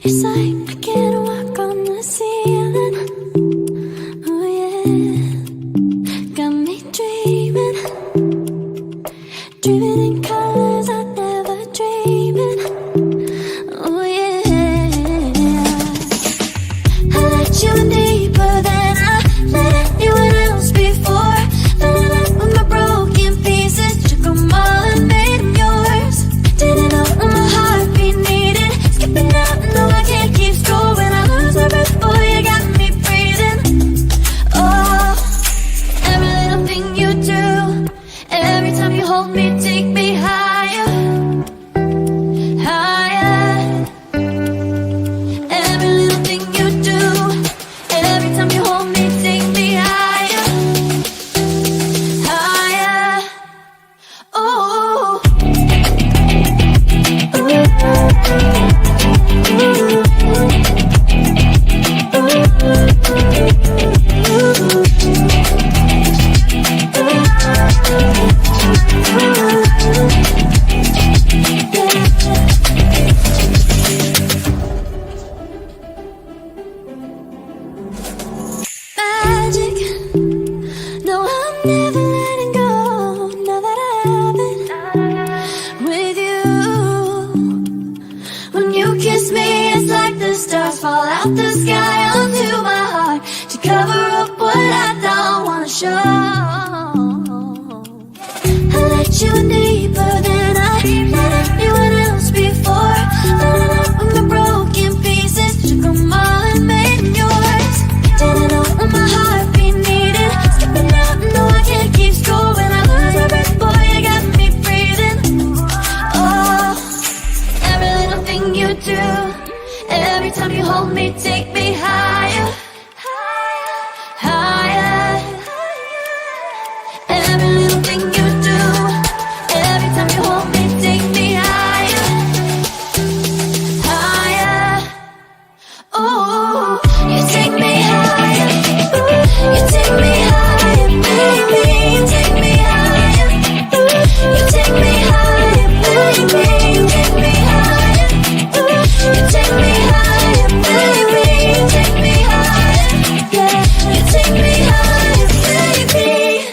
It's like I can't walk on the ceiling. Oh yeah, got me dreaming, dreaming in colors I never dreamed in. Oh yeah, I let you in deeper than I let anyone else before. Filling up with my broken pieces, took them all and made them yours. Didn't know what my heartbeat needed, skipping out, no I can't keep score. When I lose my breath, boy, you got me breathing. Oh, every little thing you do, every time you hold me, take me higher, higher. Every little thing you do, every time you hold me, take me higher, higher. Oh, magic. No, I'm never letting go. Now that I have it with you. When you kiss me, it's like the stars fall out the sky onto my heart to cover up what I don't wanna show. I let you in deeper than I let anyone else before. Filling up with my broken pieces, took them all and made them yours. Didn't know what my heartbeat needed, skipping out, no I can't keep score. When I lose my breath, boy, you got me breathing. Oh, every little thing you do, every time you hold me, take me higher, higher. Every little thing you do, every time you hold me, take me higher, higher. Oh, you take me higher, you take me higher, baby, you take me higher, you take me higher, baby, you take me higher, you take me higher, baby, you take me higher, yeah, you take me higher, baby.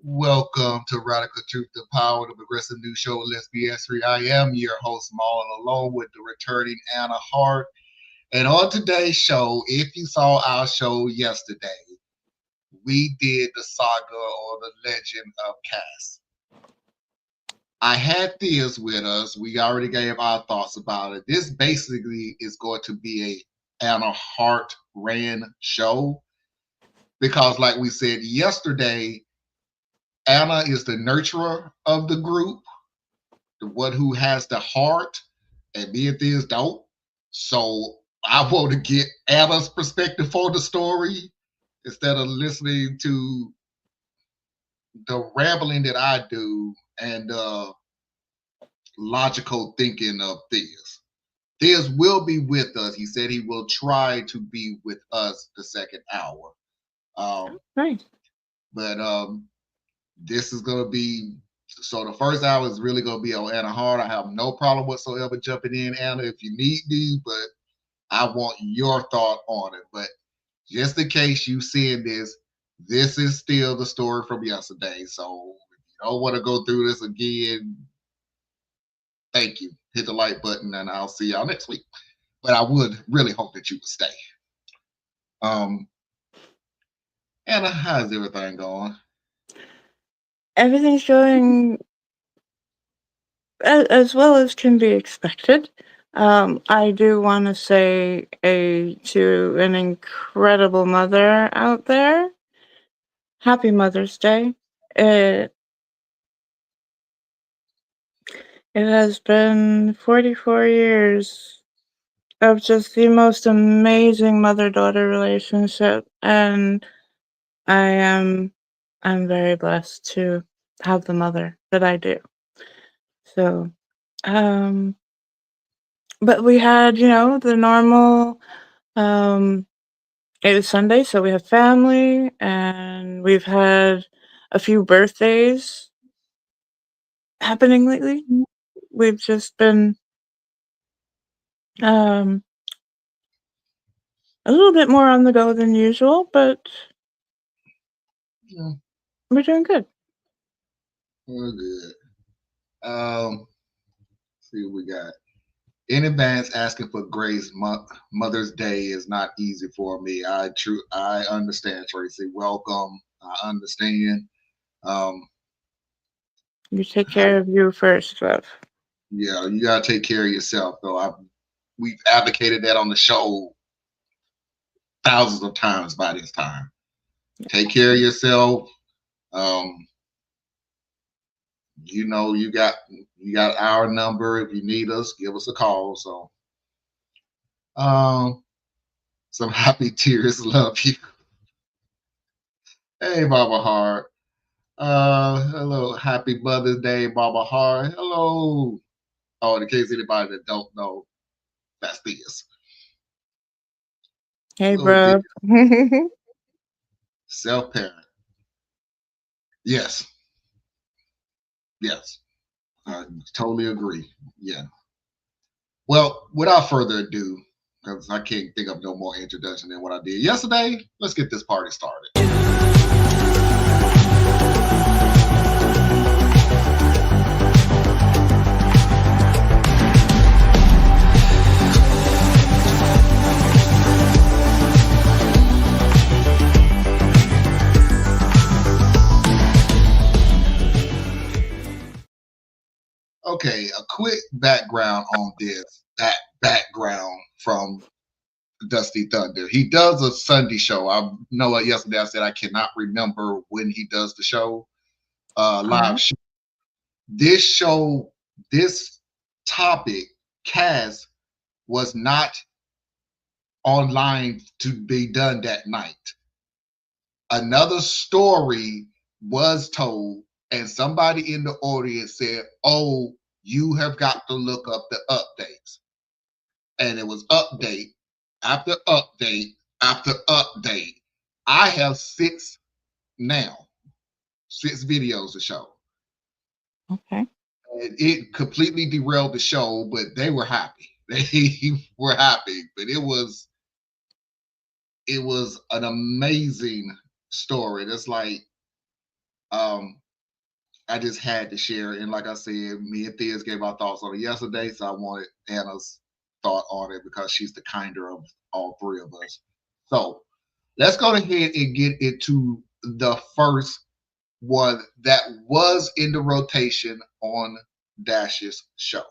Welcome to Radical Truth, the Power, the progressive news show. Let's be S3. I am your host, Maul, along with the returning Anna Hart. And on today's show, if you saw our show yesterday, we did the saga or the legend of KAS. I had Theas with us. We already gave our thoughts about it. This basically is going to be a Anna Hart ran show because, like we said yesterday, Anna is the nurturer of the group, the one who has the heart, and me and Theas don't. So I want to get Anna's perspective for the story instead of listening to the rambling that I do and logical thinking of Theas. Theas will be with us. He said he will try to be with us the second hour. Right. But this is going to be, so the first hour is really going to be on Anna Hart. I have no problem whatsoever jumping in, Anna, if you need me, but I want your thought on it. But just in case you've seen this, this is still the story from yesterday. So if you don't want to go through this again, thank you. Hit the like button and I'll see y'all next week. But I would really hope that you would stay. Anna, how's everything going? Everything's going as well as can be expected. I do want to say to an incredible mother out there, Happy Mother's Day. It has been 44 years of just the most amazing mother-daughter relationship, and I'm very blessed to have the mother that I do. So, um, but we had, the normal, um, it was Sunday, so we have family, and we've had a few birthdays happening lately. We've just been, um, a little bit more on the go than usual, but Yeah, we're doing good. we're good. See what we got. In advance, asking for grace. Mother's Day is not easy for me. I understand, Tracy. Welcome. I understand. Um, You take I, care of you first, love. yeah, you gotta take care of yourself, though. We've advocated that on the show thousands of times by this time. Take care of yourself. Um, you got our number. If you need us, give us a call. So, um, some happy tears. Love you. Hey, Baba Hart. Hello, happy Mother's Day, Baba Hart. Hello. Oh, in case anybody that don't know, that's this. Hey, Little bit bro. self-parent. Yes, yes. I totally agree. Yeah. Well, without further ado, because I can't think of no more introduction than what I did yesterday, let's get this party started. Okay, a quick background on this. That background from Dusty Thunder. He does a Sunday show. I know yesterday I said I cannot remember when he does the show, live Alright. show. This show, this topic, KAS, was not online to be done that night. Another story was told, and somebody in the audience said, "Oh, you have got to look up the updates." And it was update after update after update. I have six now, six videos to show. Okay. And it completely derailed the show, but they were happy. They were happy, but it was an amazing story. That's like um I just had to share it. And like I said, me and Thea's gave our thoughts on it yesterday, so I wanted Anna's thought on it because she's the kinder of all three of us. So let's go ahead and get into the first one that was in the rotation on Dash's show.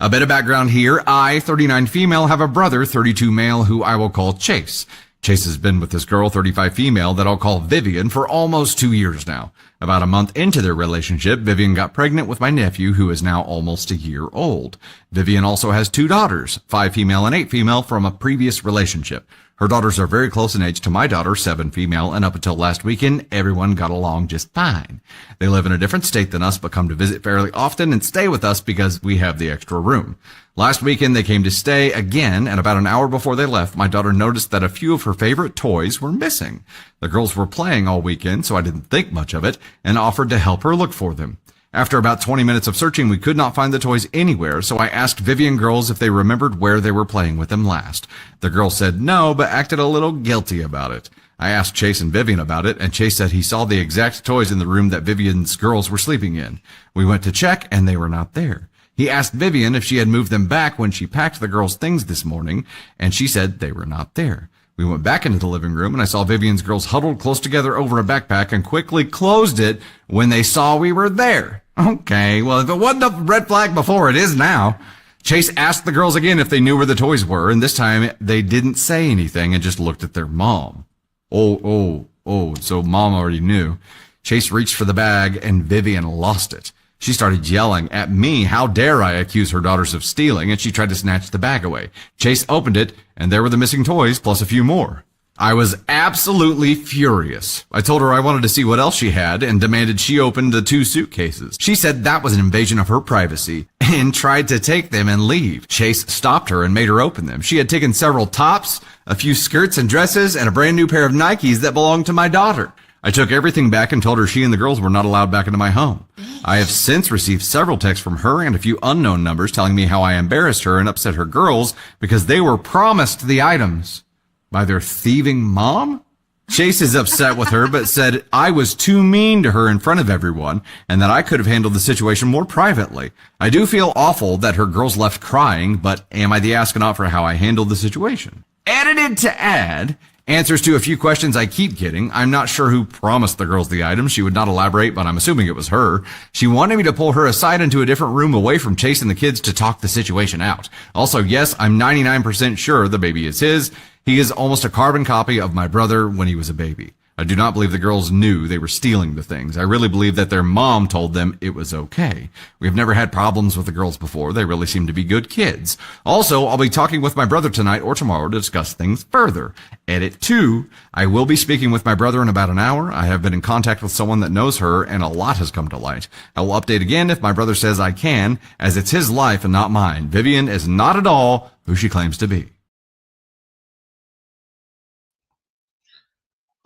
A bit of background here. I, 39 female, have a brother, 32 male, who I will call Chase. Chase has been with this girl, 35 female, that I'll call Vivian, for almost 2 years now. About a month into their relationship, Vivian got pregnant with my nephew, who is now almost a year old. Vivian also has 2 daughters, 5 female and 8 female, from a previous relationship. Her daughters are very close in age to my daughter, 7 female, and up until last weekend, everyone got along just fine. They live in a different state than us, but come to visit fairly often and stay with us because we have the extra room. Last weekend, they came to stay again, and about an hour before they left, my daughter noticed that a few of her favorite toys were missing. The girls were playing all weekend, so I didn't think much of it, and offered to help her look for them. After about 20 minutes of searching, we could not find the toys anywhere, so I asked Vivian girls if they remembered where they were playing with them last. The girls said no, but acted a little guilty about it. I asked Chase and Vivian about it, and Chase said he saw the exact toys in the room that Vivian's girls were sleeping in. We went to check, and they were not there. He asked Vivian if she had moved them back when she packed the girls' things this morning, and she said they were not there. We went back into the living room, and I saw Vivian's girls huddled close together over a backpack and quickly closed it when they saw we were there. Okay, well, if it wasn't a red flag before, it is now. Chase asked the girls again if they knew where the toys were, and this time they didn't say anything and just looked at their mom. So mom already knew. Chase reached for the bag, and Vivian lost it. She started yelling at me, how dare I accuse her daughters of stealing, and she tried to snatch the bag away. Chase opened it, and there were the missing toys, plus a few more. I was absolutely furious. I told her I wanted to see what else she had and demanded she open the 2 suitcases. She said that was an invasion of her privacy and tried to take them and leave. Chase stopped her and made her open them. She had taken several tops, a few skirts and dresses, and a brand new pair of Nikes that belonged to my daughter. I took everything back and told her she and the girls were not allowed back into my home. I have since received several texts from her and a few unknown numbers telling me how I embarrassed her and upset her girls because they were promised the items by their thieving mom? Chase is upset with her, but said I was too mean to her in front of everyone and that I could have handled the situation more privately. I do feel awful that her girls left crying, but am I the astronaut for how I handled the situation? Edited to add, answers to a few questions I keep getting. I'm not sure who promised the girls the items. She would not elaborate, but I'm assuming it was her. She wanted me to pull her aside into a different room away from Chase and the kids to talk the situation out. Also, yes, I'm 99% sure the baby is his. He is almost a carbon copy of my brother when he was a baby. I do not believe the girls knew they were stealing the things. I really believe that their mom told them it was okay. We have never had problems with the girls before. They really seem to be good kids. Also, I'll be talking with my brother tonight or tomorrow to discuss things further. Edit 2. I will be speaking with my brother in about an hour. I have been in contact with someone that knows her, and a lot has come to light. I will update again if my brother says I can, as it's his life and not mine. Vivian is not at all who she claims to be.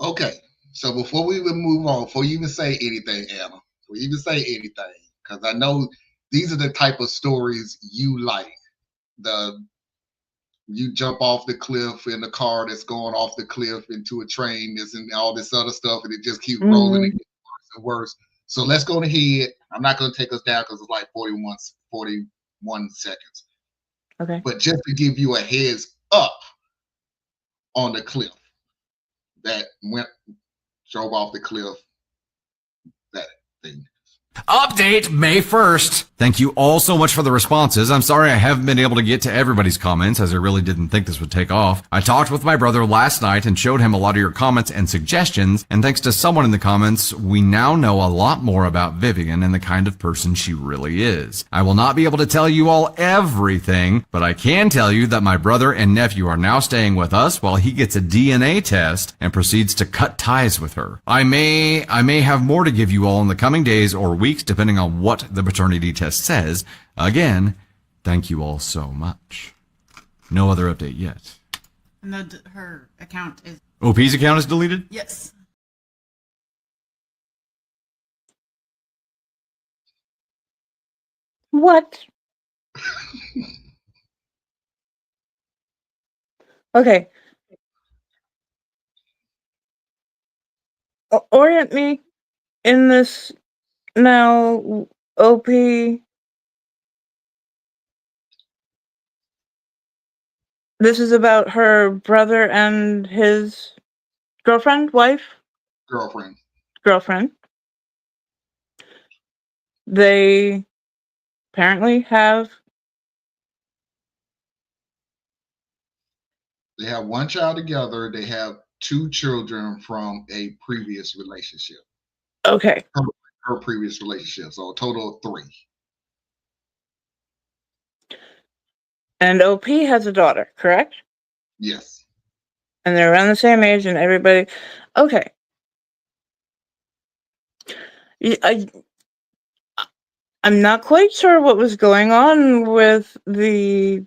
Okay, so before we even move on, before you even say anything, Anna, before you even say anything, because I know these are the type of stories you like. You jump off the cliff in the car that's going off the cliff into a train, this and all this other stuff, and it just keeps rolling and getting worse and worse. So let's go ahead. I'm not going to take us down because it's like 41 seconds. Okay. But just to give you a heads up on the cliff that drove off the cliff, that thing. Update May 1st. Thank you all so much for the responses. I'm sorry I haven't been able to get to everybody's comments as I really didn't think this would take off. I talked with my brother last night and showed him a lot of your comments and suggestions, and thanks to someone in the comments, we now know a lot more about Vivian and the kind of person she really is. I will not be able to tell you all everything, but I can tell you that my brother and nephew are now staying with us while he gets a DNA test and proceeds to cut ties with her. I may have more to give you all in the coming days or weeks, depending on what the paternity test says. Again, thank you all so much. No other update yet. And her account is... OP's account is deleted? Yes. What? Okay. Orient me in this now, OP. This is about her brother and his girlfriend, wife? Girlfriend. They apparently have... They have one child together. They have 2 children from a previous relationship. Okay. Her previous relationship. So a total of 3. And OP has a daughter, correct? Yes. And they're around the same age and everybody... Okay. I'm not quite sure what was going on with the...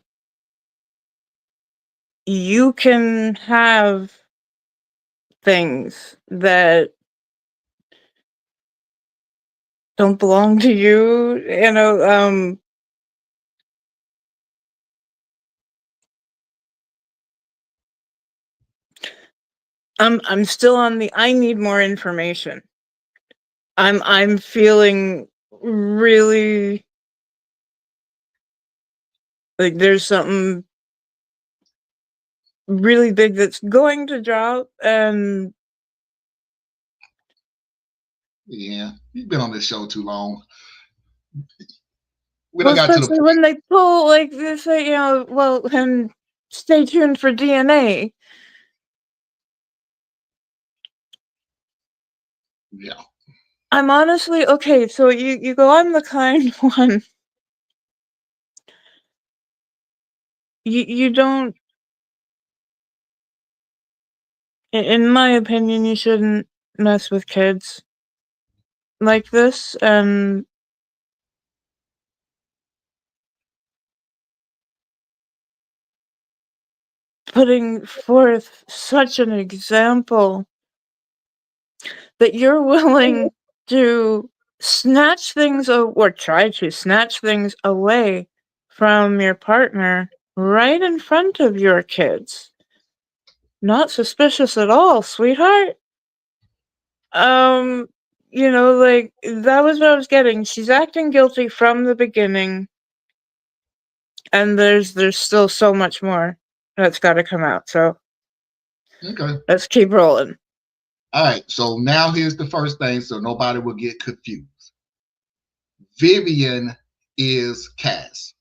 You can have things that don't belong to you, you know, I'm still on the I need more information. I'm feeling really like there's something really big that's going to drop, and Yeah, you've been on this show too long. especially when they pull like they say, you know, well, and stay tuned for DNA. Yeah. I'm honestly okay. So you go, I'm the kind one. You don't. In my opinion, you shouldn't mess with kids like this, and putting forth such an example that you're willing to snatch things or try to snatch things away from your partner right in front of your kids. Not suspicious at all, sweetheart. Like that was what I was getting. She's acting guilty from the beginning, and there's still so much more that's got to come out. So Okay. let's keep rolling. All right. So now here's the first thing, so nobody will get confused. Vivian is KAS.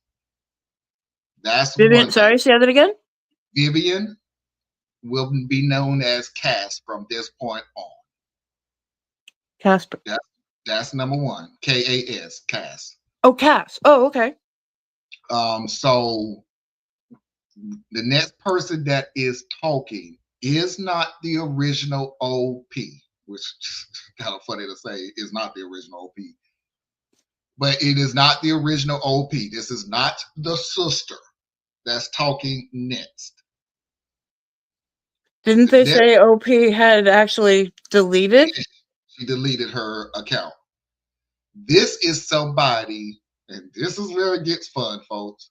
That's Vivian, one sorry, thing. say that again. Vivian will be known as KAS from this point on. Casper. That's number one. KAS, KAS. Oh, Cass. Oh, okay. So the next person that is talking is not the original OP, which is kind of funny to say is not the original OP. But it is not the original OP. This is not the sister that's talking next. Didn't they say OP had actually deleted? She deleted her account. This is somebody, and this is where it gets fun, folks.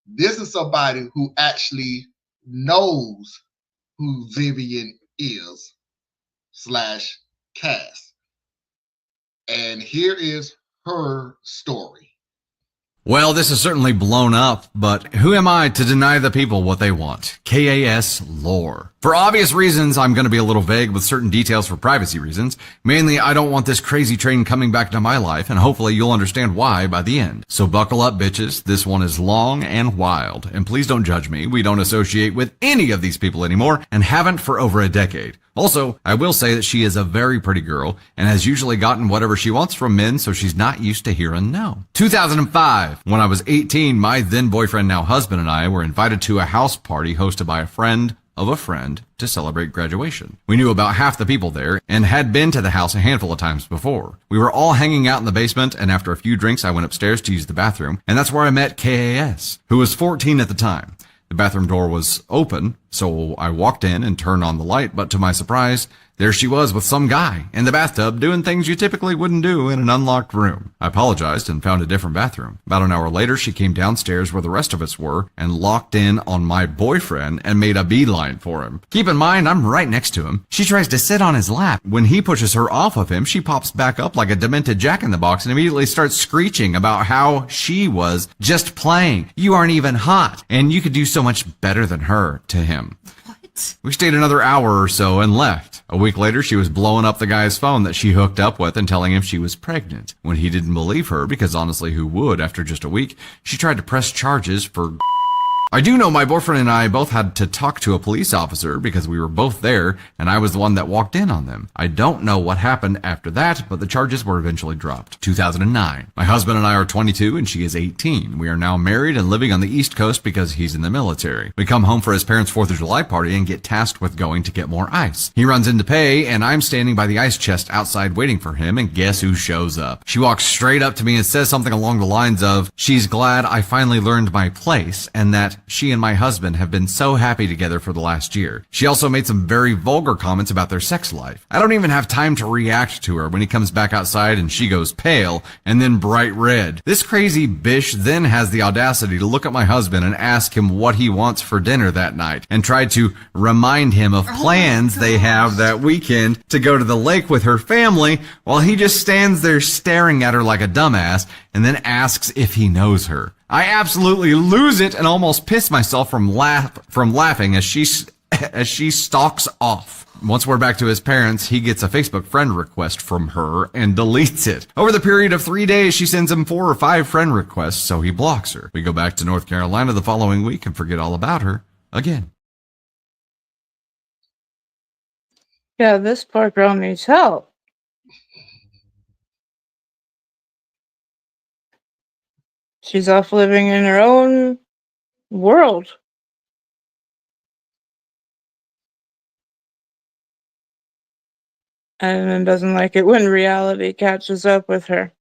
This is somebody who actually knows who Vivian is / KAS. And here is her story. Well, this is certainly blown up, but who am I to deny the people what they want? KAS lore. For obvious reasons, I'm going to be a little vague with certain details for privacy reasons. Mainly, I don't want this crazy train coming back to my life, and hopefully you'll understand why by the end. So buckle up, bitches. This one is long and wild. And please don't judge me. We don't associate with any of these people anymore, and haven't for over a decade. Also, I will say that she is a very pretty girl and has usually gotten whatever she wants from men, so she's not used to hearing no. 2005. When I was 18, my then boyfriend, now husband, and I were invited to a house party hosted by a friend of a friend to celebrate graduation. We knew about half the people there and had been to the house a handful of times before. We were all hanging out in the basement, and after a few drinks, I went upstairs to use the bathroom, and that's where I met KAS, who was 14 at the time. The bathroom door was open, so I walked in and turned on the light, but to my surprise, there she was with some guy in the bathtub doing things you typically wouldn't do in an unlocked room. I apologized and found a different bathroom. About an hour later, she came downstairs where the rest of us were and locked in on my boyfriend and made a beeline for him. Keep in mind, I'm right next to him. She tries to sit on his lap. When he pushes her off of him, she pops back up like a demented jack-in-the-box and immediately starts screeching about how she was just playing. You aren't even hot, and you could do so much better than her, to him. We stayed another hour or so and left. A week later, she was blowing up the guy's phone that she hooked up with and telling him she was pregnant. When he didn't believe her, because honestly, who would after just a week, she tried to press charges for... I do know my boyfriend and I both had to talk to a police officer because we were both there and I was the one that walked in on them. I don't know what happened after that, but the charges were eventually dropped. 2009. My husband and I are 22 and she is 18. We are now married and living on the East Coast because he's in the military. We come home for his parents' 4th of July party and get tasked with going to get more ice. He runs in to pay and I'm standing by the ice chest outside waiting for him, and guess who shows up? She walks straight up to me and says something along the lines of, she's glad I finally learned my place and that she and my husband have been so happy together for the last year. She also made some very vulgar comments about their sex life. I don't even have time to react to her when he comes back outside and she goes pale and then bright red. This crazy bish then has the audacity to look at my husband and ask him what he wants for dinner that night and try to remind him of plans they have that weekend to go to the lake with her family, while he just stands there staring at her like a dumbass and then asks if he knows her. I absolutely lose it and almost piss myself from laughing as she stalks off. Once we're back to his parents, he gets a Facebook friend request from her and deletes it. Over the period of 3 days, she sends him 4 or 5 friend requests, so he blocks her. We go back to North Carolina the following week and forget all about her again. Yeah, this poor girl needs help. She's off living in her own world. And then doesn't like it when reality catches up with her.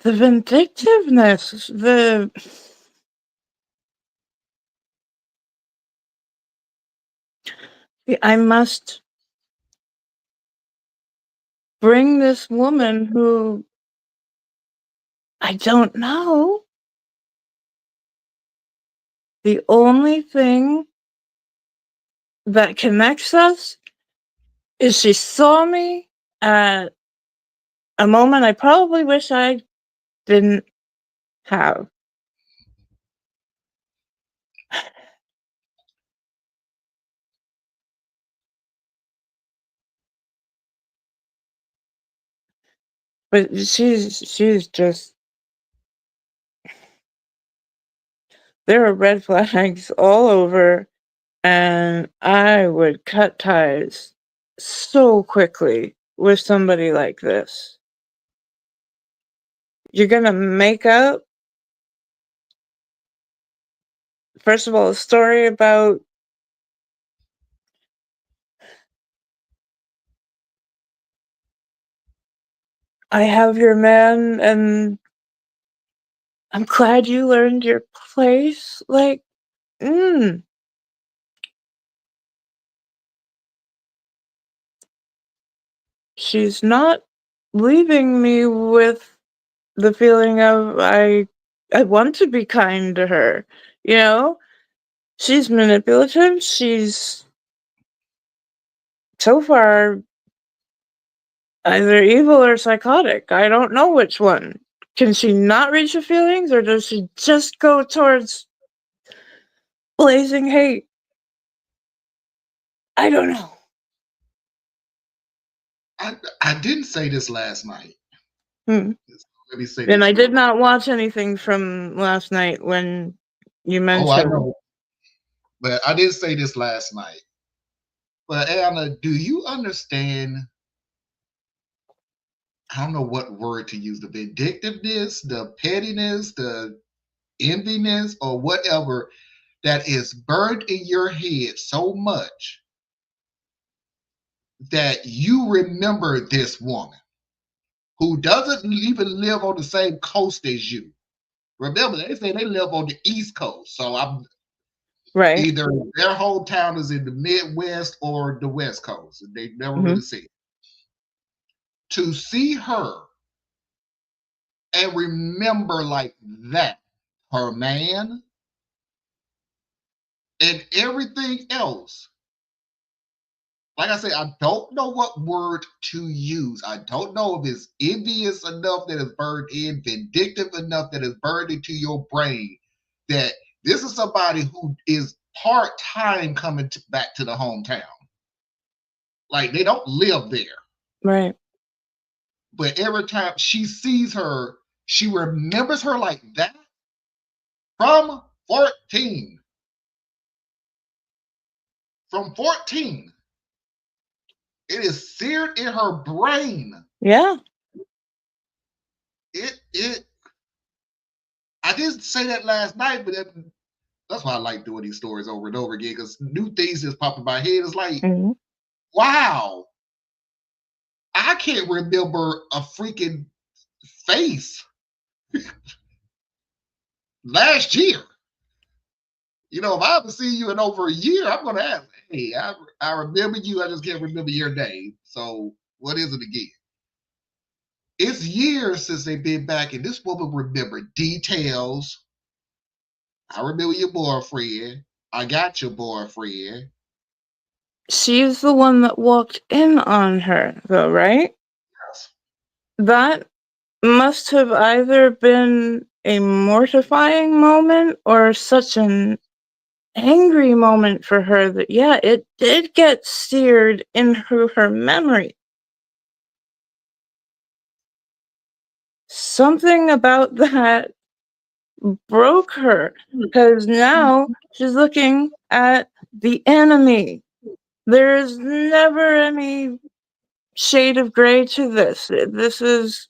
The vindictiveness, I must bring this woman who I don't know. The only thing that connects us is she saw me at a moment I probably wish I didn't have. But she's just, there are red flags all over, and I would cut ties so quickly with somebody like this. You're gonna make up, first of all, a story about I have your man and I'm glad you learned your place. Like, she's not leaving me with the feeling of I want to be kind to her. You know? She's manipulative. She's so far either evil or psychotic. I don't know which one. Can she not reach her feelings, or does she just go towards blazing hate? I don't know. I didn't say this last night. Hmm. Let me say And this I did real not watch anything from last night when you mentioned. Oh, I know. But I did say this last night. But Anna, do you understand? I don't know what word to use, the vindictiveness, the pettiness, the enviness, or whatever that is burned in your head so much that you remember this woman who doesn't even live on the same coast as you. Remember, they say they live on the East Coast. So I'm right. either their hometown is in the Midwest or the West Coast. They never really see it. To see her and remember like that, her man and everything else. Like I said, I don't know what word to use. I don't know if it's envious enough that is burned in, vindictive enough that is burned into your brain, that this is somebody who is part-time coming back to the hometown. Like they don't live there. Right. But every time she sees her, she remembers her like that from 14. From 14. It is seared in her brain. Yeah. It I didn't say that last night, but that's why I like doing these stories over and over again, because new things just pop in my head. It's like, wow, I can't remember a freaking face last year. You know, if I haven't seen you in over a year, I'm going to ask, hey, I remember you. I just can't remember your name. So what is it again? It's years since they've been back, and this woman remembered details. I remember your boyfriend. I got your boyfriend. She's the one that walked in on her, though, right? Yes. That must have either been a mortifying moment or such an angry moment for her that, yeah, it did get seared into her memory. Something about that broke her, because now she's looking at the enemy. There's never any shade of gray to this. This is,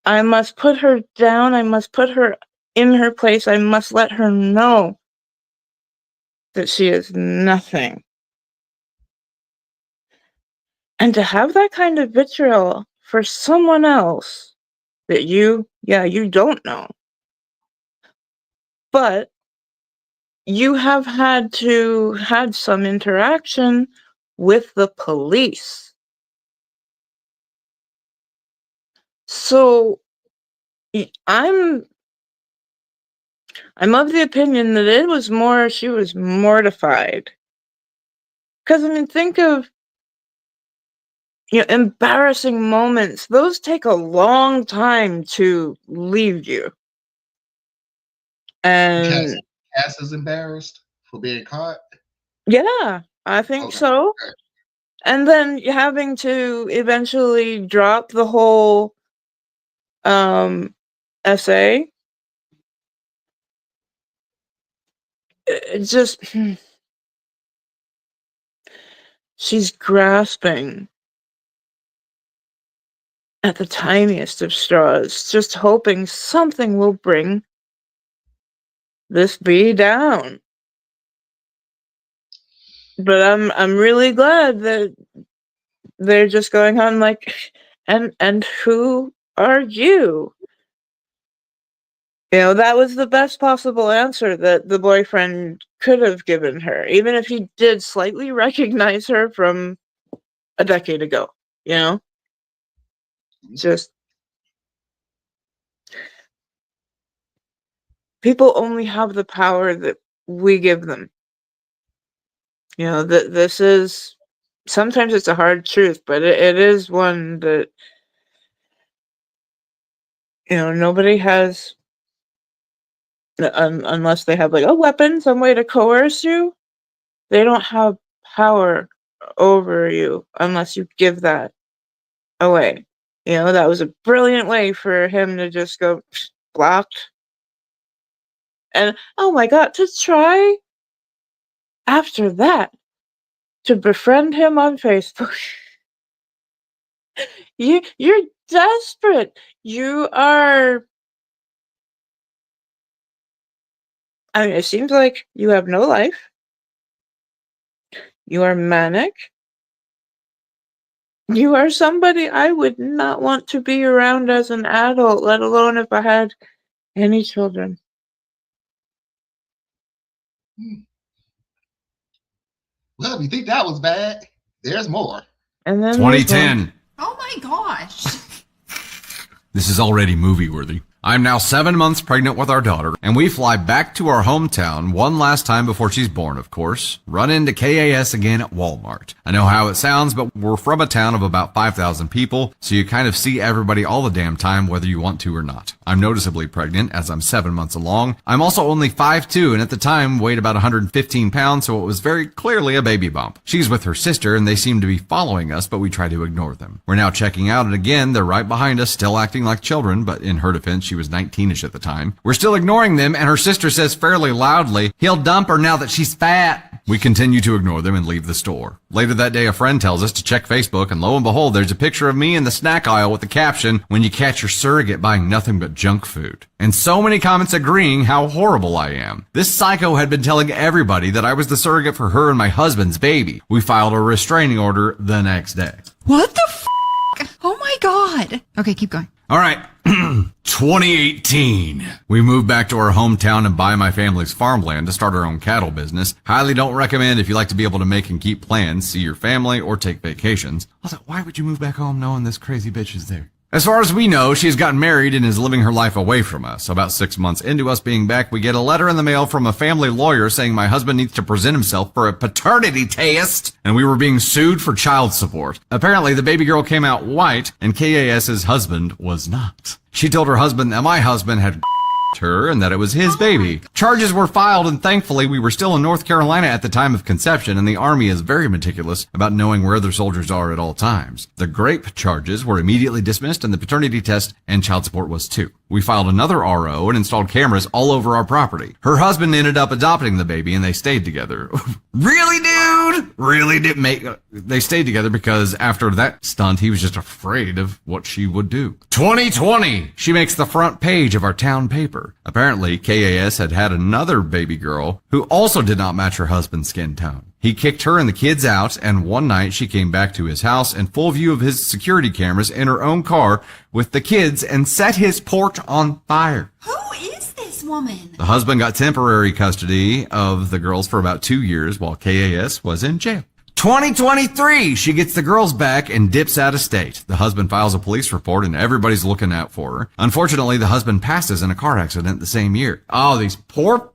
I must put her down. I must put her in her place. I must let her know that she is nothing. And to have that kind of vitriol for someone else that you don't know, but you have had some interaction with the police. So I'm of the opinion that it was more, she was mortified. Because, I mean, think of, embarrassing moments. Those take a long time to leave you. Cass, And Cass is embarrassed for being caught. yeah, I think Okay. so. Okay. And then having to eventually drop the whole essay. It just, she's grasping at the tiniest of straws, just hoping something will bring this bee down. But I'm really glad that they're just going on like, and who are you? That was the best possible answer that the boyfriend could have given her, even if he did slightly recognize her from a decade ago. Just, people only have the power that we give them. That this is, sometimes it's a hard truth, but it is one that, nobody has, unless they have like a weapon, some way to coerce you. They don't have power over you unless you give that away. That was a brilliant way for him to just go blocked. And oh my god, to try after that to befriend him on Facebook. You're desperate. You are, I mean, it seems like you have no life. You are manic. You are somebody I would not want to be around as an adult, let alone if I had any children. Well, if you think that was bad, there's more. And then there's one. 2010. Oh my gosh. This is already movie worthy. I'm now 7 months pregnant with our daughter, and we fly back to our hometown one last time before she's born, of course. Run into KAS again at Walmart. I know how it sounds, but we're from a town of about 5,000 people, so you kind of see everybody all the damn time, whether you want to or not. I'm noticeably pregnant, as I'm 7 months along. I'm also only 5'2", and at the time weighed about 115 pounds, so it was very clearly a baby bump. She's with her sister, and they seem to be following us, but we try to ignore them. We're now checking out, and again, they're right behind us, still acting like children, but in her defense, she was 19ish at the time. We're still ignoring them, and her sister says fairly loudly, "He'll dump her now that she's fat." We continue to ignore them and leave the store. Later that day, a friend tells us to check Facebook, and lo and behold, there's a picture of me in the snack aisle with the caption, "When you catch your surrogate buying nothing but junk food." And so many comments agreeing how horrible I am. This psycho had been telling everybody that I was the surrogate for her and my husband's baby. We filed a restraining order the next day. What the f***? Oh my god. Okay, keep going. All right, 2018. We moved back to our hometown and buy my family's farmland to start our own cattle business. Highly don't recommend if you like to be able to make and keep plans, see your family, or take vacations. Also, why would you move back home knowing this crazy bitch is there? As far as we know, she has gotten married and is living her life away from us. About 6 months into us being back, we get a letter in the mail from a family lawyer saying my husband needs to present himself for a paternity test, and we were being sued for child support. Apparently, the baby girl came out white, and KAS's husband was not. She told her husband that my husband had her and that it was his baby. Charges were filed, and thankfully we were still in North Carolina at the time of conception, and the Army is very meticulous about knowing where their soldiers are at all times. The grape charges were immediately dismissed, and the paternity test and child support was too. We filed another RO and installed cameras all over our property. Her husband ended up adopting the baby and they stayed together. Really, dude? Really did they stayed together because after that stunt, he was just afraid of what she would do. 2020! She makes the front page of our town paper. Apparently, KAS had another baby girl who also did not match her husband's skin tone. He kicked her and the kids out, and one night she came back to his house in full view of his security cameras in her own car with the kids and set his porch on fire. Who is this woman? The husband got temporary custody of the girls for about 2 years while KAS was in jail. 2023, she gets the girls back and dips out of state. The husband files a police report and everybody's looking out for her. Unfortunately, the husband passes in a car accident the same year. Oh, these poor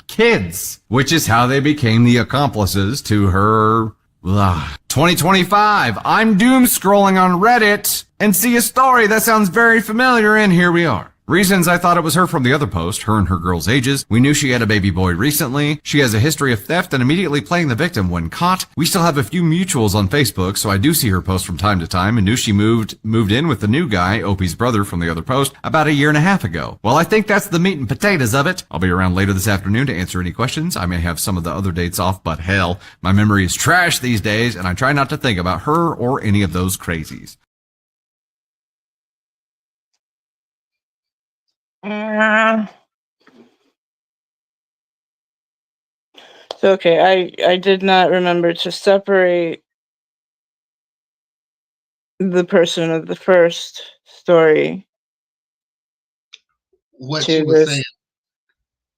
kids, which is how they became the accomplices to her. 2025, I'm doom scrolling on Reddit and see a story that sounds very familiar, and here we are. Reasons I thought it was her from the other post, her and her girl's ages. We knew she had a baby boy recently. She has a history of theft and immediately playing the victim when caught. We still have a few mutuals on Facebook, so I do see her post from time to time, and knew she moved in with the new guy, Opie's brother from the other post, about 1.5 years ago. Well, I think that's the meat and potatoes of it. I'll be around later this afternoon to answer any questions. I may have some of the other dates off, but hell, my memory is trash these days, and I try not to think about her or any of those crazies. So, okay, I did not remember to separate the person of the first story What to she was this. saying,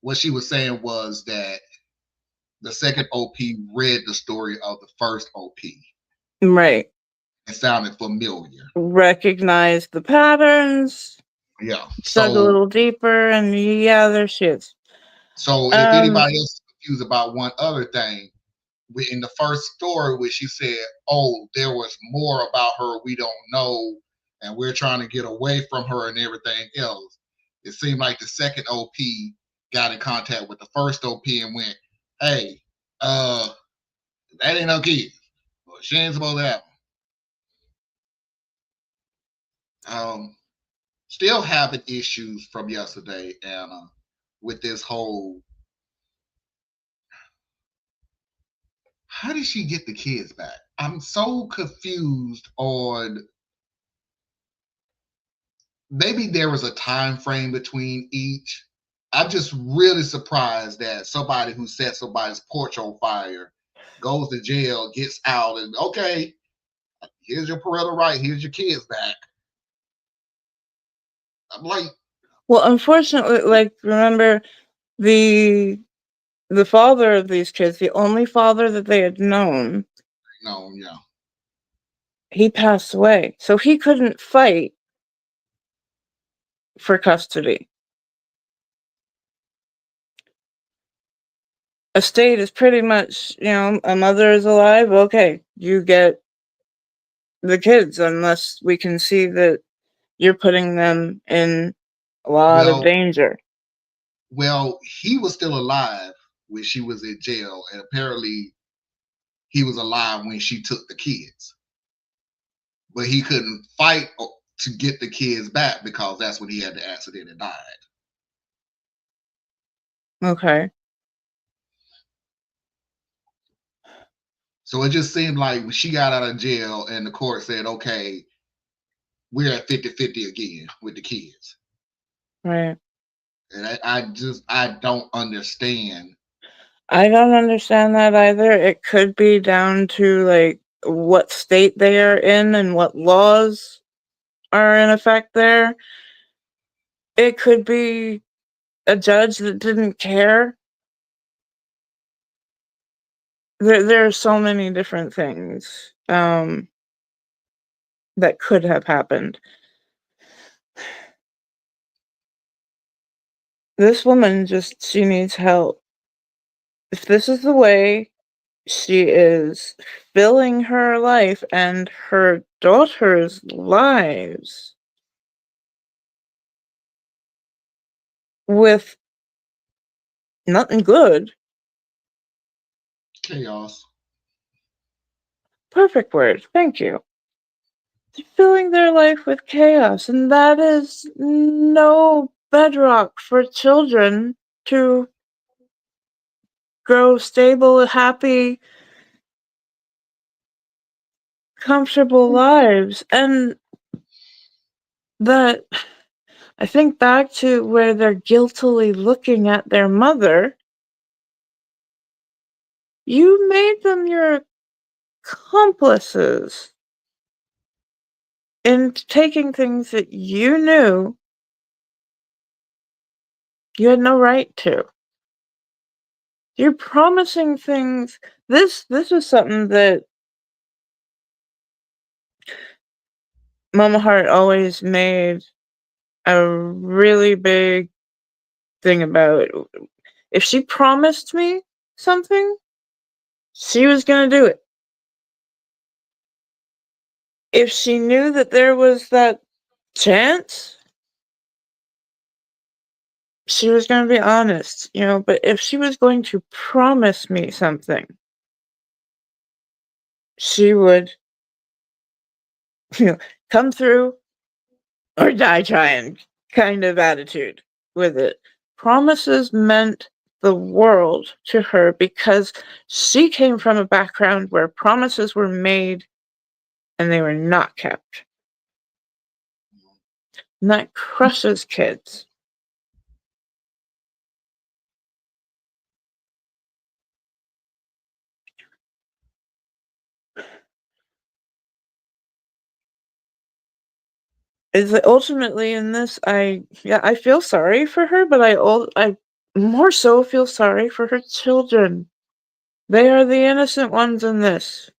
what she was saying was that the second OP read the story of the first OP. Right. It sounded familiar. Recognize the patterns, Yeah. dug a So, little deeper, and yeah, there she is. if anybody else is confused about one other thing, in the first story where she said, "Oh, there was more about her we don't know, and we're trying to get away from her and everything else," it seemed like the second OP got in contact with the first OP and went, "Hey, that ain't no kid. Well, she ain't supposed to have them." Still having issues from yesterday, Anna, with this whole. How did she get the kids back? I'm so confused on. Maybe there was a time frame between each. I'm just really surprised that somebody who set somebody's porch on fire goes to jail, gets out, and okay, here's your parental right, here's your kids back. I'm like, Well, unfortunately, like, remember the father of these kids, the only father that they had known, no, yeah. he passed away. So he couldn't fight for custody. A state is pretty much, a mother is alive, okay, you get the kids, unless we can see that you're putting them in a lot of danger. Well, he was still alive when she was in jail, and apparently he was alive when she took the kids. But he couldn't fight to get the kids back because that's when he had the accident and died. Okay. So it just seemed like when she got out of jail and the court said, okay, we're at 50-50 again with the kids. Right. And I don't understand. I don't understand that either. It could be down to, like, what state they are in and what laws are in effect there. It could be a judge that didn't care. There are so many different things that could have happened. This woman she needs help. If this is the way she is filling her life and her daughters' lives with nothing good. Chaos. Perfect word. Thank you. filling their life with chaos, and that is no bedrock for children to grow stable, happy, comfortable lives. And that, I think back to where they're guiltily looking at their mother. You made them your accomplices in taking things that you knew you had no right to. You're promising things. This was something that Mama Hart always made a really big thing about. If she promised me something, she was gonna do it. If she knew that there was that chance, she was gonna be honest, you know, but if she was going to promise me something, she would, you know, come through or die trying kind of attitude with it. Promises meant the world to her because she came from a background where promises were made and they were not kept. And that crushes kids. Is that ultimately in this, I feel sorry for her, but I more so feel sorry for her children. They are the innocent ones in this.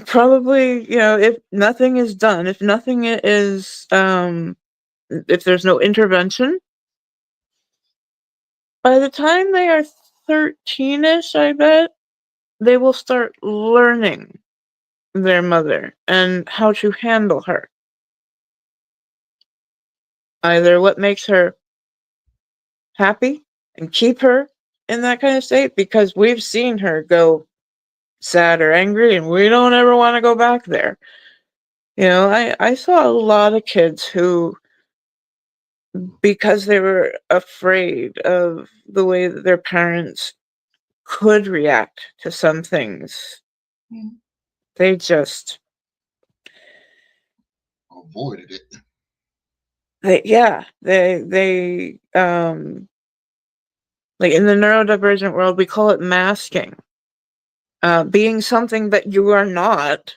Probably, you know, if nothing is done, if nothing is, if there's no intervention, by the time they are 13ish, I bet, they will start learning their mother and how to handle her. Either what makes her happy and keep her in that kind of state, because we've seen her go sad or angry and we don't ever want to go back there. You know, I saw a lot of kids who, because they were afraid of the way that their parents could react to some things, they just, Avoided it. they like in the neurodivergent world, we call it masking. Being something that you are not.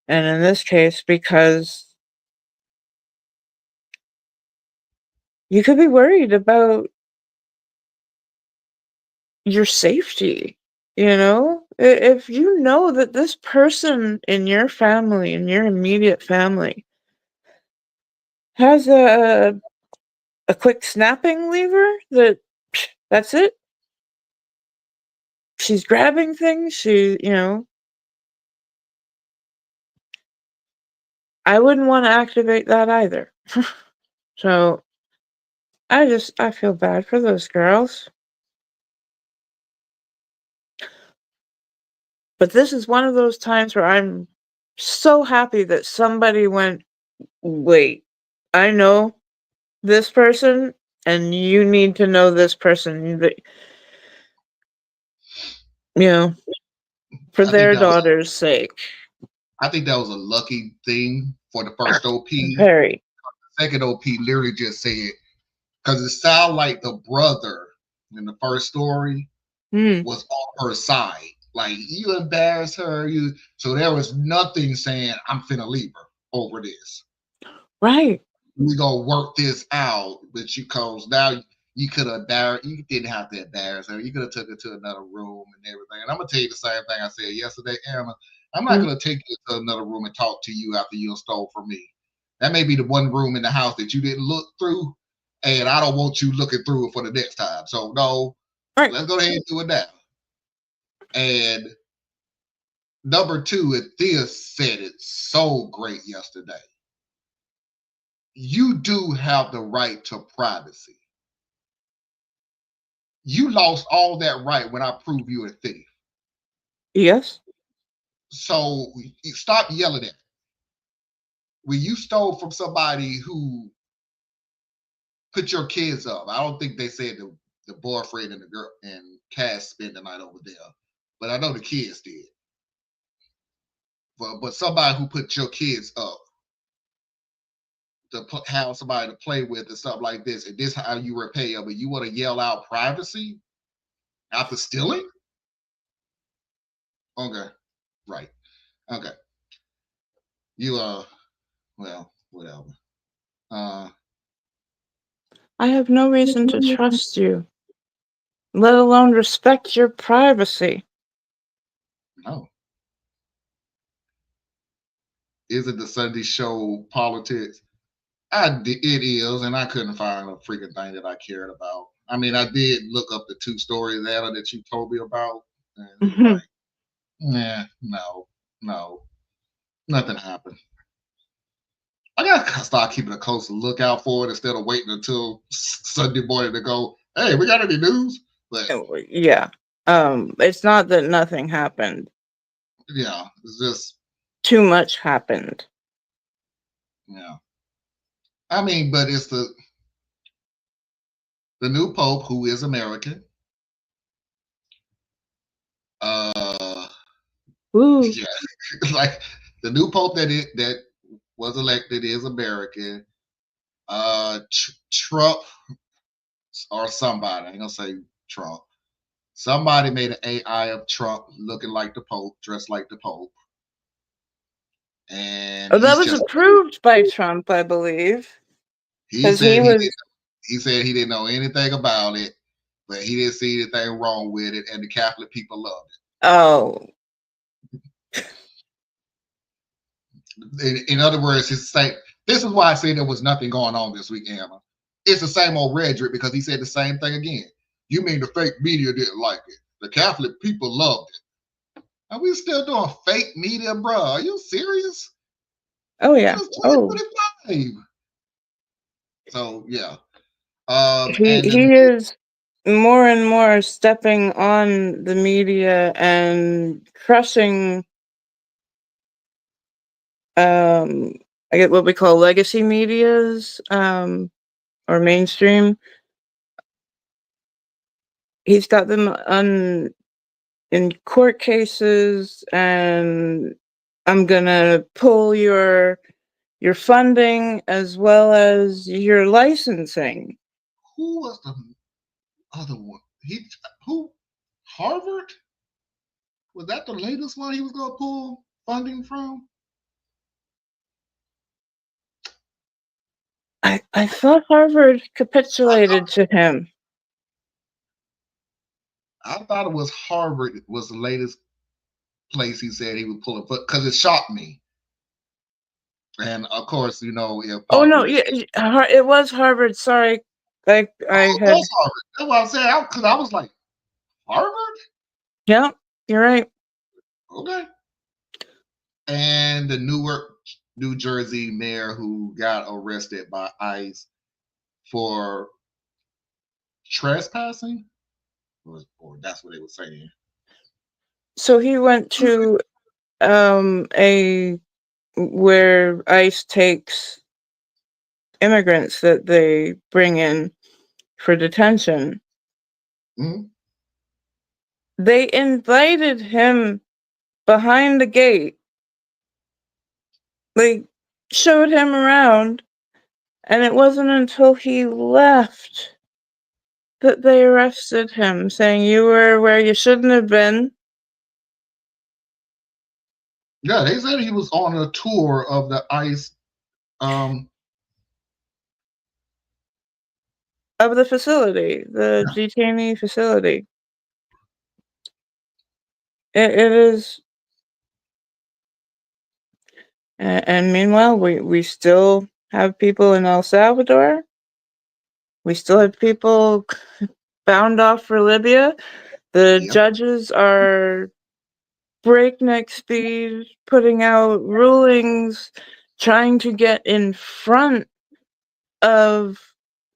And in this case, because you could be worried about your safety, you know? If you know that this person in your family, in your immediate family, has a quick snapping lever that's it. She's grabbing things, you know. I wouldn't want to activate that either. So I feel bad for those girls. But this is one of those times where I'm so happy that somebody went, wait, I know this person, and you need to know this person. You know, for I think their that was daughter's sake. I think that was a lucky thing for the first OP. Very. Second OP literally just said, because it sounded like the brother in the first story Mm, was on her side. Like, you embarrass her. So there was nothing saying, I'm finna leave her over this. right. We gonna work this out. But you cause now you could have embarrassed, you didn't have to embarrass her. You could have took her to another room and everything. And I'm gonna tell you the same thing I said yesterday, Anna. I'm not Mm, gonna take you to another room and talk to you after you stole from me. That may be the one room in the house that you didn't look through, and I don't want you looking through it for the next time. So no, right. let's go ahead and do it now. And number two, Thea said it so great yesterday. you do have the right to privacy. You lost all that right when I prove you a thief. Yes. So stop yelling at me. When you stole from somebody who put your kids up, I don't think they said the boyfriend and the girl and KAS spent the night over there, but I know the kids did. But somebody who put your kids up to have somebody to play with and stuff like this, and this how you repay them, but you want to yell out privacy after stealing? Okay, right. Okay, you well, whatever. I have no reason to trust you, let alone respect your privacy. No, is it the Sunday show politics? It is, and I couldn't find a freaking thing that I cared about. I mean, I did look up the 2 stories, Anna, that you told me about, and it was Mhm. like, yeah, no, nothing happened. I gotta start keeping a closer lookout for it instead of waiting until Sunday morning to go, hey, we got any news? But Yeah. It's not that nothing happened. yeah, it's just, Too much happened. yeah. I mean, but it's the new Pope who is American. Woo. Yeah, like the new Pope that was elected is American. Trump or somebody, I ain't gonna say Trump. Somebody made an AI of Trump looking like the Pope, dressed like the Pope. And Oh, that he's was just approved by Trump, I believe, he because he said was. he said he didn't know anything about it, but he didn't see anything wrong with it, and the Catholic people loved Oh, it. In other words, his say this is why I say there was nothing going on this week, Anna. It's the same old rhetoric because he said the same thing again. You mean the fake media didn't like it? The Catholic people loved it. Are we still doing fake media, bro? Are you serious? oh It yeah. was Oh, 2025. So yeah. And he is more and more stepping on the media and crushing. I get what we call legacy medias, or mainstream. He's got them on in court cases, and I'm gonna pull your funding as well as your licensing. who was the other one? Who Harvard? Was that the latest one he was gonna pull funding from? I thought Harvard capitulated to him. I thought it was Harvard was the latest place he said he would pull it because it shocked me. And of course, if Oh no, Parker is, yeah, it was Harvard. Sorry, I oh, it had. was Harvard. That's what I'm saying. Because I was like, Harvard? Yeah, you're right. Okay. And the Newark, New Jersey mayor who got arrested by ICE for trespassing, or that's what they were saying. So he went to a where ICE takes immigrants that they bring in for detention. Mhm. They invited him behind the gate. They showed him around, and it wasn't until he left that they arrested him, saying you were where you shouldn't have been. Yeah, they said he was on a tour of the ICE. Of the facility, the detainee facility. It is, and meanwhile, we still have people in El Salvador. We still have people bound off for Libya. The Yep. judges are breakneck speed, putting out rulings, trying to get in front of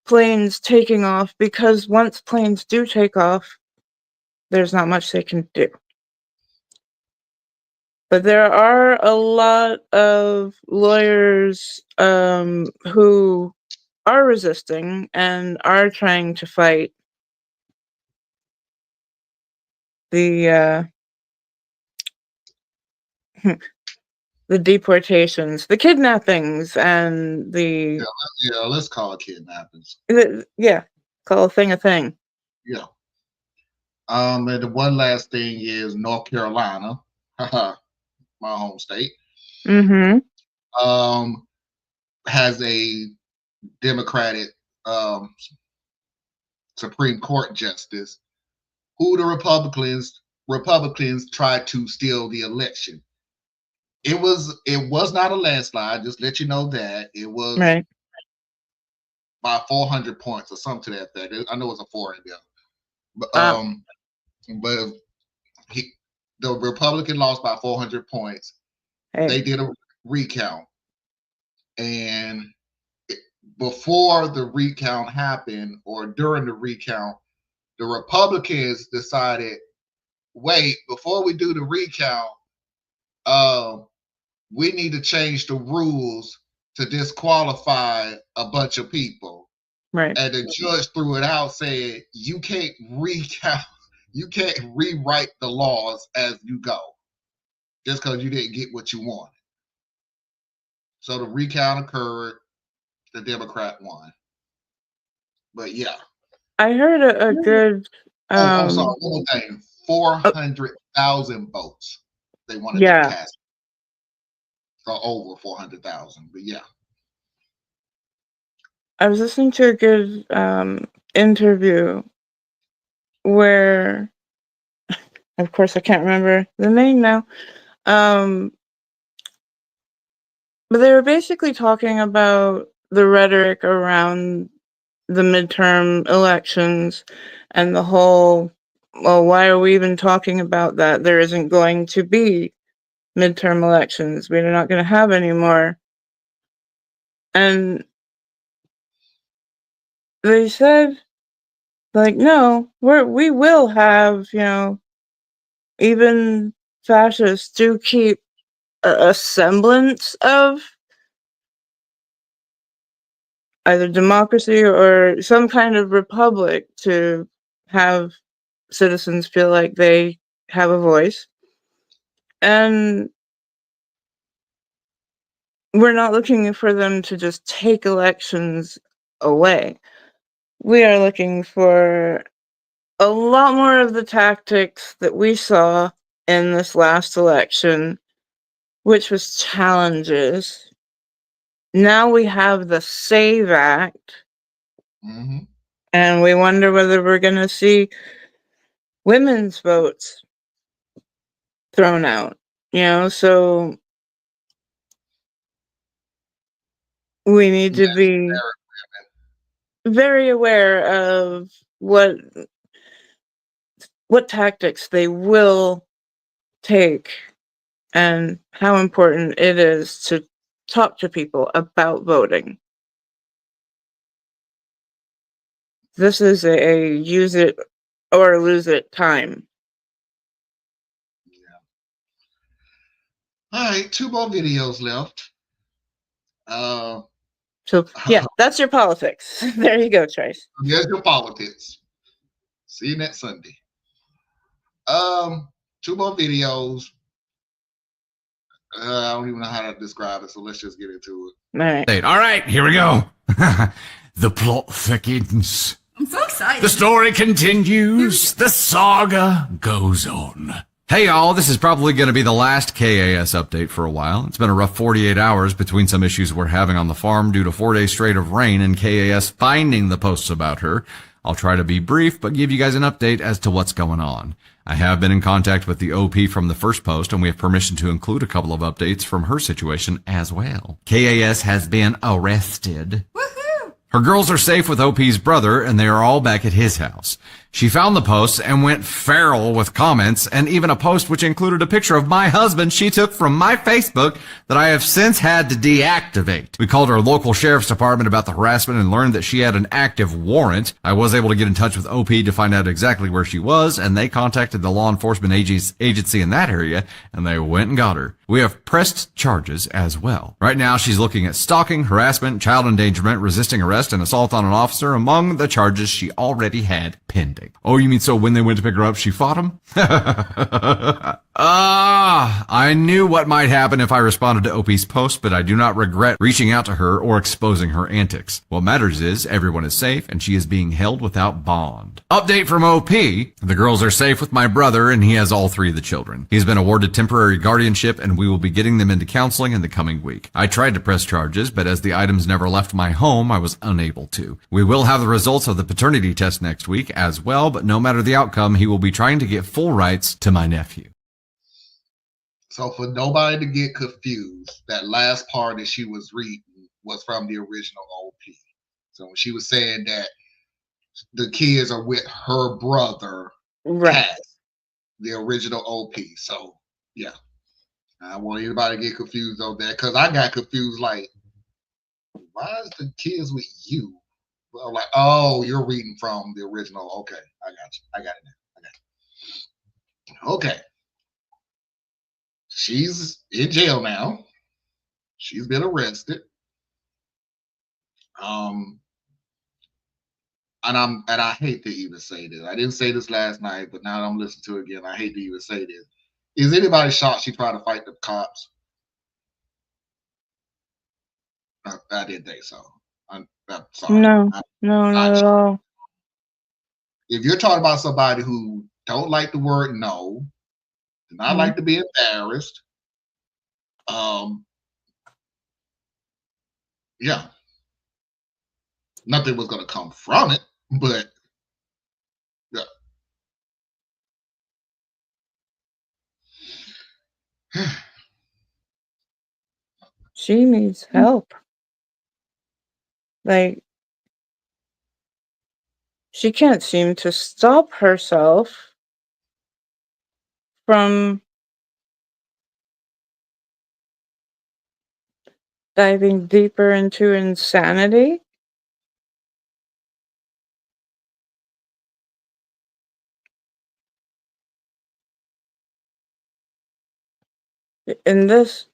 planes taking off, because once planes do take off, there's not much they can do. But there are a lot of lawyers who are resisting and are trying to fight the the deportations, the kidnappings, and Yeah, let's call it kidnappings. yeah, call a thing. Yeah. And the one last thing is North Carolina, my home state, Mm-hmm. has a Democratic Supreme Court justice who the Republicans tried to steal the election. It was not a landslide. Just let you know that it was Right. by 400 points or something to that effect. I know it's a 4 in there, but Wow. but the Republican lost by 400 points. Hey. They did a recount, and before the recount happened, or during the recount, the Republicans decided, wait, before we do the recount, we need to change the rules to disqualify a bunch of people. Right. And the judge threw it out, saying, you can't recount, you can't rewrite the laws as you go, just because you didn't get what you wanted. So the recount occurred, the Democrat won. But yeah. I heard a good. I'm sorry, one more thing. 400,000 votes. They wanted Yeah. to cast. So over 400,000. But yeah. I was listening to a good interview where, of course, I can't remember the name now, but they were basically talking about the rhetoric around the midterm elections and the whole, well, why are we even talking about that? There isn't going to be midterm elections. We're not going to have any more. And they said, like, no, we will have, even fascists do keep a semblance of either democracy or some kind of republic to have citizens feel like they have a voice. And we're not looking for them to just take elections away. We are looking for a lot more of the tactics that we saw in this last election, which was challenges. Now we have the SAVE Act, Mm-hmm. and we wonder whether we're going to see women's votes thrown out. So we need to be very aware of what tactics they will take and how important it is to talk to people about voting. This is a use it or lose it time. Yeah. All right, 2 more videos left. So yeah, that's your politics. There you go, Trace. There's your politics. See you next Sunday. 2 more videos. I don't even know how to describe it, so let's just get into it. All right, here we go. The plot thickens. I'm so excited. The story continues. The saga goes on. Hey y'all, this is probably going to be the last KAS update for a while. It's been a rough 48 hours between some issues we're having on the farm due to 4 days straight of rain and KAS finding the posts about her. I'll try to be brief, but give you guys an update as to what's going on. I have been in contact with the OP from the first post, and we have permission to include a couple of updates from her situation as well. KAS has been arrested. Woohoo! Her girls are safe with OP's brother, and they are all back at his house. She found the posts and went feral with comments, and even a post which included a picture of my husband she took from my Facebook that I have since had to deactivate. We called our local sheriff's department about the harassment and learned that she had an active warrant. I was able to get in touch with OP to find out exactly where she was, and they contacted the law enforcement agency in that area, and they went and got her. We have pressed charges as well. Right now, she's looking at stalking, harassment, child endangerment, resisting arrest, and assault on an officer among the charges she already had pending. Oh, you mean so when they went to pick her up, she fought him? I knew what might happen if I responded to OP's post, but I do not regret reaching out to her or exposing her antics. What matters is everyone is safe and she is being held without bond. Update from OP. The girls are safe with my brother and he has all 3 of the children. He's been awarded temporary guardianship and we will be getting them into counseling in the coming week. I tried to press charges, but as the items never left my home, I was unable to. We will have the results of the paternity test next week as well, but no matter the outcome, he will be trying to get full rights to my nephew. So for nobody to get confused, that last part that she was reading was from the original OP. So when she was saying that the kids are with her brother, Right. KAS, the original OP. So yeah, I don't want anybody to get confused on that because I got confused. Like, why is the kids with you? Well, like, oh, you're reading from the original. Okay, I got you. I got it now. I got you. Okay. She's in jail now. She's been arrested. And I hate to even say this. I didn't say this last night, but now that I'm listening to it again, I hate to even say this. Is anybody shocked she tried to fight the cops? I didn't think so. I'm sorry. No, no, not at all. If you're talking about somebody who don't like the word no, do not like to be embarrassed, yeah, nothing was going to come from it, but yeah. She needs help. Like, she can't seem to stop herself from diving deeper into insanity. In this,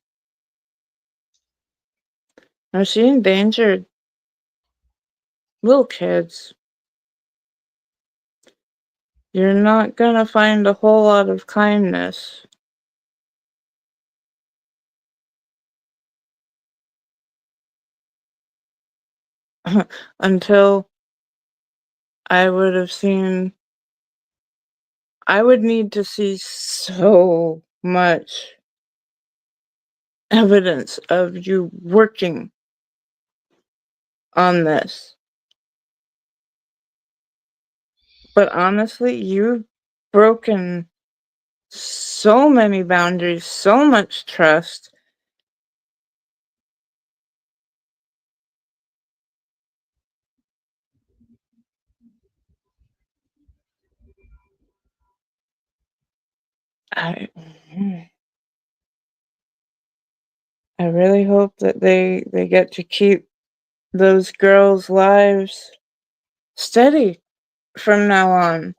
now she endangered little kids. You're not gonna find a whole lot of kindness until I would need to see so much evidence of you working on this. But honestly, you've broken so many boundaries, so much trust. I I really hope that they get to keep those girls' lives steady from now on.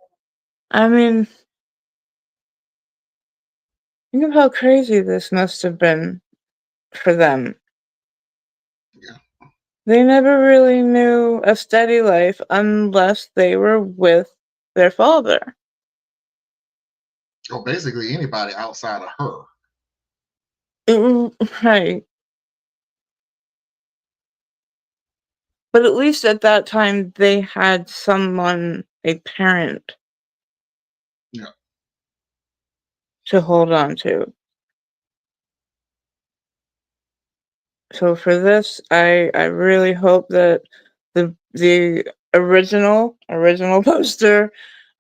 I mean, think of how crazy this must have been for them. Yeah. They never really knew a steady life unless they were with their father. Or basically anybody outside of her. Right. But at least at that time, they had someone, a parent, Yeah. to hold on to. So for this, I really hope that the original poster,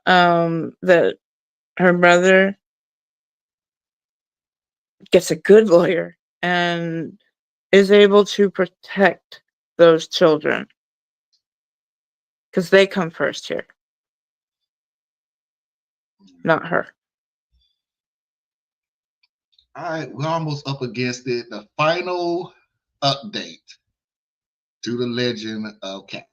that her brother gets a good lawyer and is able to protect those children, because they come first here. not her. All right, we're almost up against it. The final update to the legend of KAS.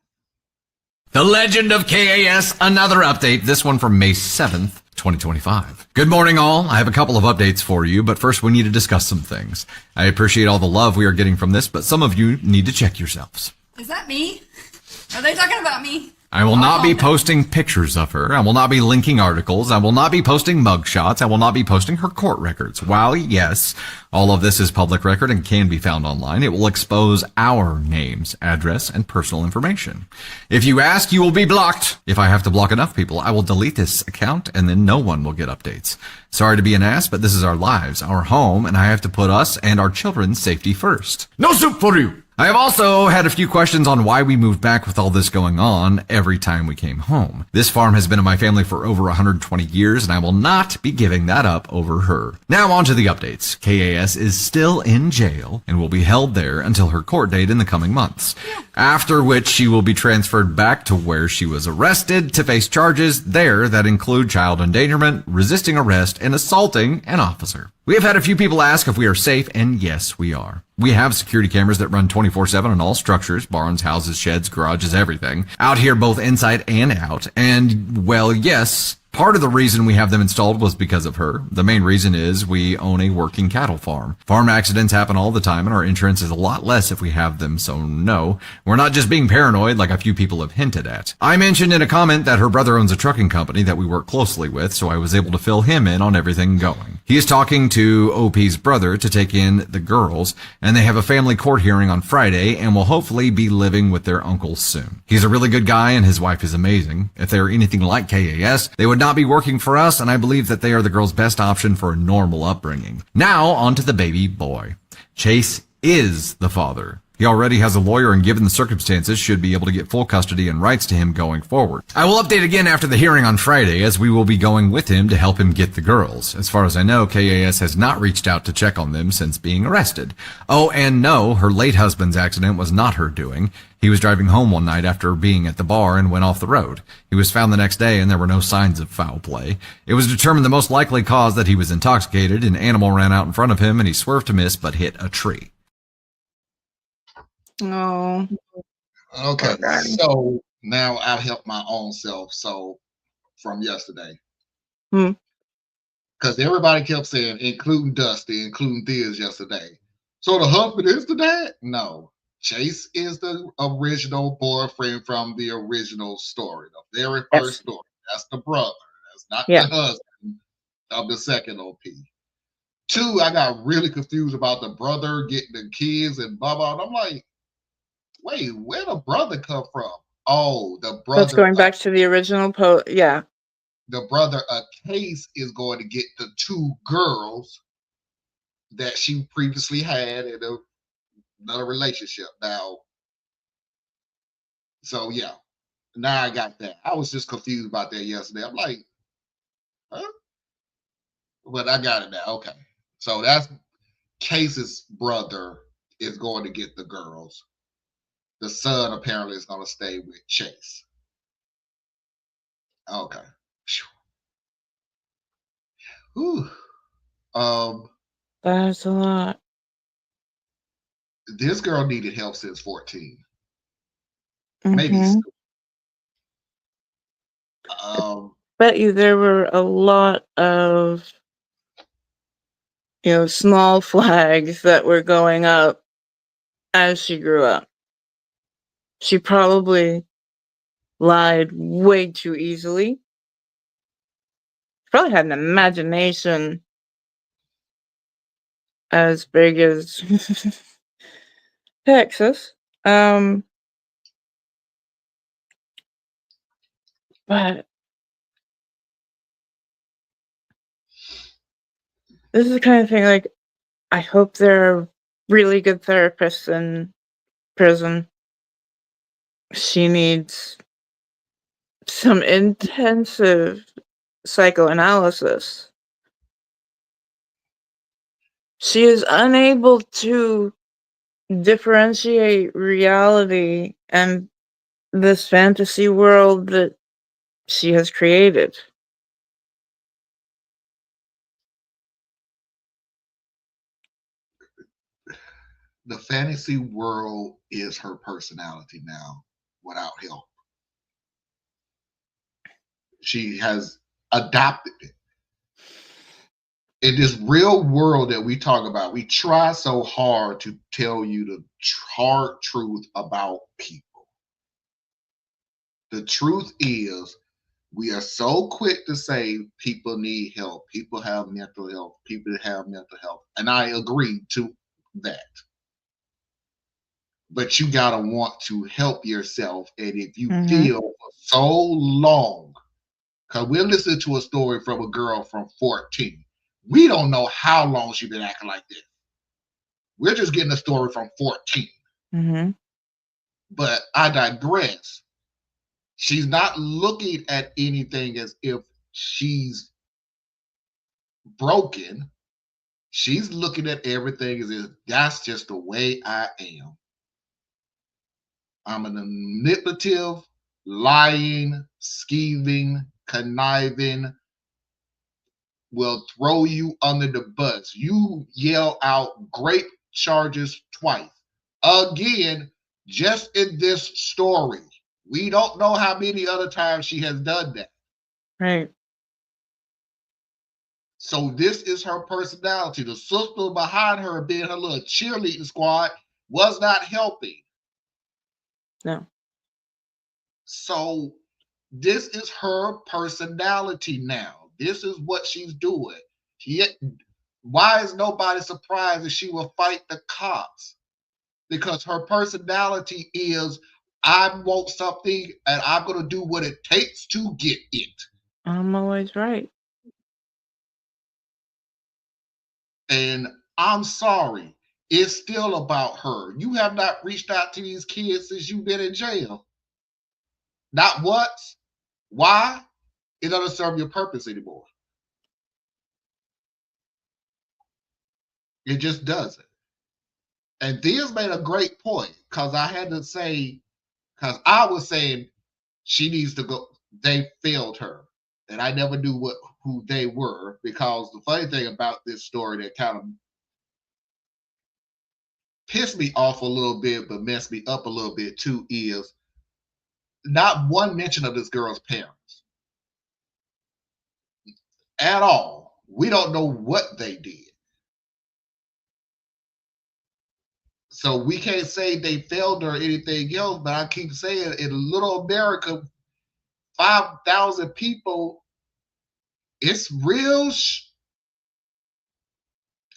The Legend of KAS, another update, this one from May 7th, 2025. Good morning, all. I have a couple of updates for you, but first we need to discuss some things. I appreciate all the love we are getting from this, but some of you need to check yourselves. Is that me? Are they talking about me? I will not be posting pictures of her. I will not be linking articles. I will not be posting mugshots. I will not be posting her court records. While, yes, all of this is public record and can be found online, it will expose our names, address, and personal information. If you ask, you will be blocked. If I have to block enough people, I will delete this account and then no one will get updates. Sorry to be an ass, but this is our lives, our home, and I have to put us and our children's safety first. No soup for you! I have also had a few questions on why we moved back with all this going on every time we came home. This farm has been in my family for over 120 years, and I will not be giving that up over her. Now on to the updates. KAS is still in jail and will be held there until her court date in the coming months, after which she will be transferred back to where she was arrested to face charges there that include child endangerment, resisting arrest, and assaulting an officer. We have had a few people ask if we are safe, and yes, we are. We have security cameras that run 24/7 on all structures, barns, houses, sheds, garages, everything. Out here, both inside and out. And, well, yes, part of the reason we have them installed was because of her. The main reason is we own a working cattle farm. Farm accidents happen all the time, and our insurance is a lot less if we have them, so no, we're not just being paranoid like a few people have hinted at. I mentioned in a comment that her brother owns a trucking company that we work closely with, so I was able to fill him in on everything going. He is talking to OP's brother to take in the girls, and they have a family court hearing on Friday and will hopefully be living with their uncle soon. He's a really good guy, and his wife is amazing. If they are anything like KAS, they would not be working for us, and I believe that they are the girl's best option for a normal upbringing. Now, on to the baby boy. Chase is the father. He already has a lawyer and given the circumstances should be able to get full custody and rights to him going forward. I will update again after the hearing on Friday as we will be going with him to help him get the girls. As far as I know, KAS has not reached out to check on them since being arrested. Oh, and no, her late husband's accident was not her doing. He was driving home one night after being at the bar and went off the road. He was found the next day and there were no signs of foul play. It was determined the most likely cause that he was intoxicated. An animal ran out in front of him and he swerved to miss but hit a tree. Oh. Okay, so now I'll help my own self. So from yesterday, because everybody kept saying, including Dusty, including Thiz yesterday. So the husband is the dad? No. Chase is the original boyfriend from the original story, the very first story. That's the brother. That's not the husband of the second OP. 2, I got really confused about the brother getting the kids and blah, blah. And I'm like, wait, where the brother come from? Oh, the brother. That's going back to the original yeah. The brother, KAS, is going to get the 2 girls that she previously had in another relationship. Now, so yeah, now I got that. I was just confused about that yesterday. I'm like, huh? But I got it now. Okay. So that's KAS's brother is going to get the girls. The son apparently is going to stay with Chase. Okay. Whew. That's a lot. This girl needed help since 14. Maybe. Bet you there were a lot of, small flags that were going up as she grew up. She probably lied way too easily. Probably had an imagination as big as Texas. But this is the kind of thing, like, I hope there are really good therapists in prison. She needs some intensive psychoanalysis. She is unable to differentiate reality and this fantasy world that she has created. The fantasy world is her personality now without help. She has adopted it. In this real world that we talk about, we try so hard to tell you the hard truth about people. The truth is, we are so quick to say people need help, people have mental health, people have mental health. And I agree to that. But you got to want to help yourself. And if you feel for so long, because we're listening to a story from a girl from 14. We don't know how long she's been acting like this. We're just getting a story from 14. Mm-hmm. But I digress. She's not looking at anything as if she's broken. She's looking at everything as if that's just the way I am. I'm a manipulative, lying, scheming, conniving, will throw you under the bus. You yell out great charges twice. Again, just in this story. We don't know how many other times she has done that. Right. So this is her personality. The sister behind her being her little cheerleading squad was not helping. No. So this is her personality now. This is what she's doing. Why is nobody surprised that she will fight the cops? Because her personality is, I want something and I'm going to do what it takes to get it. I'm always right. And I'm sorry, it's still about her. You have not reached out to these kids since you've been in jail. Not once. Why? It doesn't serve your purpose anymore. It just doesn't. And Diaz made a great point because I had to say, because I was saying she needs to go. They failed her, and I never knew who they were, because the funny thing about this story that kind of pissed me off a little bit, but messed me up a little bit too, is not one mention of this girl's parents at all. We don't know what they did. So we can't say they failed her or anything else, but I keep saying in little America, 5,000 people, it's real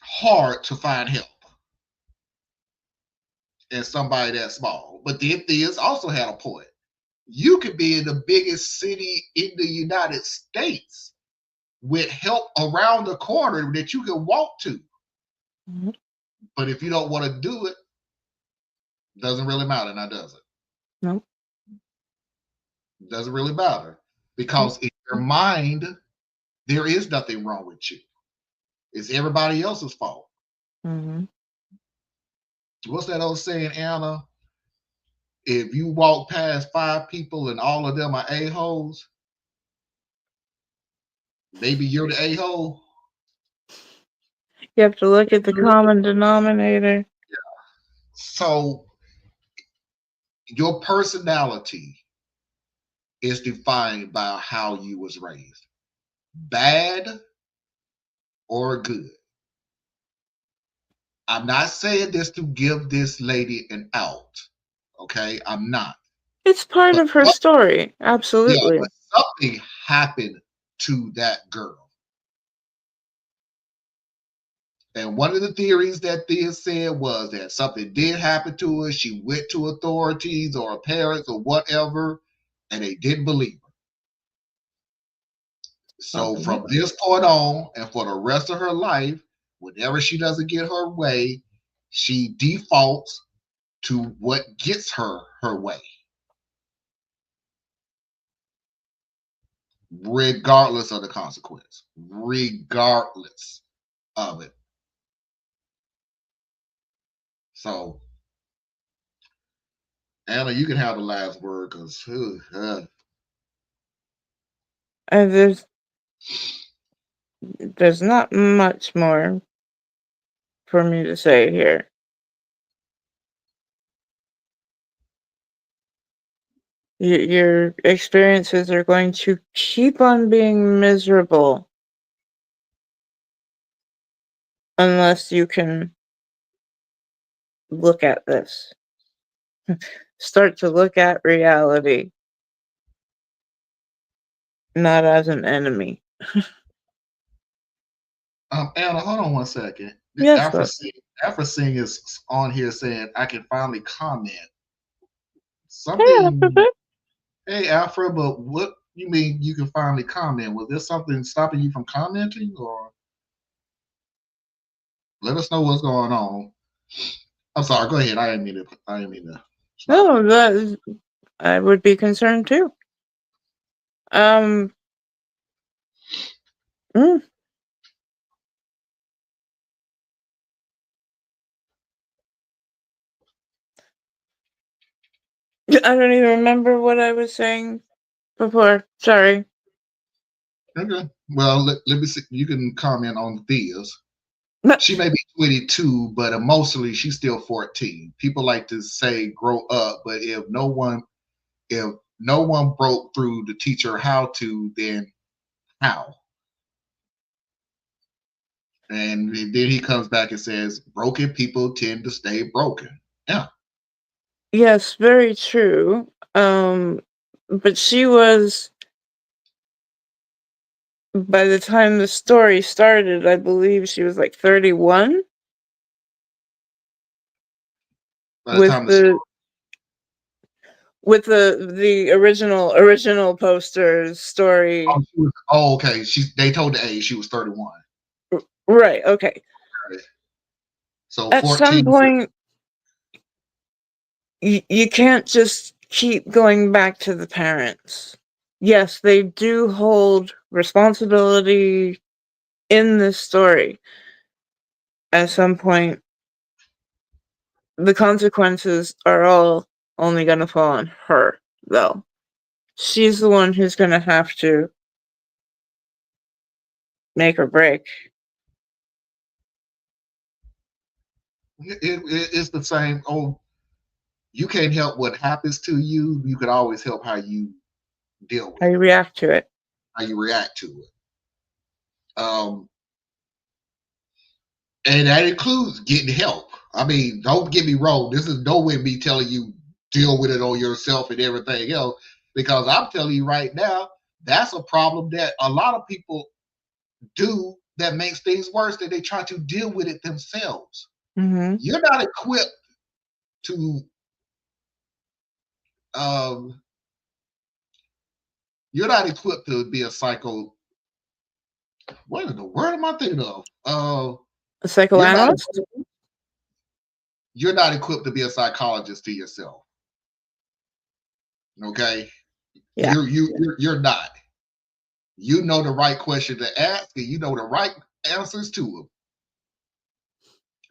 hard to find help in somebody that small. But the Theas also had a point. You could be in the biggest city in the United States with help around the corner that you can walk to. Mm-hmm. But if you don't want to do it, doesn't really matter, now does it? No. Doesn't really matter, because in your mind, there is nothing wrong with you. It's everybody else's fault. Mm-hmm. What's that old saying, Anna? If you walk past 5 people and all of them are a-holes, maybe you're the a-hole. You have to look at the common denominator. Yeah. So your personality is defined by how you was raised, bad or good. I'm not saying this to give this lady an out. Okay, I'm not. It's part But of her story. Absolutely. but something happened to that girl. And one of the theories that Thea said was that something did happen to her. She went to authorities or her parents or whatever, and they didn't believe her. So from this point on, and for the rest of her life, whenever she doesn't get her way, she defaults to what gets her her way, regardless of the consequence, regardless of it. So, Anna, you can have the last word, because there's not much more for me to say here. Your experiences are going to keep on being miserable unless you can look at this. Start to look at reality, not as an enemy. Anna, hold on one second. Yes, but Afra Singh is on here saying I can finally comment. yeah, Something. Hey, Afra, but what you mean you can finally comment? Was there something stopping you from commenting, or let us know what's going on? I'm sorry. Go ahead. I didn't mean to. I didn't mean to stop no, you. that is, I would be concerned too. Um, mm, I don't even remember what I was saying before. Sorry. Okay. Well, let me see. You can comment on Thea's. But She may be 22, but emotionally she's still 14. People like to say grow up, but if no one broke through to teach her how to, then how? And then he comes back and says, broken people tend to stay broken. Yeah. yes, very true. But she was, by the time the story started, I believe she was like 31 By the with time the story, the the original poster's story. okay. They told the age she was 31. Right, okay. Right. So At some 14. point, you can't just keep going back to the parents. Yes, they do hold responsibility in this story. At some point, the consequences are all only going to fall on her, though. She's the one who's going to have to make or break. It's the same. Oh, you can't help what happens to you. You can always help how you deal with How you it, react to it. how you react to it. Um, and that includes getting help. I mean, don't get me wrong. This is nowhere me telling you deal with it on yourself and everything else, because I'm telling you right now, that's a problem that a lot of people do that makes things worse, that they try to deal with it themselves. Mm-hmm. You're not equipped to um you're not equipped to be a psycho. What in the world am I thinking of? A You're not psychoanalyst? you're not equipped to be a psychologist to yourself. Okay, Yeah. you're not. You know the right question to ask, and you know the right answers to them.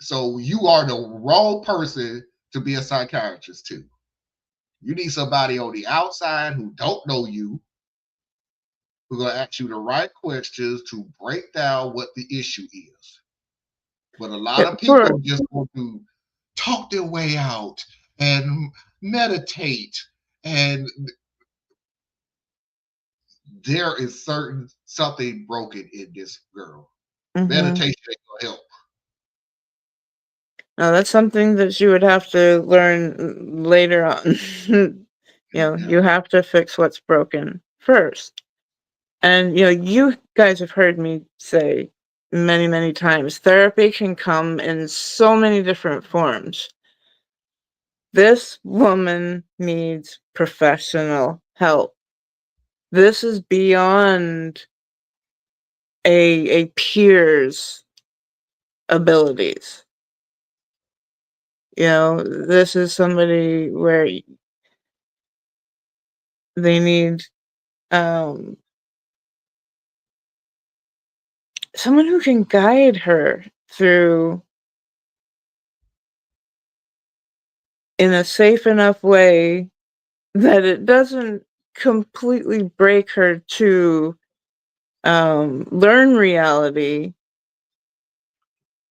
So you are the wrong person to be a psychiatrist too. You need somebody on the outside who don't know you, who's gonna ask you the right questions to break down what the issue is. But a lot of For people just want to talk their way out and meditate. And there is certain something broken in this girl. mm-hmm. Meditation ain't gonna help. No, that's something that you would have to learn later on. Yeah. You have to fix what's broken first. And you guys have heard me say many, many times, therapy can come in so many different forms. This woman needs professional help. This is beyond a peer's abilities. This is somebody where they need um, someone who can guide her through in a safe enough way that it doesn't completely break her to learn reality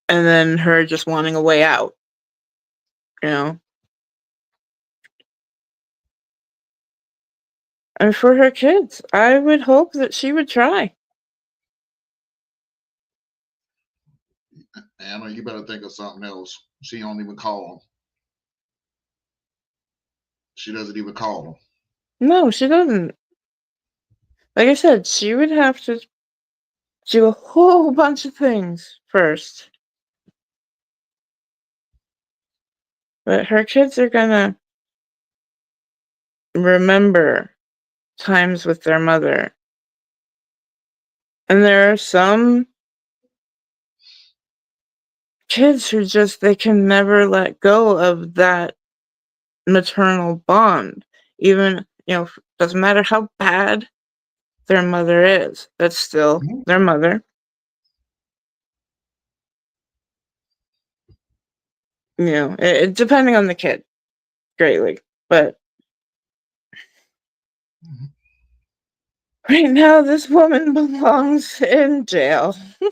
and then her just wanting a way out. You know, And for her kids, I would hope that she would try. Anna, you better think of something else. She don't even call them. She doesn't even call them. No, she doesn't. Like I said, she would have to do a whole bunch of things first. But her kids are gonna remember times with their mother. And there are some kids who just, they can never let go of that maternal bond. Even, doesn't matter how bad their mother is, that's still their mother. Depending on the kid, greatly. But right now, this woman belongs in jail. Yeah.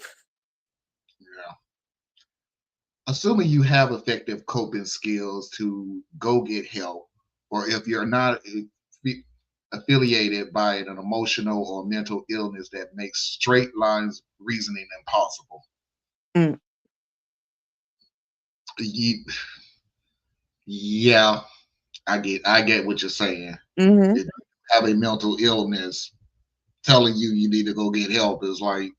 Assuming you have effective coping skills to go get help, or if you're not affiliated by an emotional or mental illness that makes straight lines reasoning impossible. Mm. Yeah, I get what you're saying. Mm-hmm. If you have a mental illness, telling you need to go get help is like,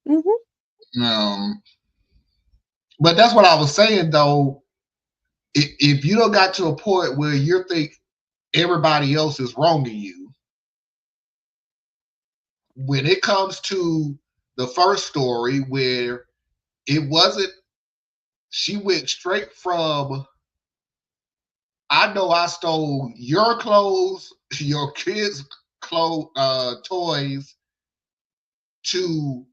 Mm-hmm. But that's what I was saying though. If you don't got to a point where you think everybody else is wronging you, when it comes to the first story where it wasn't, she went straight from, I know I stole your clothes, your kids' toys, to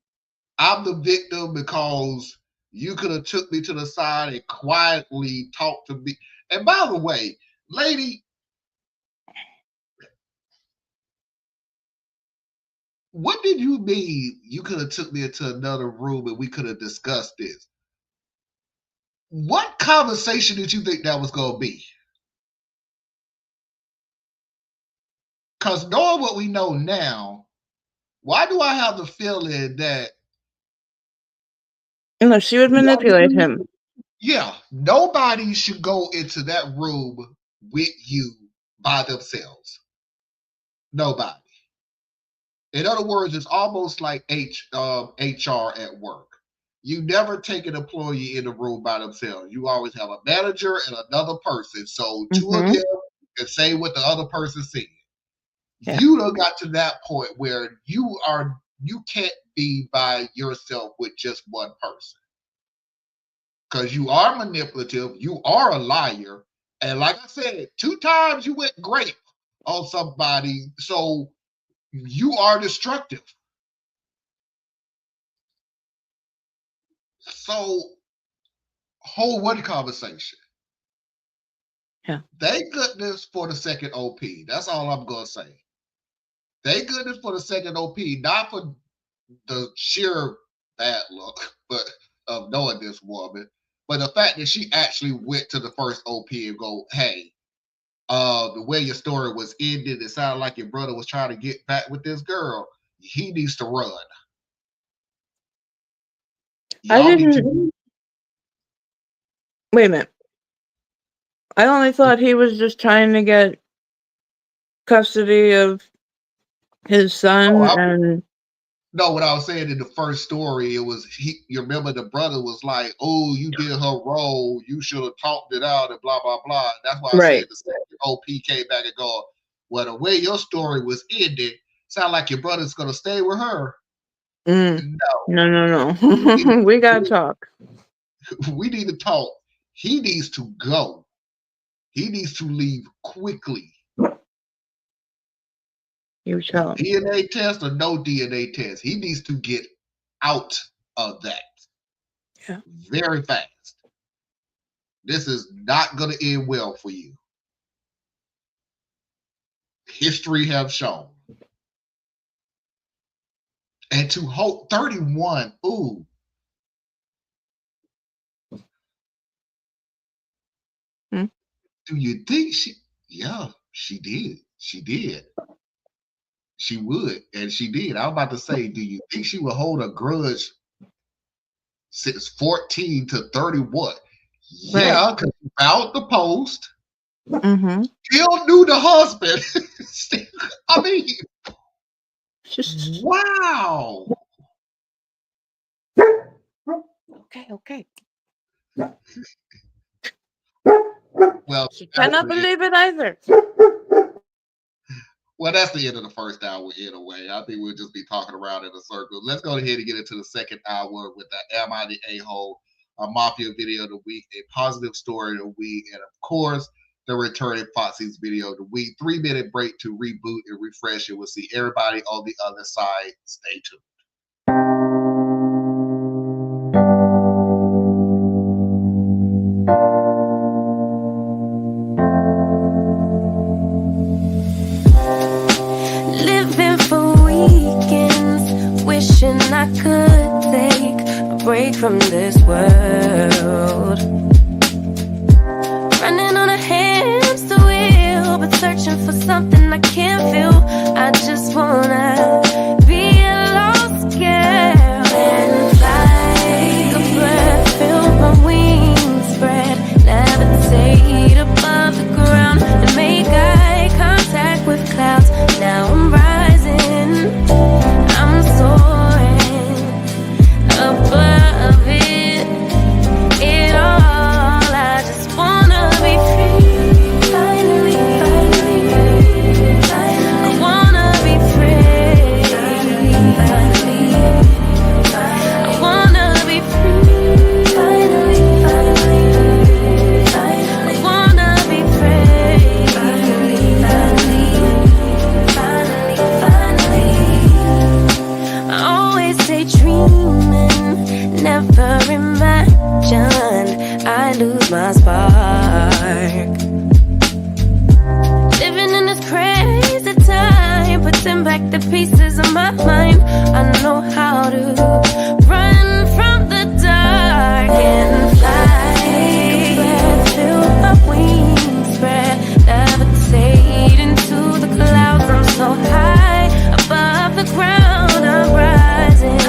I'm the victim because you could have took me to the side and quietly talked to me. And by the way, lady, what did you mean you could have took me into another room and we could have discussed this? What conversation did you think that was going to be? Because knowing what we know now, why do I have the feeling that No, she would manipulate him. yeah, nobody should go into that room with you by themselves. Nobody. In other words, it's almost like HR at work. You never take an employee in the room by themselves. You always have a manager and another person. So two of Mm-hmm. them can say what the other person said. Yeah. You done got to that point where you can't be by yourself with just one person. Because you are manipulative, you are a liar. And like I said, 2 times you went grape on somebody. So you are destructive. So hold one conversation. Yeah. Thank goodness for the second OP. That's all I'm gonna say. Thank goodness for the second OP, not for the sheer bad luck, but of knowing this woman, but the fact that she actually went to the first OP and go, "Hey, the way your story was ended, it sounded like your brother was trying to get back with this girl. He needs to run. I Y'all need didn't. to." Wait a minute. I only thought he was just trying to get custody of his son Oh, and. no, what I was saying in the first story, it was you remember the brother was like, "Oh, you did her wrong. You should have talked it out," and blah blah blah. That's why I said Right. the second OP came back and go, "Well, the way your story was ended, sound like your brother's gonna stay with her." No, No. We gotta talk. we need to talk. He needs to go. He needs to leave quickly. You tell him. DNA test or no DNA test. He needs to get out of that Yeah. very fast. This is not going to end well for you. History have shown. And to hold 31, ooh. Hmm? Do you think she? Yeah, she did. She did. She would, and she did. I was about to say, do you think she would hold a grudge since 14 to 31? Yeah, because she found the post. Mm-hmm. Still knew the husband. I mean, wow. Okay. Well, She cannot believe it either. well, that's the end of the first hour anyway. I think we'll just be talking around in a circle. Let's go ahead and get into the second hour with the Am I the A-hole, a Mafia video of the week, a positive story of the week, and of course, the returning Foxy's video of the week. 3-minute break to reboot and refresh it. We'll see everybody on the other side. Stay tuned. Living for weekends, wishing I could take a break from this world. Running on a hamster wheel, but searching for something I can't feel. I just wanna be a lost girl and fly. Take a breath, feel my wings spread, levitate above the ground and make eye contact with clouds. Now I'm rising, I'm soaring above it all. I just wanna be free, finally. I wanna be free, finally. I wanna be free, finally. I wanna be free, finally. I always daydreaming, never imagined I lose my spark. Living in this crazy time, putting back the pieces of my mind. I know how to run from the dark and fly. Take a breath, feel my wings spread, levitate into the clouds. I'm so high above the ground. I'm rising,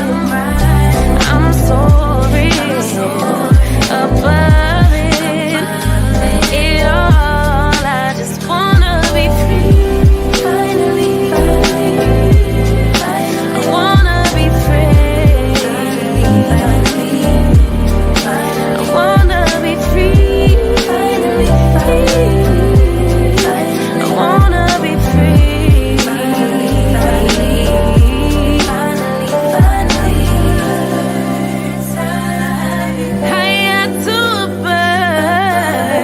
I'm soaring above it all. I just wanna be free, finally. I wanna be free, I wanna be free, finally. I wanna be free, finally. High to a bird.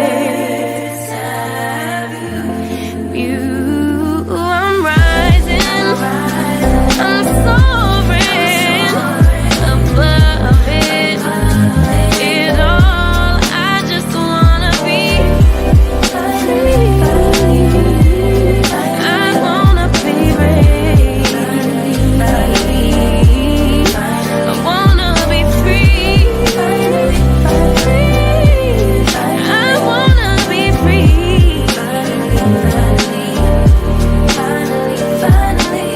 You, I'm rising, I'm soaring above it all. I just wanna be free. I wanna be free. I wanna be free. I wanna be free. Finally.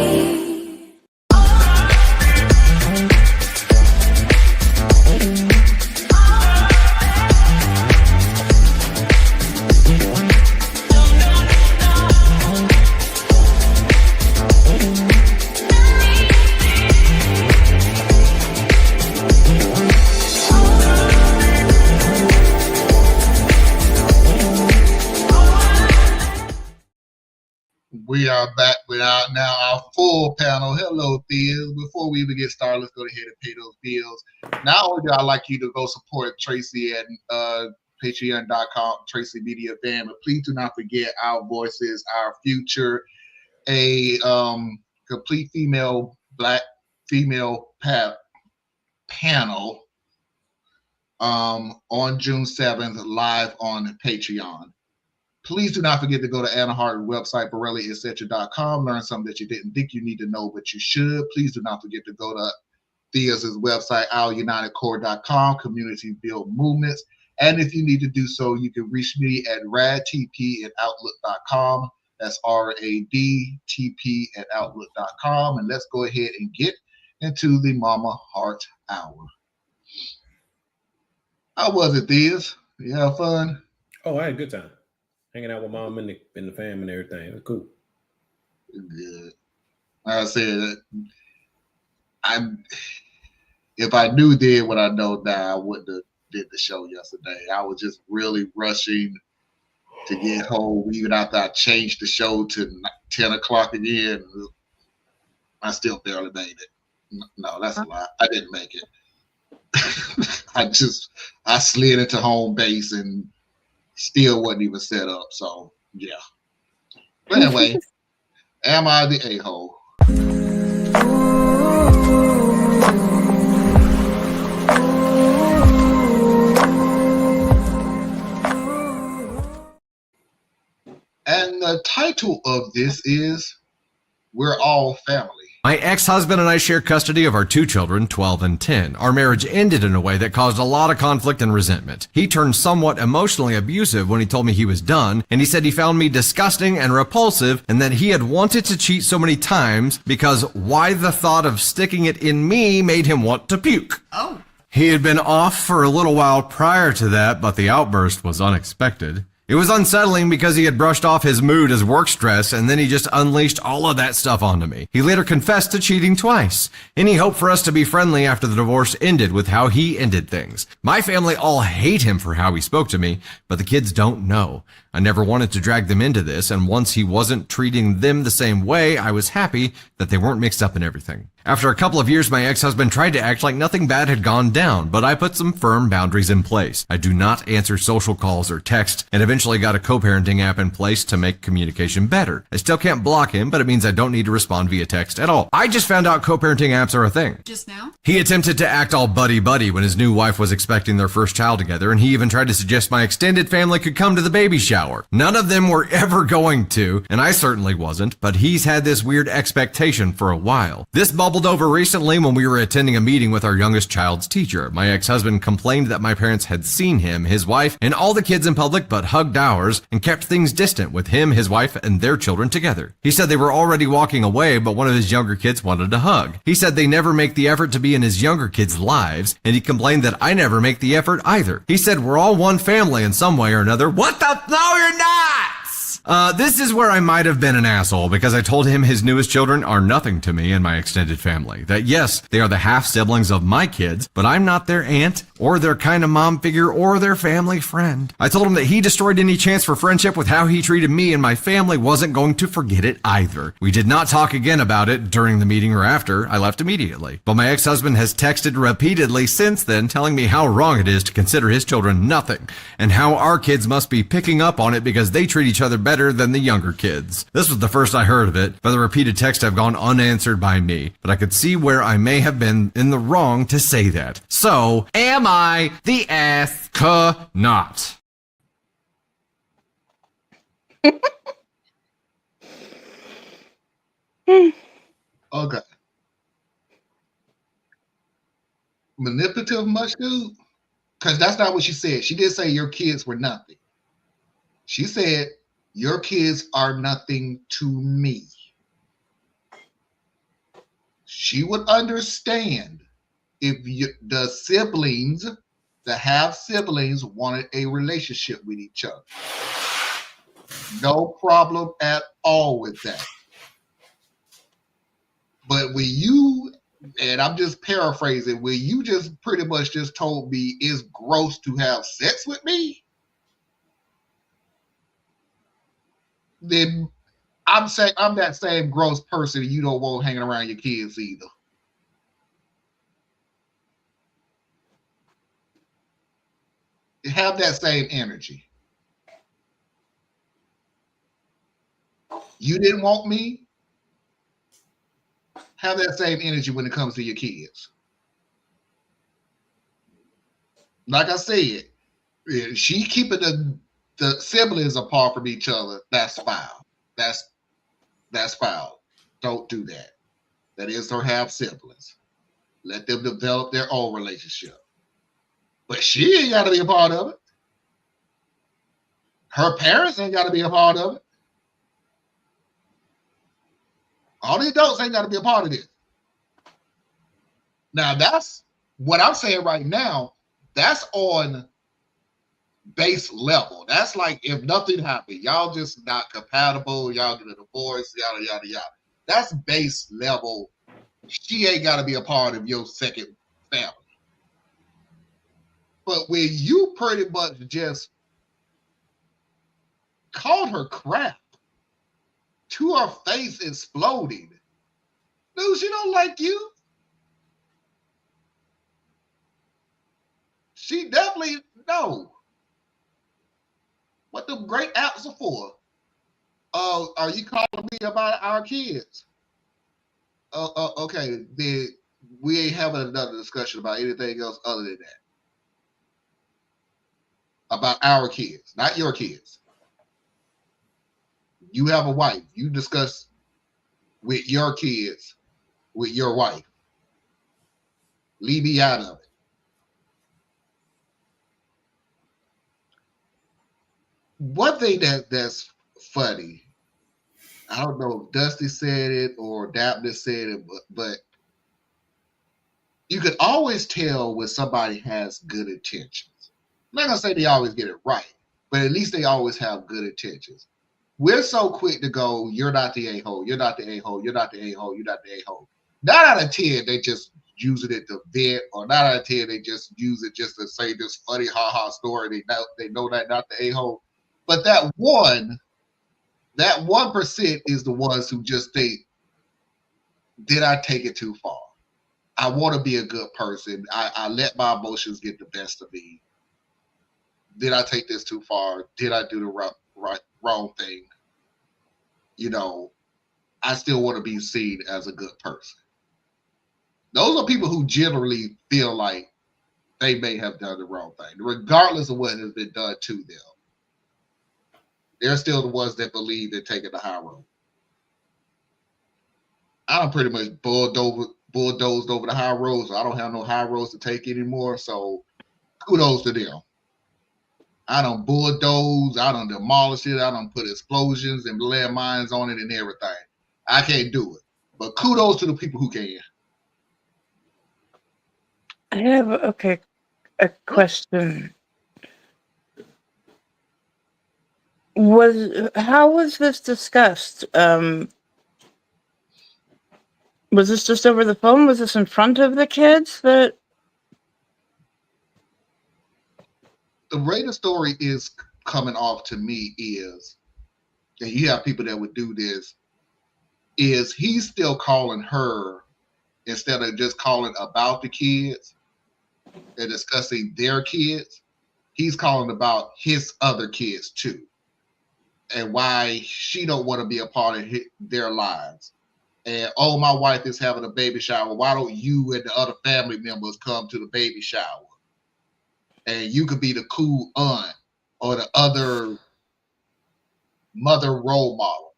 We are back with our full panel. Hello, Theas. Before we even get started, let's go ahead and pay those bills. Not only do I like you to go support Tracy at patreon.com, Tracy Media Fan, but please do not forget Our Voices, Our Future, a complete black female panel on June 7th live on Patreon. Please do not forget to go to Anna Hart website, BorelliEtc.com. Learn something that you didn't think you need to know, but you should. Please do not forget to go to Thea's website, OurUnitedCore.com, Community Build Movements. And if you need to do so, you can reach me at radtp@outlook.com. That's RADTP@outlook.com. And let's go ahead and get into the Mama Hart Hour. How was it, Thiz? You have fun? Oh, I had a good time hanging out with mom and the fam and everything. It was cool. Good. Like I said, if I knew then what I know now, I wouldn't have did the show yesterday. I was just really rushing to get home, even after I changed the show to 10 o'clock again. I still barely made it. No, that's a lie. I didn't make it. I slid into home base and still wasn't even set up. So yeah. But anyway, am I the a-hole? And the title of this is We're All Family. My ex-husband and I share custody of our 2 children, 12 and 10. Our marriage ended in a way that caused a lot of conflict and resentment. He turned somewhat emotionally abusive when he told me he was done, and he said he found me disgusting and repulsive, and that he had wanted to cheat so many times because why the thought of sticking it in me made him want to puke. Oh. He had been off for a little while prior to that, but the outburst was unexpected. It was unsettling because he had brushed off his mood as work stress, and then he just unleashed all of that stuff onto me. He later confessed to cheating twice. Any hope for us to be friendly after the divorce ended with how he ended things. My family all hate him for how he spoke to me, but the kids don't know. I never wanted to drag them into this, and once he wasn't treating them the same way, I was happy that they weren't mixed up in everything. After a couple of years, my ex-husband tried to act like nothing bad had gone down, but I put some firm boundaries in place. I do not answer social calls or text, and eventually got a co-parenting app in place to make communication better. I still can't block him, but it means I don't need to respond via text at all. I just found out co-parenting apps are a thing. Just now? He attempted to act all buddy-buddy when his new wife was expecting their first child together, and he even tried to suggest my extended family could come to the baby shower. None of them were ever going to, and I certainly wasn't, but he's had this weird expectation for a while. This bubbled over recently when we were attending a meeting with our youngest child's teacher. My ex-husband complained that my parents had seen him, his wife, and all the kids in public but hugged ours and kept things distant with him, his wife, and their children together. He said they were already walking away, but one of his younger kids wanted to hug. He said they never make the effort to be in his younger kids' lives, and he complained that I never make the effort either. He said we're all one family in some way or another. What the? No, you're not! This is where I might have been an asshole because I told him his newest children are nothing to me and my extended family. That yes, they are the half siblings of my kids, but I'm not their aunt or their kind of mom figure or their family friend. I told him that he destroyed any chance for friendship with how he treated me, and my family wasn't going to forget it either. We did not talk again about it during the meeting or after. I left immediately. But my ex-husband has texted repeatedly since then telling me how wrong it is to consider his children nothing and how our kids must be picking up on it because they treat each other better than the younger kids. This was the first I heard of it, but the repeated texts have gone unanswered by me. But I could see where I may have been in the wrong to say that. So, am I the ass-ca-not? Okay. Manipulative much, dude? Because that's not what she said. She did say your kids were nothing. She said your kids are nothing to me. She would understand if the siblings, the half siblings, wanted a relationship with each other. No problem at all with that. But when you, and I'm just paraphrasing, when you just pretty much just told me it's gross to have sex with me, then I'm saying I'm that same gross person you don't want hanging around your kids either. Have that same energy. You didn't want me? Have that same energy when it comes to your kids. Like I said, if she keeping the siblings apart from each other, that's foul. That's foul. Don't do that. That is her half siblings. Let them develop their own relationship. But she ain't got to be a part of it. Her parents ain't got to be a part of it. All the adults ain't got to be a part of this. Now, that's what I'm saying right now. That's on base level. That's like if nothing happened, y'all just not compatible, y'all get a divorce, yada, yada, yada. That's base level. She ain't got to be a part of your second family. But when you pretty much just called her crap to her face exploding, dude, she don't like you. She definitely no. What the great apps are for? Are you calling me about our kids? Okay, then we ain't having another discussion about anything else other than that. About our kids, not your kids. You have a wife. You discuss with your kids, with your wife. Leave me out of it. One thing that's funny, I don't know if Dusty said it or Dabney said it, but you could always tell when somebody has good intentions. I'm not gonna say they always get it right, but at least they always have good intentions. We're so quick to go, you're not the a-hole, you're not the a-hole, you're not the a-hole, you're not the a-hole. 9 out of 10, they just using it to vent, or 9 out of 10, they just use it just to say this funny ha-ha story. They know that not the a-hole. But that 1% is the ones who just think, did I take it too far? I want to be a good person. I let my emotions get the best of me. Did I take this too far? Did I do the wrong thing? You know, I still want to be seen as a good person. Those are people who generally feel like they may have done the wrong thing, regardless of what has been done to them. They're still the ones that believe they're taking the high road. I'm pretty much bulldozed over the high roads. So I don't have no high roads to take anymore. So kudos to them. I done bulldoze, I done demolish it, I done put explosions and landmines on it and everything. I can't do it. But kudos to the people who can. I have a question. How was this discussed? Was this just over the phone? Was this in front of the kids? The way the story is coming off to me is, and you have people that would do this, is he's still calling her instead of just calling about the kids and discussing their kids. He's calling about his other kids too, and why she don't want to be a part of their lives. And oh, my wife is having a baby shower. Why don't you and the other family members come to the baby shower? And you could be the cool aunt or the other mother role model.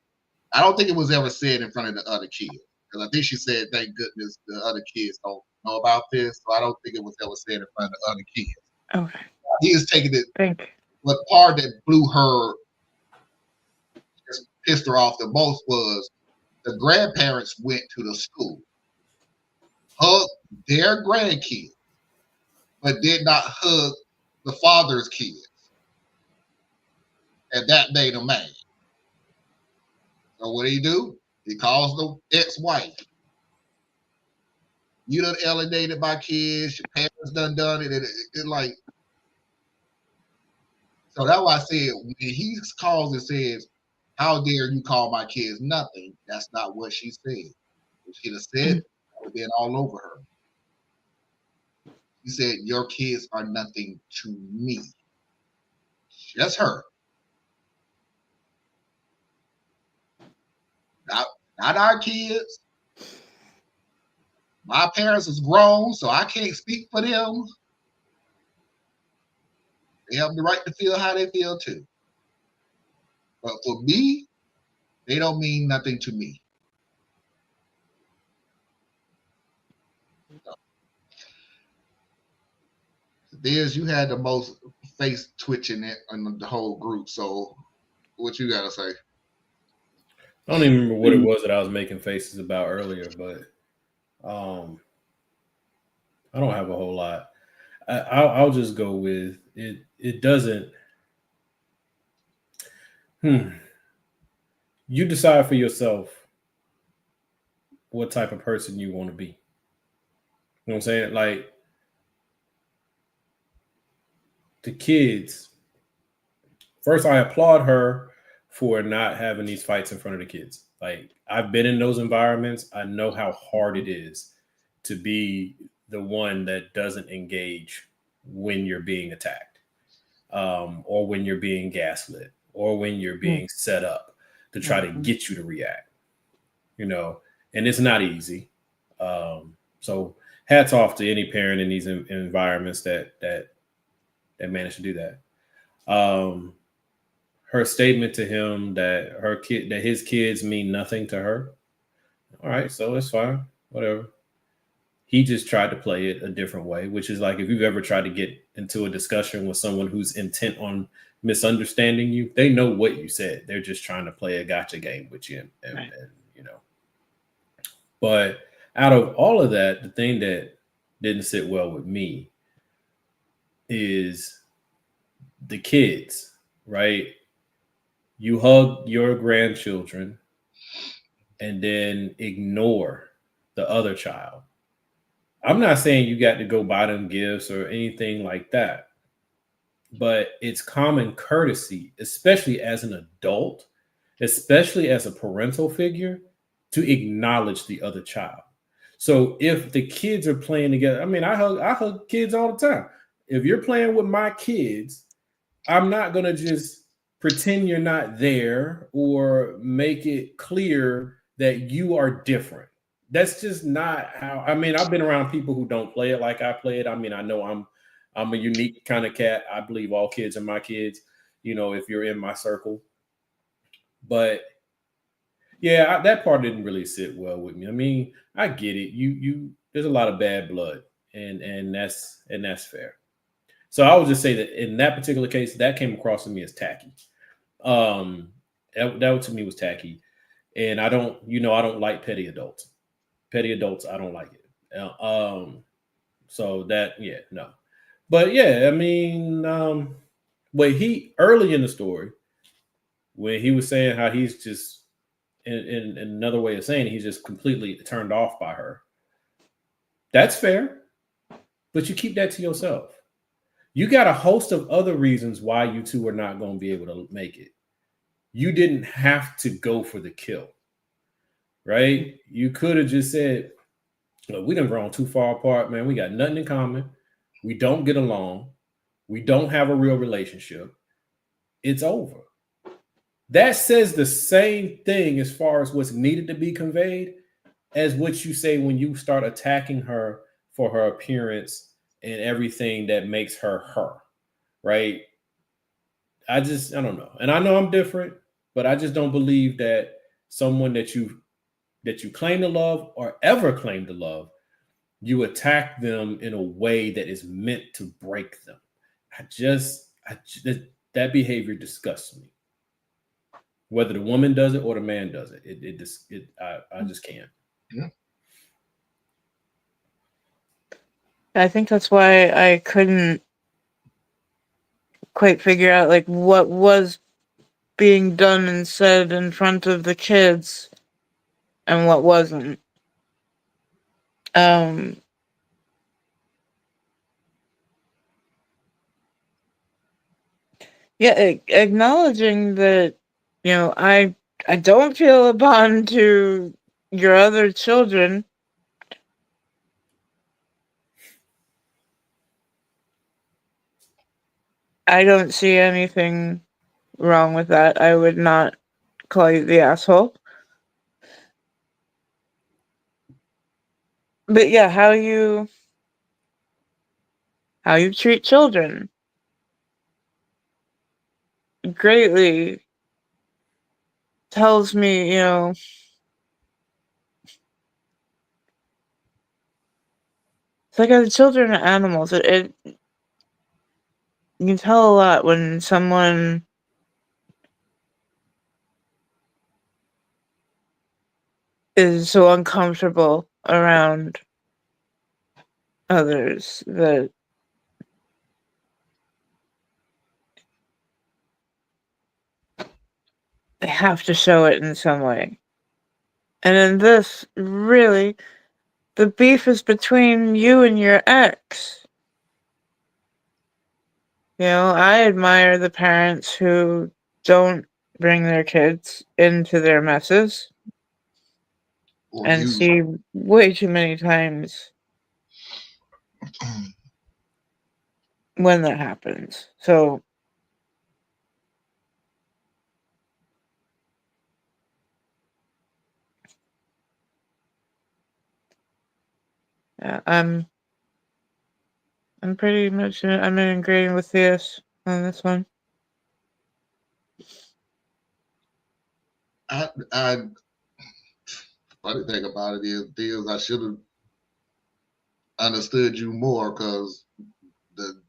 I don't think it was ever said in front of the other kids. Because I think she said, thank goodness the other kids don't know about this. So I don't think it was ever said in front of the other kids. Okay. He is taking it. Thank you. What part that blew her, just pissed her off the most was the grandparents went to the school, hugged their grandkids, but did not hug the father's kids. And that made him mad. So what do? He calls the ex-wife. You done alienated my kids. Your parents done it. It's like, so that's why I said when he calls and says, "How dare you call my kids nothing?" That's not what she said. If she'd have said, it would have been all over her. He said, "Your kids are nothing to me." Just her. Not our kids. My parents is grown, so I can't speak for them. They have the right to feel how they feel too. But for me, they don't mean nothing to me. So, Diz, you had the most face twitching in the whole group. So what you gotta say? I don't even remember what it was that I was making faces about earlier, but I don't have a whole lot. I'll just go with it. It doesn't. You decide for yourself what type of person you want to be. You know what I'm saying? Like the kids. First, I applaud her for not having these fights in front of the kids. Like I've been in those environments. I know how hard it is to be the one that doesn't engage when you're being attacked, or when you're being gaslit, or when you're being set up to try to get you to react. You know, and it's not easy. So hats off to any parent in these environments that manage to do that. Um, her statement to him that his kids mean nothing to her. All right, so it's fine, whatever. He just tried to play it a different way, which is like if you've ever tried to get into a discussion with someone who's intent on misunderstanding you, they know what you said. They're just trying to play a gotcha game with you, and you know. But out of all of that, the thing that didn't sit well with me is the kids, right? You hug your grandchildren and then ignore the other child. I'm not saying you got to go buy them gifts or anything like that, but it's common courtesy, especially as an adult, especially as a parental figure, to acknowledge the other child. So if the kids are playing together, I mean, I hug kids all the time. If you're playing with my kids, I'm not gonna just pretend you're not there or make it clear that you are different. That's just not how. I mean, I've been around people who don't play it like I play it. I mean, I know I'm a unique kind of cat. I believe all kids are my kids. You know, if you're in my circle, but yeah, that part didn't really sit well with me. I mean, I get it. You there's a lot of bad blood, and that's fair. So I would just say that in that particular case, that came across to me as tacky. Um, that to me was tacky, and I don't like petty adults. Petty adults, I don't like it. So that, yeah, no. But yeah, I mean, but he early in the story, when he was saying how he's just in another way of saying it, he's just completely turned off by her. That's fair, but you keep that to yourself. You got a host of other reasons why you two are not going to be able to make it. You didn't have to go for the kill, right? You could have just said, look, we done grown too far apart, man. We got nothing in common. We don't get along. We don't have a real relationship. It's over. That says the same thing as far as what's needed to be conveyed as what you say when you start attacking her for her appearance and everything that makes her her, right? I don't know. And I know I'm different, but I just don't believe that someone that you claim to love or ever claim to love, you attack them in a way that is meant to break them. That behavior disgusts me. Whether the woman does it or the man does it, I just can't. Yeah. I think that's why I couldn't quite figure out like what was being done and said in front of the kids and what wasn't. Yeah, acknowledging that, I don't feel a bond to your other children. I don't see anything wrong with that. I would not call you the asshole. But yeah, how you treat children greatly tells me, it's like the children are animals. It you can tell a lot when someone is so uncomfortable around others that they have to show it in some way. And in this, really, the beef is between you and your ex. You know, I admire the parents who don't bring their kids into their messes Or and you. see way too many times when that happens. So yeah, I'm pretty much I'm in agreeing with this on this one. I funny thing about it is I should have understood you more because the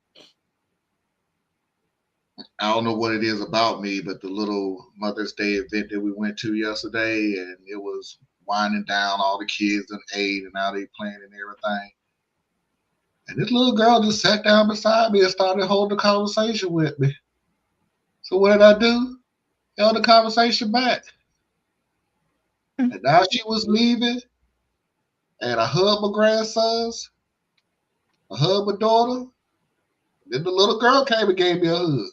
I don't know what it is about me, but the little Mother's Day event that we went to yesterday, and it was winding down, all the kids and ate, and now they playing and everything. And this little girl just sat down beside me and started holding a conversation with me. So what did I do? Held the conversation back. And now she was leaving, and I hugged my grandsons, I hugged my daughter. Then the little girl came and gave me a hug.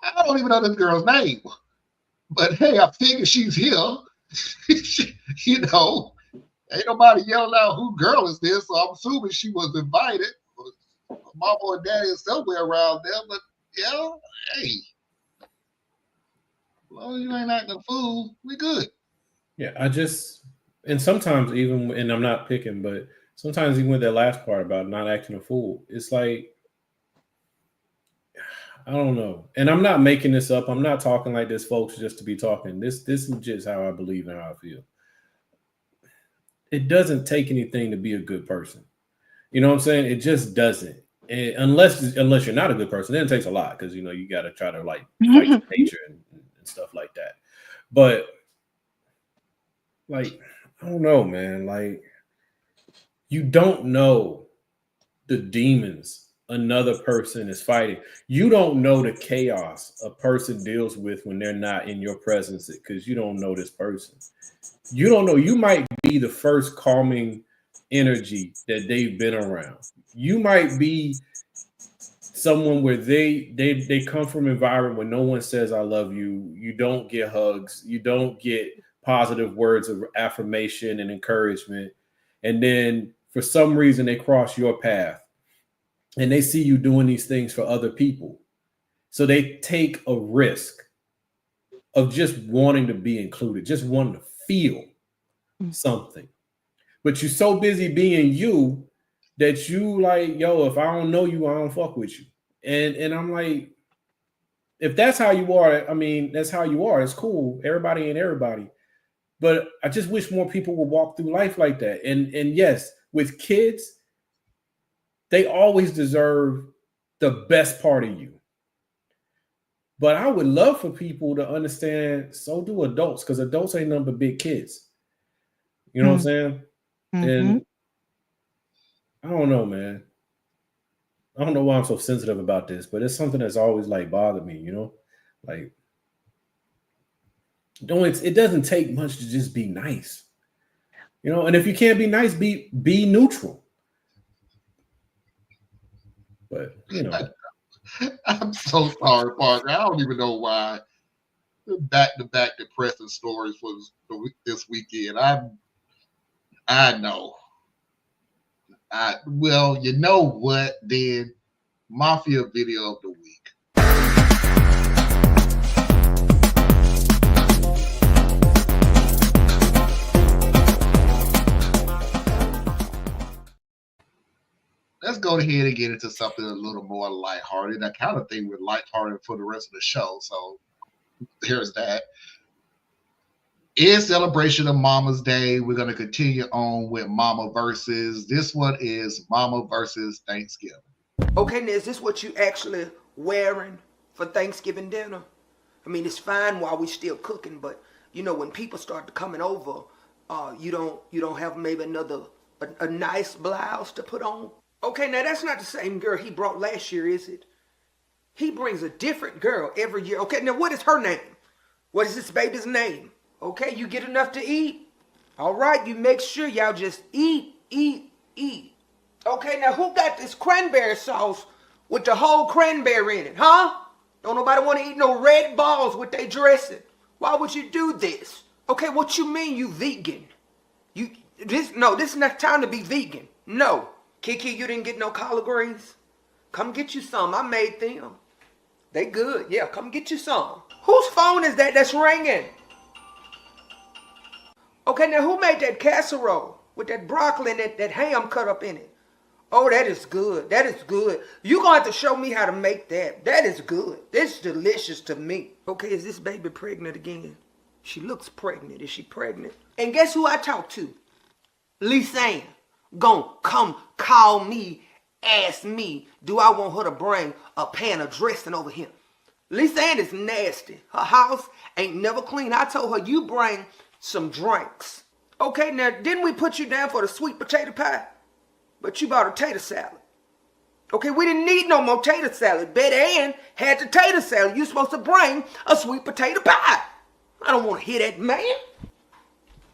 I don't even know this girl's name, but hey, I figure she's here. You know, ain't nobody yelling out who girl is this, so I'm assuming she was invited. Mama or daddy is somewhere around there, but yeah, hey, as long as you ain't acting a fool, we good. Yeah, and sometimes even, and I'm not picking, but sometimes even with that last part about not acting a fool, it's like, I don't know. And I'm not making this up. I'm not talking like this, folks, just to be talking. This is just how I believe and how I feel. It doesn't take anything to be a good person. You know what I'm saying? It just doesn't. And unless you're not a good person, then it takes a lot because you got to try to like fight nature and stuff like that. But like, I don't know, man. Like, you don't know the demons another person is fighting. You don't know the chaos a person deals with when they're not in your presence because you don't know this person. You don't know. You might be the first calming energy that they've been around. You might be someone where they come from an environment where no one says I love you. You don't get hugs. You don't get positive words of affirmation and encouragement. And then for some reason they cross your path and they see you doing these things for other people. So they take a risk of just wanting to be included, just wanting to feel something. But you're so busy being you that you like, yo, if I don't know you, I don't fuck with you. And I'm like, if that's how you are, I mean, that's how you are. It's cool. Everybody ain't everybody. But I just wish more people would walk through life like that. And yes, with kids, they always deserve the best part of you. But I would love for people to understand, so do adults, because adults ain't nothing but big kids. You know what I'm saying? And I don't know, man. I don't know why I'm so sensitive about this, but it's something that's always like bothered me, Like, it doesn't take much to just be nice. And if you can't be nice, be neutral. But I'm so sorry, Parker. I don't even know why. Back-to-back depressing stories for this weekend. I know. Well, you know what? Then Mafia video of the week. Let's go ahead and get into something a little more lighthearted. I kind of think we're lighthearted for the rest of the show, so there's that. In celebration of Mama's Day, we're going to continue on with Mama versus. This one is Mama versus Thanksgiving. Okay, now is this what you actually wearing for Thanksgiving dinner? I mean, it's fine while we still cooking, but when people start coming over, You don't have maybe another a nice blouse to put on? Okay, now that's not the same girl he brought last year, is it? He brings a different girl every year. Okay, now what is her name? What is this baby's name? Okay, you get enough to eat? All right, you make sure y'all just eat, eat, eat. Okay, now who got this cranberry sauce with the whole cranberry in it, huh? Don't nobody want to eat no red balls with their dressing. Why would you do this? Okay, what you mean you vegan? This is not time to be vegan. No. Kiki, you didn't get no collard greens? Come get you some. I made them. They good. Yeah, come get you some. Whose phone is that that's ringing? Okay, now who made that casserole with that broccoli and that ham cut up in it? Oh, that is good. That is good. You're going to have to show me how to make that. That is good. That's delicious to me. Okay, is this baby pregnant again? She looks pregnant. Is she pregnant? And guess who I talked to? Lisanne. Gon' come call me, ask me, do I want her to bring a pan of dressing over here? Lisanne is nasty. Her house ain't never clean. I told her, you bring some drinks. Okay, now, didn't we put you down for the sweet potato pie? But you bought a tater salad. Okay, we didn't need no more tater salad. Betty Ann had the tater salad. You supposed to bring a sweet potato pie. I don't want to hear that, man.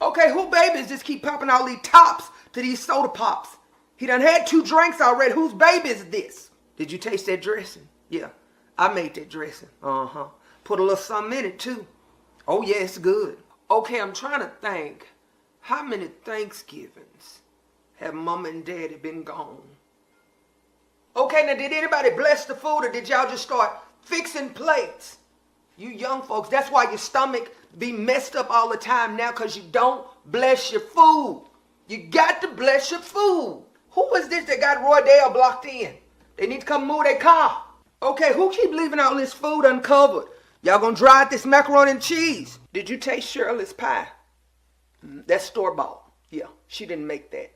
Okay, who babies just keep popping all these tops to these soda pops? He done had 2 drinks already. Whose baby is this? Did you taste that dressing? Yeah, I made that dressing. Put a little something in it, too. Oh, yeah, it's good. Okay, I'm trying to think. How many Thanksgivings have Mama and Daddy been gone? Okay, now did anybody bless the food or did y'all just start fixing plates? You young folks, that's why your stomach be messed up all the time now, because you don't bless your food. You got to bless your food. Who is this that got Roy Dale blocked in? They need to come move their car. Okay, who keep leaving all this food uncovered? Y'all gonna dry out this macaroni and cheese? Did you taste Shirley's pie? That's store-bought. Yeah, she didn't make that.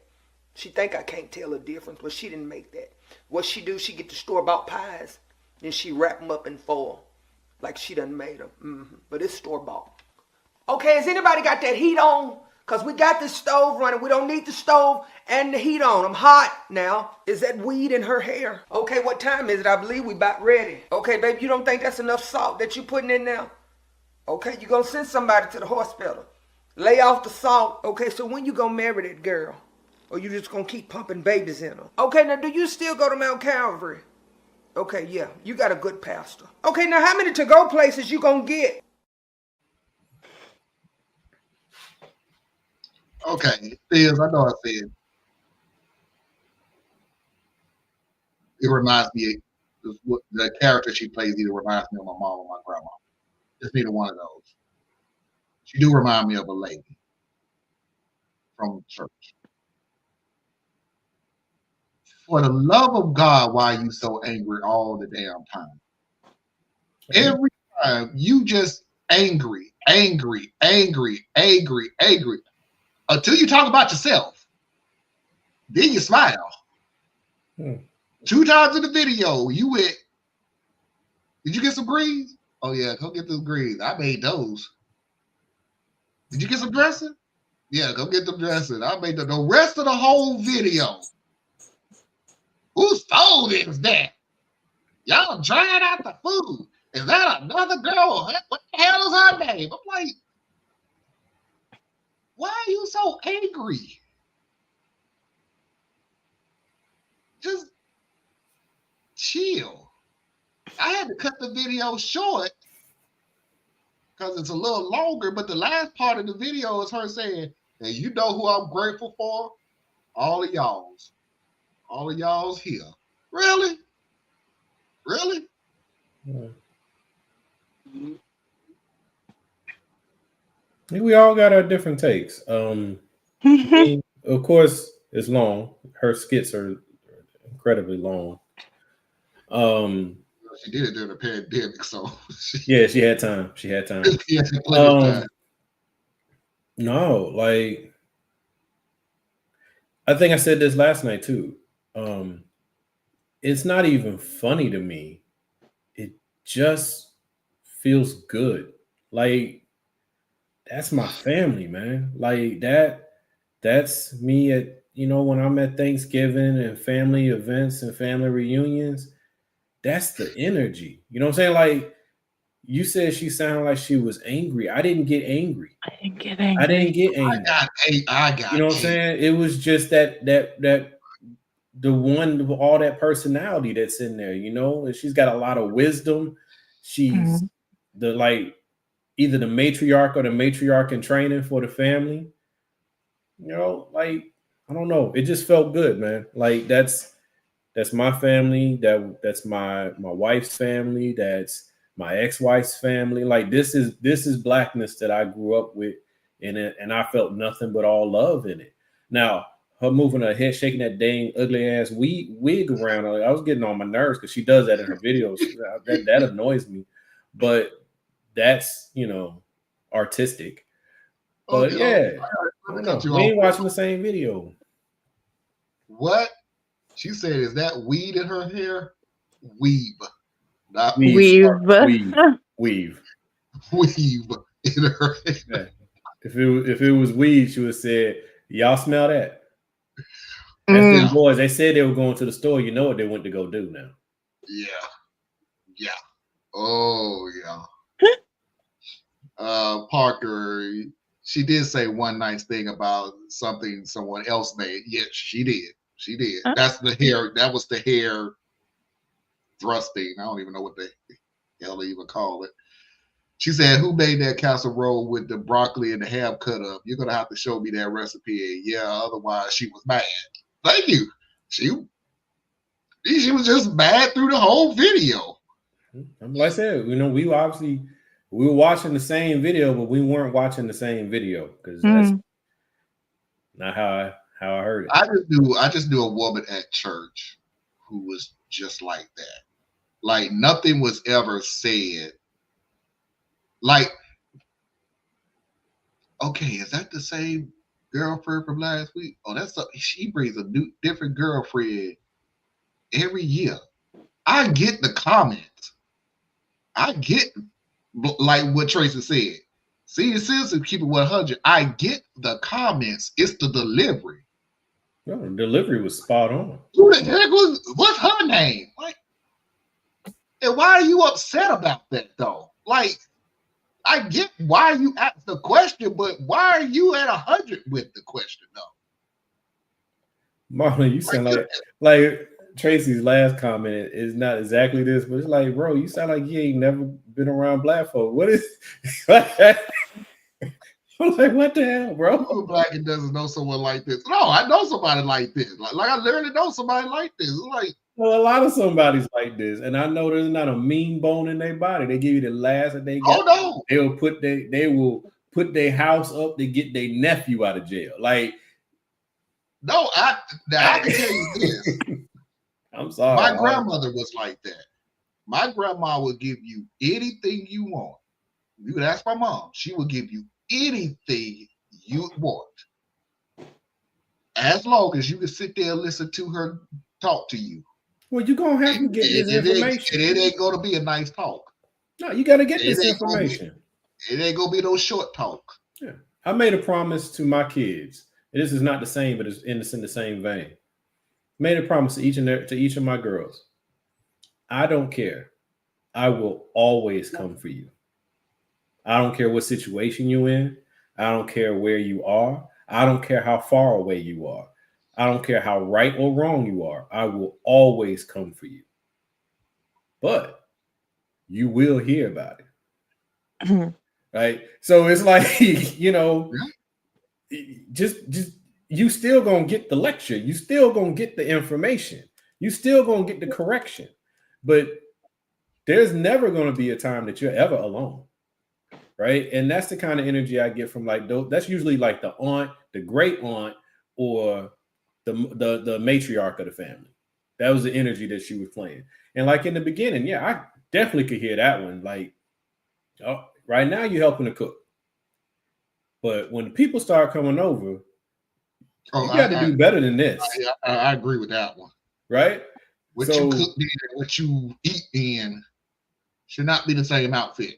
She think I can't tell the difference, but she didn't make that. What she do, she get the store-bought pies, then she wrap them up in foil, like she done made them. But it's store-bought. Okay, has anybody got that heat on? Because we got this stove running. We don't need the stove and the heat on. I'm hot now. Is that weed in her hair? Okay, what time is it? I believe we about ready. Okay, baby, you don't think that's enough salt that you putting in there? Okay, you gonna send somebody to the hospital. Lay off the salt. Okay, so when you gonna marry that girl? Or you just gonna keep pumping babies in her? Okay, now do you still go to Mount Calvary? Okay, yeah, you got a good pastor. Okay, now how many to-go places you gonna get? Okay, Fizz, I know I said it reminds me of the character she plays either reminds me of my mom or my grandma. Just neither one of those. She do remind me of a lady from church. For the love of God, why are you so angry all the damn time? Every time you just angry, angry, angry, angry, angry. Until you talk about yourself. Then you smile. 2 times in the video, you went, did you get some greens? Oh yeah, go get those greens. I made those. Did you get some dressing? Yeah, go get them dressing. I made the rest of the whole video. Whose phone is that? Y'all trying out the food. Is that another girl? What the hell is her name? I'm like, why are you so angry? Just chill. I had to cut the video short because it's a little longer, but the last part of the video is her saying, and you know who I'm grateful for? All of y'all's. All of y'all's here. Really? Really? We all got our different takes. Of course, it's long. Her skits are incredibly long. She did it during the pandemic, so yeah, she had time. She had time. Yeah, she plenty of time. No, like I think I said this last night too. It's not even funny to me. It just feels good. Like that's my family, man. Like that's me at, when I'm at Thanksgiving and family events and family reunions. That's the energy. You know what I'm saying? Like you said, she sounded like she was angry. I didn't get angry. I didn't get I didn't angry. get I angry. got I You got know what I'm angry. saying? It was just that the one with all that personality that's in there, and she's got a lot of wisdom. She's Mhm. the like either the matriarch or the matriarch in training for the family. Like I don't know. It just felt good, man. Like that's my family. That's my wife's family. That's my ex-wife's family. Like this is blackness that I grew up with, and I felt nothing but all love in it. Now her moving her head, shaking that dang ugly ass wig around, I was getting on my nerves because she does that in her videos. That annoys me, but that's artistic. But Okay, yeah, I let me don't cut know. you We off. ain't watching the same video. What? She said, is that weed in her hair? Weave. Not Weave, weed. We've weave, weave. Weave in her hair. Yeah. If it was weed, she would have said, "Y'all smell that?" That's them Mm. boys. They said they were going to the store. You know what they went to go do now. Yeah. Yeah. Oh, yeah. Parker, she did say one nice thing about something someone else made. Yes, she did. She did. That's the hair. That was the hair thrusting. I don't even know what the hell they even call it. She said, "Who made that casserole with the broccoli and the ham cut up? You're gonna have to show me that recipe." Yeah, otherwise she was mad. Thank you. She was just mad through the whole video. Like I said, we were watching the same video, but we weren't watching the same video because that's Mm. not how I heard it. I just knew a woman at church who was just like that. Like nothing was ever said. Like, okay, is that the same girlfriend from last week? Oh, she brings a different girlfriend every year. I get the comments. I get like what Tracy said. Senior citizens keep it 100. I get the comments. It's the delivery. No, the delivery was spot on. Who the heck what's her name? Like, and why are you upset about that though? Like, I get why you asked the question, but why are you at 100 with the question though? Marlon, you sound like Tracy's last comment is not exactly this, but it's like, bro, you sound like you ain't never been around black folk. What is I'm like, what the hell, bro? Who black and doesn't know someone like this? No, I know somebody like this. Like I literally know somebody like this. It's like, well, a lot of somebody's like this, and I know there's not a mean bone in their body. They give you the last that they got. oh no, They will put their house up to get their nephew out of jail. Like, no, I can tell you this. I'm sorry. My grandmother was like that. My grandma would give you anything you want. You would ask my mom, she would give you anything you want. As long as you can sit there and listen to her talk to you. Well, you're gonna have to get this information. It ain't gonna be a nice talk. No, you gotta get this information. It ain't gonna be no short talk. Yeah. I made a promise to my kids. This is not the same, but it's in the same vein. Made a promise to each of my girls. I don't care. I will always come for you. I don't care what situation you're in. I don't care where you are. I don't care how far away you are. I don't care how right or wrong you are. I will always come for you. But you will hear about it. Right? So it's like, just you still gonna get the lecture. You still gonna get the information. You still gonna get the correction. But there's never gonna be a time that you're ever alone. Right. And that's the kind of energy I get from that's usually like the aunt, the great aunt, or the matriarch of the family. That was the energy that she was playing. And like in the beginning, yeah, I definitely could hear that one. Like, oh, right now you're helping to cook. But when the people start coming over, you got to do better than this. I agree with that one. Right? What you cook in and what you eat in should not be the same outfit.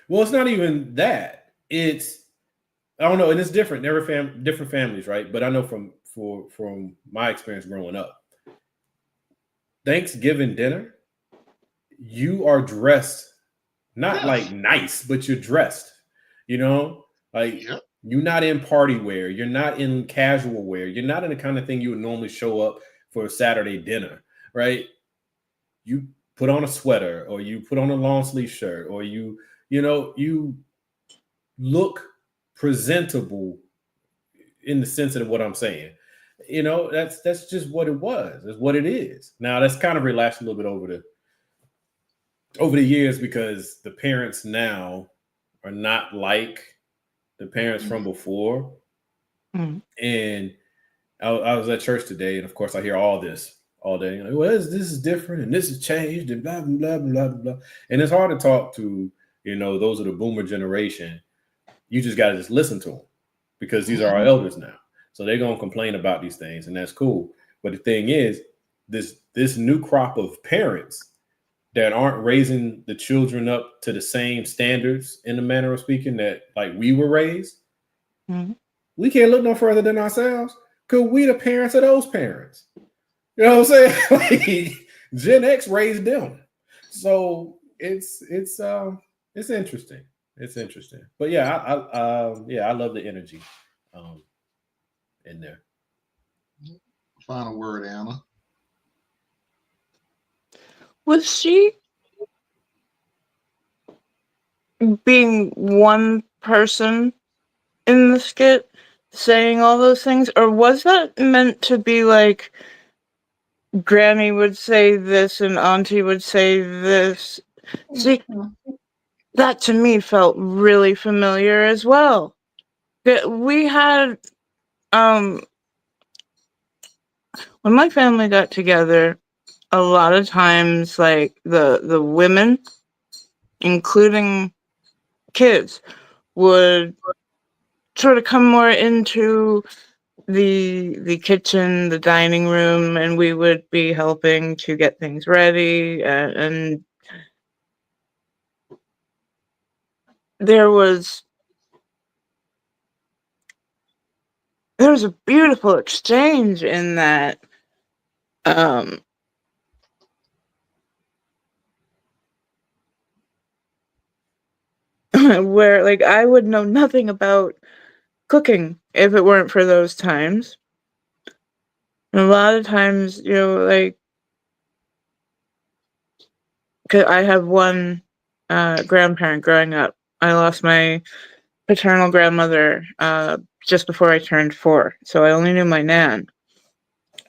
Well, it's not even that. It's I don't know, and it's different. Different families, right? But I know from my experience growing up, Thanksgiving dinner, you are dressed not Yes. like nice, but you're dressed. You know, like Yep. you're not in party wear, you're not in casual wear, you're not in the kind of thing you would normally show up for a Saturday dinner, right? You put on a sweater, or you put on a long sleeve shirt, or you look presentable in the sense of what I'm saying. That's just what it was. It's what it is. Now that's kind of relaxed a little bit over the years, because the parents now are not like the parents from before. Mm. And I was at church today, and of course I hear all this all day. Like, well, this is different, and this has changed, and blah blah blah blah blah. And it's hard to talk to those of the boomer generation. You just got to just listen to them, because these are our elders now. So they're gonna complain about these things, and that's cool. But the thing is, this new crop of parents that aren't raising the children up to the same standards, in the manner of speaking, that like we were raised. Mhm. We can't look no further than ourselves, because we the parents of those parents. You know what I'm saying? Like, Gen X raised them. So it's interesting. It's interesting. But yeah, I love the energy in there. Final word, Anna. Was she being one person in the skit saying all those things, or was that meant to be like Granny would say this and Auntie would say this? See, that to me felt really familiar as well. We had when my family got together, a lot of times like the women, including kids, would sort of come more into the kitchen, the dining room, and we would be helping to get things ready, and there was a beautiful exchange in that, where like I would know nothing about cooking if it weren't for those times. And a lot of times, like, 'cause I have one grandparent growing up. I lost my paternal grandmother just before I turned 4, so I only knew my nan.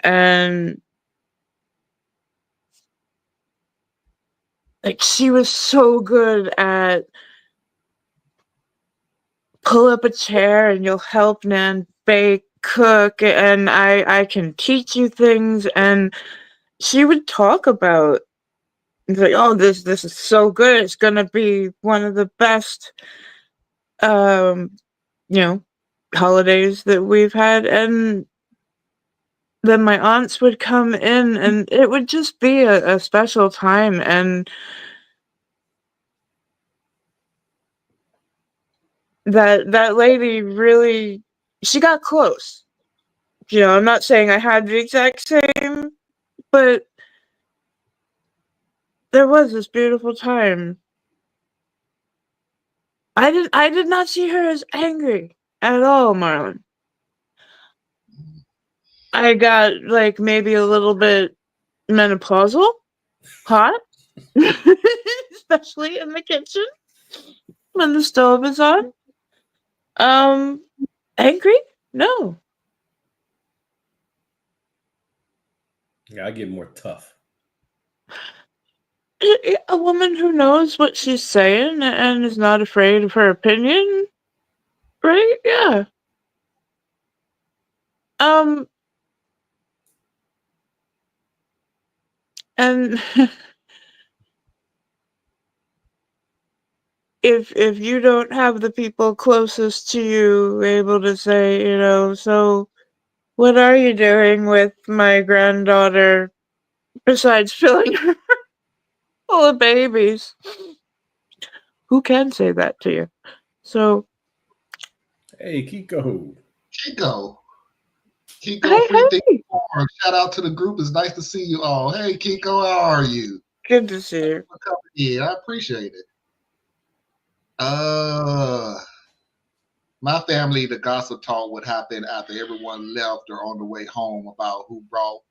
And like she was so good at pull up a chair and you'll help nan bake, cook, and I can teach you things. And she would talk about, like, oh, this is so good, it's gonna be one of the best um you know holidays that we've had. And then my aunts would come in and it would just be a special time. And that lady really, she got close. I'm not saying I had the exact same, but there was this beautiful time. I did not see her as angry at all, Marlon. I got like maybe a little bit menopausal, hot, especially in the kitchen when the stove is on. Angry? No. Yeah, I get more tough. A woman who knows what she's saying and is not afraid of her opinion, right? Yeah. And if you don't have the people closest to you able to say, so what are you doing with my granddaughter besides filling her full of babies? Who can say that to you? So Hey, Kiko. Kiko. Kiko Hey, Free hey. Shout out to the group. It's nice to see you all. Hey, Kiko, how are you? Good to see you. For coming in. I appreciate it. My family, the gossip talk would happen after everyone left or on the way home about who brought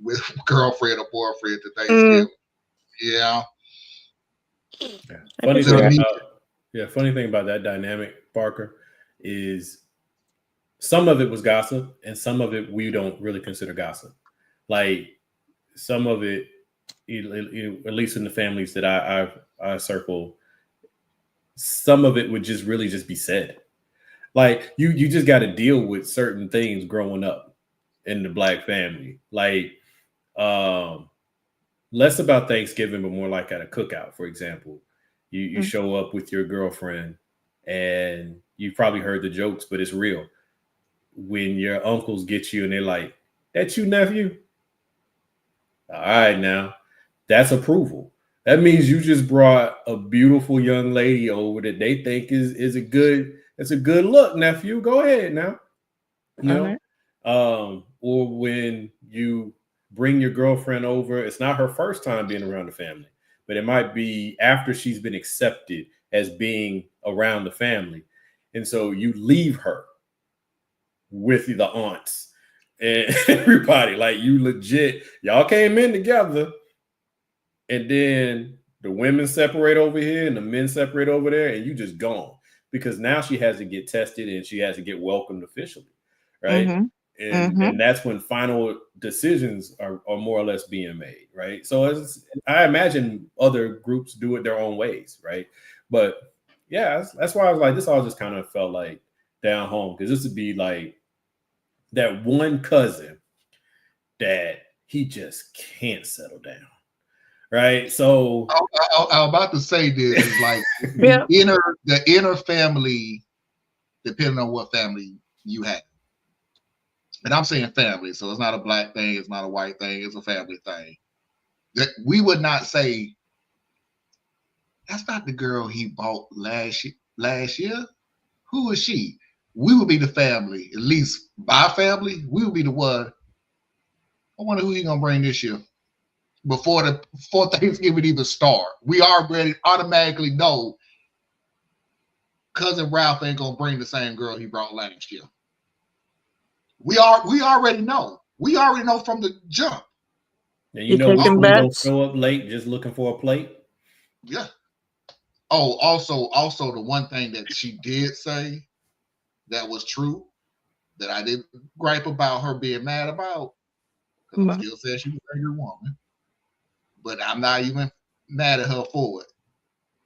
with girlfriend or boyfriend to Thanksgiving. Yeah. Funny So thing me- funny thing about that dynamic, Parker, is some of it was gossip and some of it we don't really consider gossip. Like some of it, at least in the families that I circle, some of it would just really just be said. Like you just got to deal with certain things growing up in the Black family. Like less about Thanksgiving, but more like at a cookout, for example. You show up with your girlfriend and you've probably heard the jokes, but it's real. When your uncles get you and they're like, "That's you, nephew?" All right, now that's approval. That means you just brought a beautiful young lady over that they think is a good, it's a good look, nephew. Go ahead now. You know, or when you bring your girlfriend over, it's not her first time being around the family, but it might be after she's been accepted as being around the family. And so you leave her with the aunts and everybody. Like you legit, y'all came in together, and then the women separate over here and the men separate over there, and you just gone because now she has to get tested and she has to get welcomed officially, right? And that's when final decisions are more or less being made, right? So I imagine other groups do it their own ways, right? But yeah, that's why I was like, this all just kind of felt like down home, because this would be like that one cousin that he just can't settle down, right? So I'm about to say this is like Yeah. the inner family, depending on what family you have. And I'm saying family, so it's not a Black thing, it's not a white thing, it's a family thing. That we would not say that's not the girl he bought last year. Who is she? We would be the family, at least my family. We would be the one. I wonder who he gonna bring this year. Before Thanksgiving even start, we already automatically know cousin Ralph ain't gonna bring the same girl he brought last year. We already know. We already know from the jump. and You taking which one gonna bets? show up late just looking for a plate. Yeah. Oh, also the one thing that she did say that was true that I didn't gripe about her being mad about, because I still said she was a angry woman. But I'm not even mad at her for it.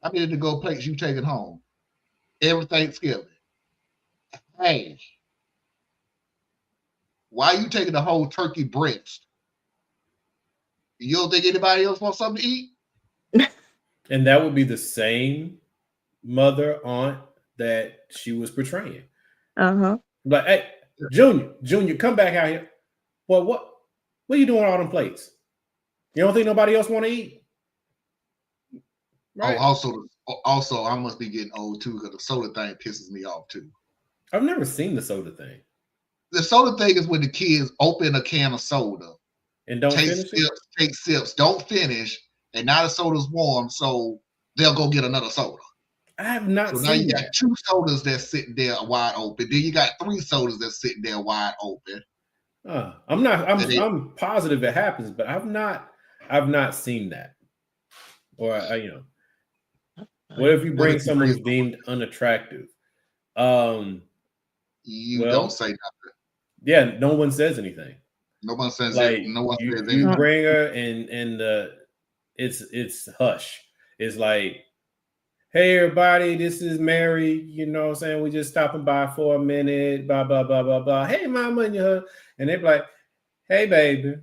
I needed to go plates you taking home every Thanksgiving. Hey, why you taking the whole turkey breast? You don't think anybody else wants something to eat? And that would be the same mother aunt that she was portraying. Like, hey, Junior, come back out here. Well, what are you doing with all them plates? You don't think nobody else want to eat? Right. Oh, also, I must be getting old too, because the soda thing pisses me off too. I've never seen the soda thing. The soda thing is when the kids open a can of soda and don't finish it? Take sips, don't finish, and now the soda's warm, so they'll go get another soda. I have not seen that. So now you got 2 sodas that's sitting there wide open. Then you got 3 sodas that's sitting there wide open. I'm positive it happens, but I've not seen that. Or what if you bring someone who's deemed unattractive? You don't say nothing. Yeah, no one says anything. No one says like it. No one says you anything. bring her and it's hush. It's like, hey everybody, this is Mary. You know what I'm saying? We just stopping by for a minute. Blah blah blah blah blah. Hey mama and they're like, hey baby,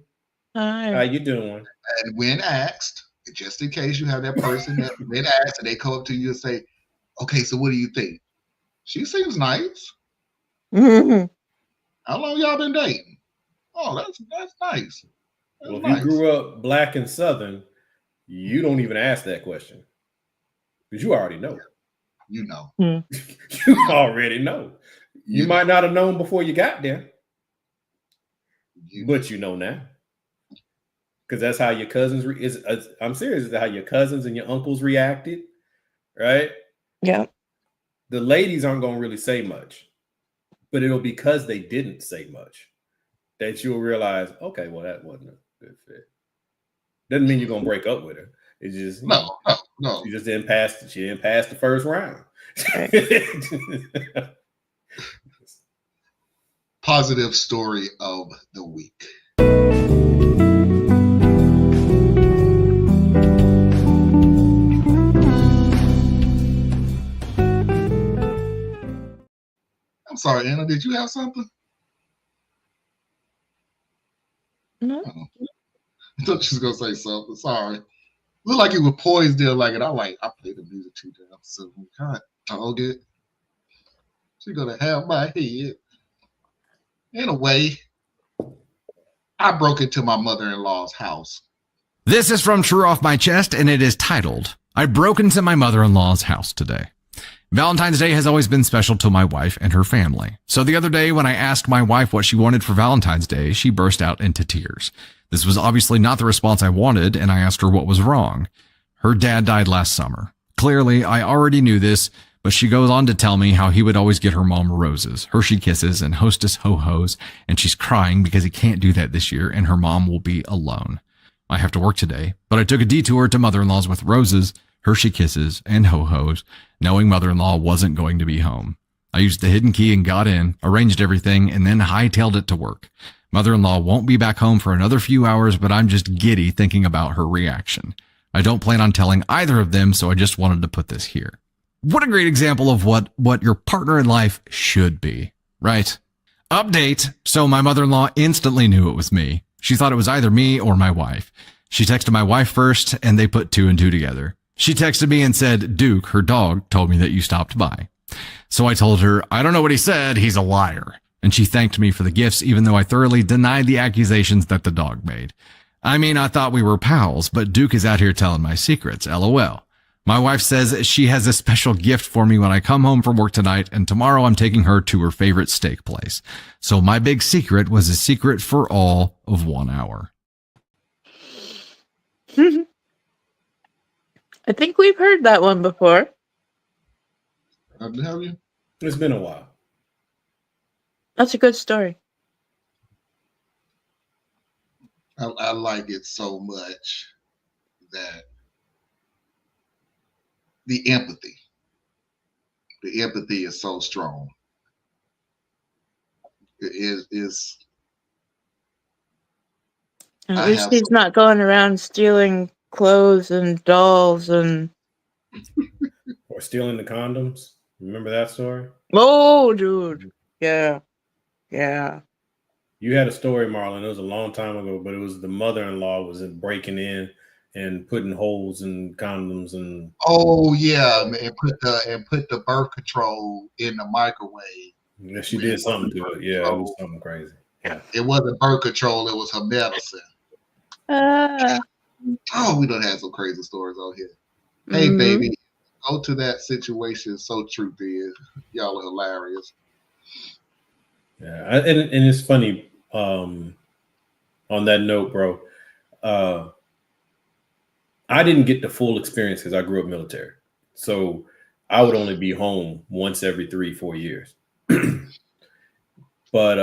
Hi. how you doing? And when asked, just in case you have that person that when asked and they come up to you and say, okay, so what do you think? She seems nice. How long y'all been dating? Oh, that's nice. Well, if you grew up Black and Southern, you don't even ask that question because you already know. You know. You already know. You might not have known before you got there, but you know now. Because that's how your cousins I'm serious. Is how your cousins and your uncles reacted, right? Yeah. The ladies aren't going to really say much, but it'll because they didn't say much that you'll realize, okay, well, that wasn't a good fit. Doesn't mean you're going to break up with her. It's just No. She just didn't pass. She didn't pass the first round. Right. Positive story of the week. I'm sorry, Anna. Did you have something? No. I thought she was gonna say something. Sorry. Looked like you were poised there, like it. I play the music too damn soon. God dog it. She's gonna have my head. Anyway, I broke into my mother-in-law's house. This is from True Off My Chest, and it is titled, I broke into my mother-in-law's house today. Valentine's Day has always been special to my wife and her family. So the other day when I asked my wife what she wanted for Valentine's Day, she burst out into tears. This was obviously not the response I wanted, and I asked her what was wrong. Her dad died last summer. Clearly, I already knew this, but she goes on to tell me how he would always get her mom roses, Hershey Kisses, and Hostess Ho-Hos, and she's crying because he can't do that this year, and her mom will be alone. I have to work today, but I took a detour to mother-in-law's with roses, Hershey Kisses, and Ho-Hos, knowing mother-in-law wasn't going to be home. I used the hidden key and got in, arranged everything, and then hightailed it to work. Mother-in-law won't be back home for another few hours, but I'm just giddy thinking about her reaction. I don't plan on telling either of them, so I just wanted to put this here. What a great example of what your partner in life should be, right? Update. So my mother-in-law instantly knew it was me. She thought it was either me or my wife. She texted my wife first, and they put 2 and 2 together. She texted me and said, Duke, her dog, told me that you stopped by. So I told her, I don't know what he said. He's a liar. And she thanked me for the gifts, even though I thoroughly denied the accusations that the dog made. I mean, I thought we were pals, but Duke is out here telling my secrets. LOL. My wife says she has a special gift for me when I come home from work tonight, and tomorrow I'm taking her to her favorite steak place. So my big secret was a secret for all of 1 hour. I think we've heard that one before. Have you? It's been a while. That's a good story. I like it so much that the empathy is so strong. It is. At least he's not going around stealing clothes and dolls and... Or stealing the condoms. Remember that story? Oh, dude. Yeah. Yeah. You had a story, Marlon. It was a long time ago, but it was the mother-in-law was breaking in and putting holes in condoms and. Oh yeah, and put the birth control in the microwave. Yeah, she did something to it. Yeah, it was something crazy. Yeah, it wasn't birth control; it was her medicine. We done had some crazy stories out here. Hey, baby, go to that situation. So truth is, y'all are hilarious. Yeah, and it's funny. On that note, bro, I didn't get the full experience because I grew up military, so I would only be home once every 3-4 years. But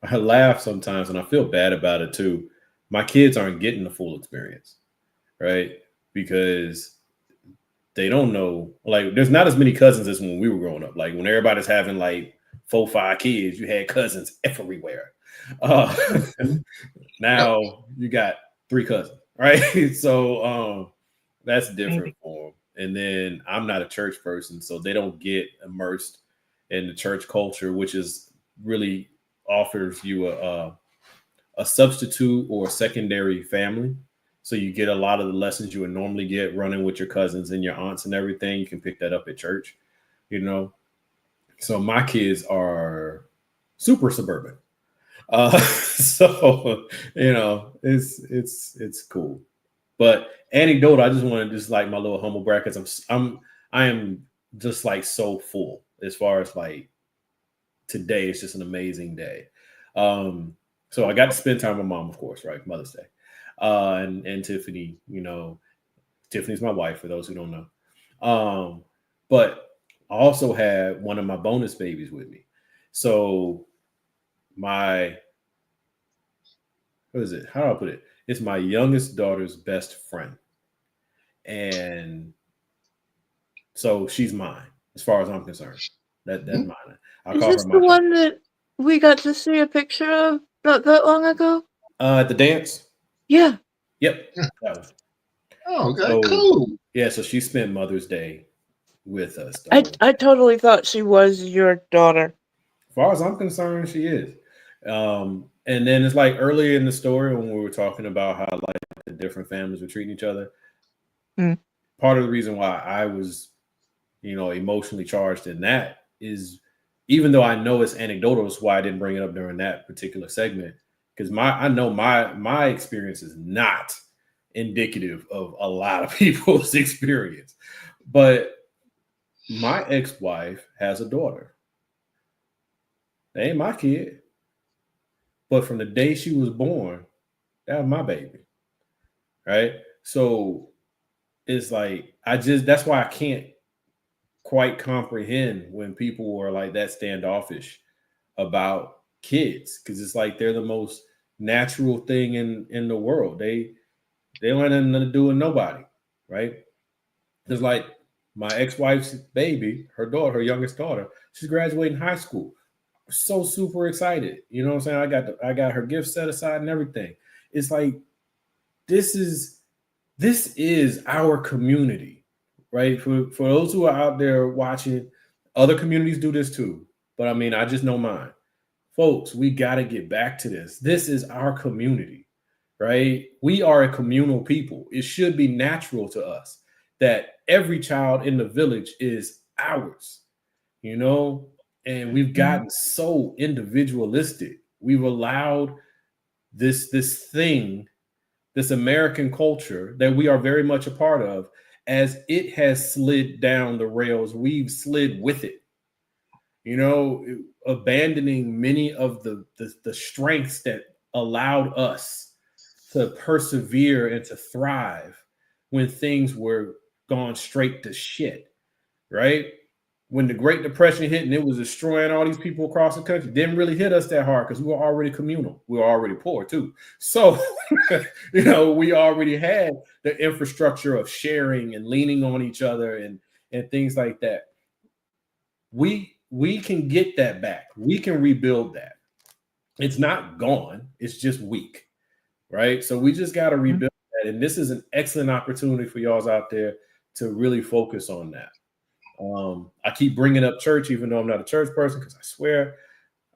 I laugh sometimes, and I feel bad about it too. My kids aren't getting the full experience, right? Because they don't know. Like, there's not as many cousins as when we were growing up. Like when everybody's having like 4-5 kids, you had cousins everywhere. Now you got 3 cousins, right? So that's different for them. And then I'm not a church person, so they don't get immersed in the church culture, which is really offers you a substitute or a secondary family. So you get a lot of the lessons you would normally get running with your cousins and your aunts and everything. You can pick that up at church, you know. So my kids are super suburban. So, you know, it's cool. But anecdote, I just want to just like my little humble brackets. I am just like so full as far as like today is just an amazing day. So I got to spend time with mom, of course, right? Mother's Day. And Tiffany, Tiffany's my wife, for those who don't know. But I also had one of my bonus babies with me. So what is it? How do I put it? It's my youngest daughter's best friend. And so she's mine, as far as I'm concerned. That's mine. I Is call her this my the one that we got to see a picture of not that long ago? at the dance. Yeah. Yep. That one. Oh, okay, So, cool. yeah, so she spent Mother's Day with us. I totally thought she was your daughter. As far as I'm concerned, she is. And then it's like earlier in the story when we were talking about how like the different families were treating each other. Mm. Part of the reason why I was, emotionally charged in that is, even though I know it's anecdotal, is why I didn't bring it up during that particular segment, because I know my experience is not indicative of a lot of people's experience. But my ex-wife has a daughter. They ain't my kid. But from the day she was born, that was my baby. Right? So it's like that's why I can't quite comprehend when people are like that standoffish about kids, because it's like they're the most natural thing in the world. They don't have nothing to do with nobody, right? It's like my ex-wife's baby, her daughter, her youngest daughter, she's graduating high school. So super excited. You know what I'm saying? I got her gift set aside and everything. It's like this is our community, right? For those who are out there watching, other communities do this too. But I mean, I just know mine. Folks, we got to get back to this. This is our community, right? We are a communal people. It should be natural to us that every child in the village is ours, and we've gotten so individualistic. We've allowed this thing, this American culture that we are very much a part of, as it has slid down the rails, we've slid with it, abandoning many of the strengths that allowed us to persevere and to thrive when things were gone straight to shit, right? When the Great Depression hit and it was destroying all these people across the country, didn't really hit us that hard because we were already communal. We were already poor too. So, we already had the infrastructure of sharing and leaning on each other and things like that. We can get that back. We can rebuild that. It's not gone. It's just weak, right? So we just got to rebuild that. And this is an excellent opportunity for y'all out there to really focus on that. I keep bringing up church, even though I'm not a church person, because I swear,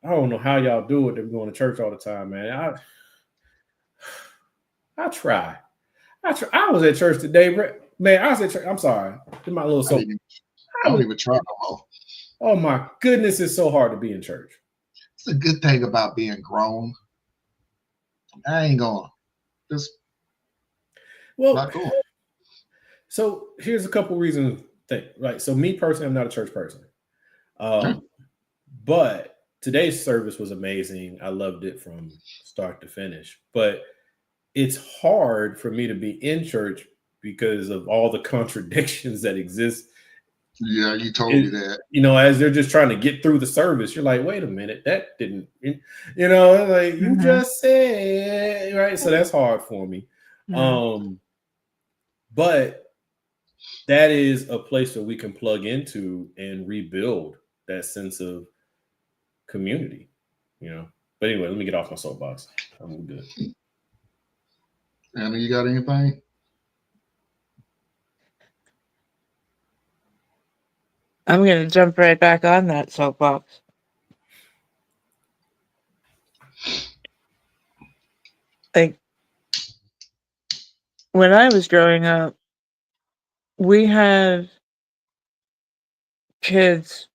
I don't know how y'all do it. They're going to church all the time, man. I try. I was at church today, man. I was at church. I'm sorry. Did my little soul. I don't even try no more. Oh my goodness, it's so hard to be in church. It's a good thing about being grown. I ain't going. Just not going. So here's a couple reasons. Right. So me personally, I'm not a church person. But today's service was amazing. I loved it from start to finish. But it's hard for me to be in church because of all the contradictions that exist. Yeah, you told me that. As they're just trying to get through the service, you're like, wait a minute, that didn't, you just said, right? So that's hard for me. But that is a place where we can plug into and rebuild that sense of community, But anyway, let me get off my soapbox. I'm good. Anna, you got anything? I'm going to jump right back on that soapbox. Like, when I was growing up, we had kids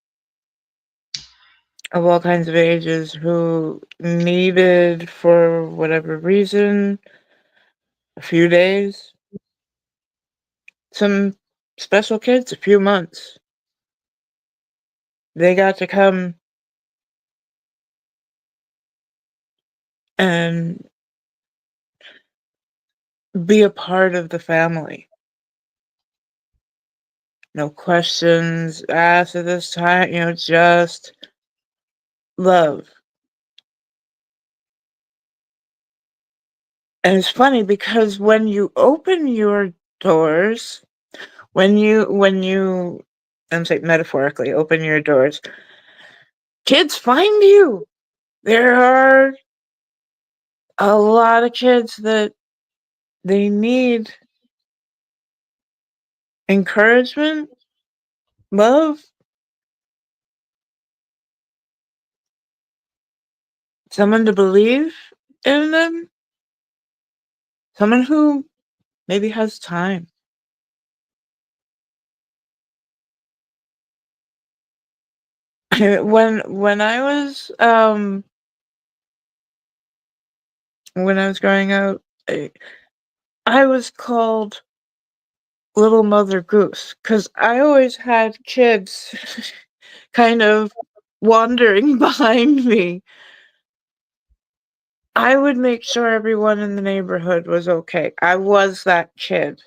of all kinds of ages who needed, for whatever reason, a few days. Some special kids, a few months. They got to come and be a part of the family. No questions asked at this time, just love. And it's funny because when you open your doors, when you I'm saying metaphorically, open your doors, kids find you. There are a lot of kids that they need encouragement, love, someone to believe in them, someone who maybe has time. When I was growing up, I was called Little Mother Goose because I always had kids kind of wandering behind me. I would make sure everyone in the neighborhood was okay. I was that kid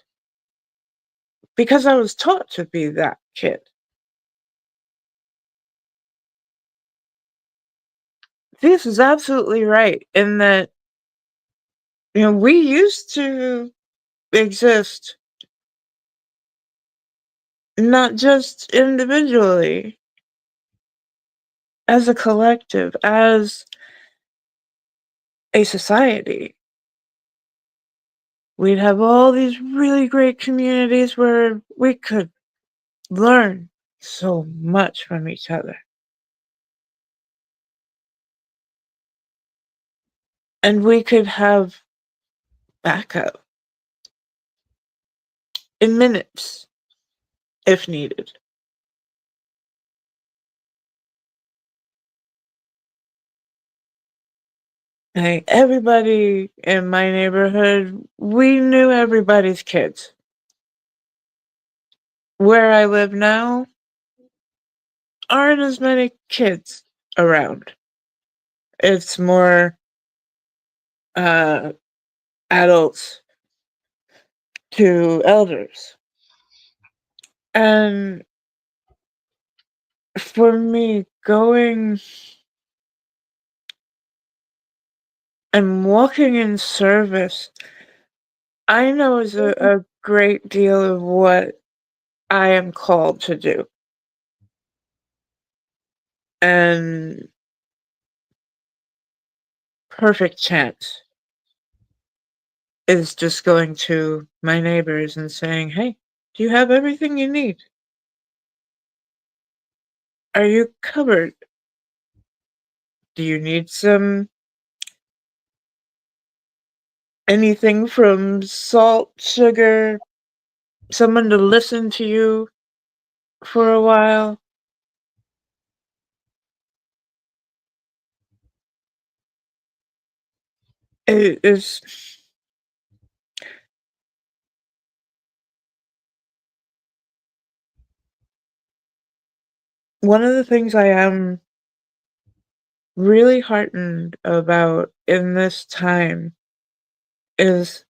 because I was taught to be that kid. This is absolutely right in that, we used to exist not just individually, as a collective, as a society. We'd have all these really great communities where we could learn so much from each other. And we could have backup in minutes if needed. Like everybody in my neighborhood, we knew everybody's kids. Where I live now, aren't as many kids around. It's more adults to elders. And for me, going and walking in service, I know is a great deal of what I am called to do. And perfect chance is just going to my neighbors and saying, hey, do you have everything you need? Are you covered? Do you need anything from salt, sugar, someone to listen to you for a while? It is one of the things I am really heartened about in this time is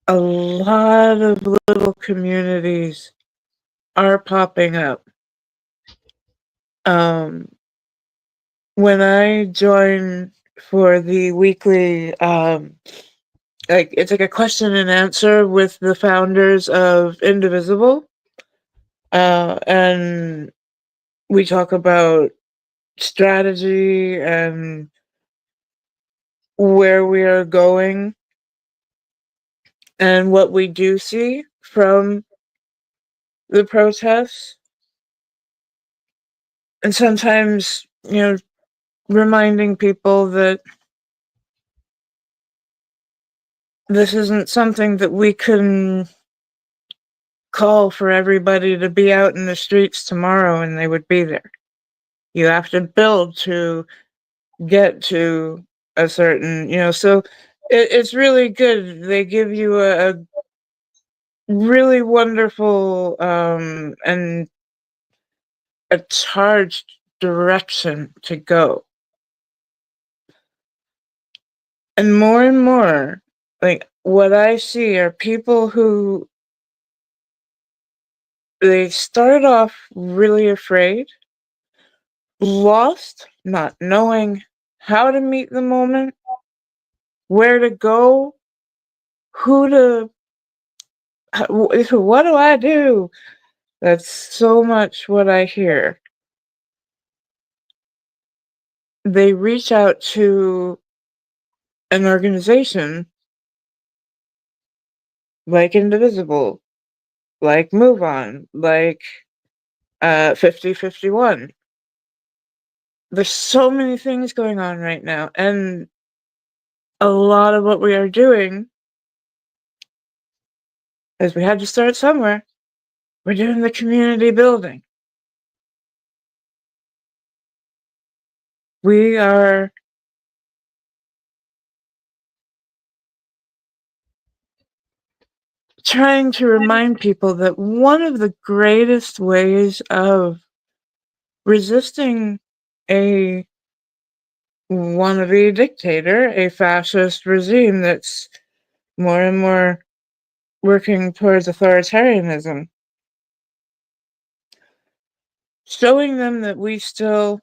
a lot of little communities are popping up. When I join for the weekly, it's like a question and answer with the founders of Indivisible, and we talk about strategy and where we are going and what we do see from the protests. And sometimes, reminding people that this isn't something that we can call for everybody to be out in the streets tomorrow and they would be there. You have to build to get to a certain, so it's really good. They give you a really wonderful and a charged direction to go. And more, like, what I see are people who they started off really afraid, lost, not knowing how to meet the moment, where to go, who to, what do I do? That's so much what I hear. They reach out to an organization like Indivisible, like Move On, like 5051. There's so many things going on right now, and a lot of what we are doing is we had to start somewhere. We're doing the community building. We are trying to remind people that one of the greatest ways of resisting a wannabe dictator, a fascist regime that's more and more working towards authoritarianism, showing them that we still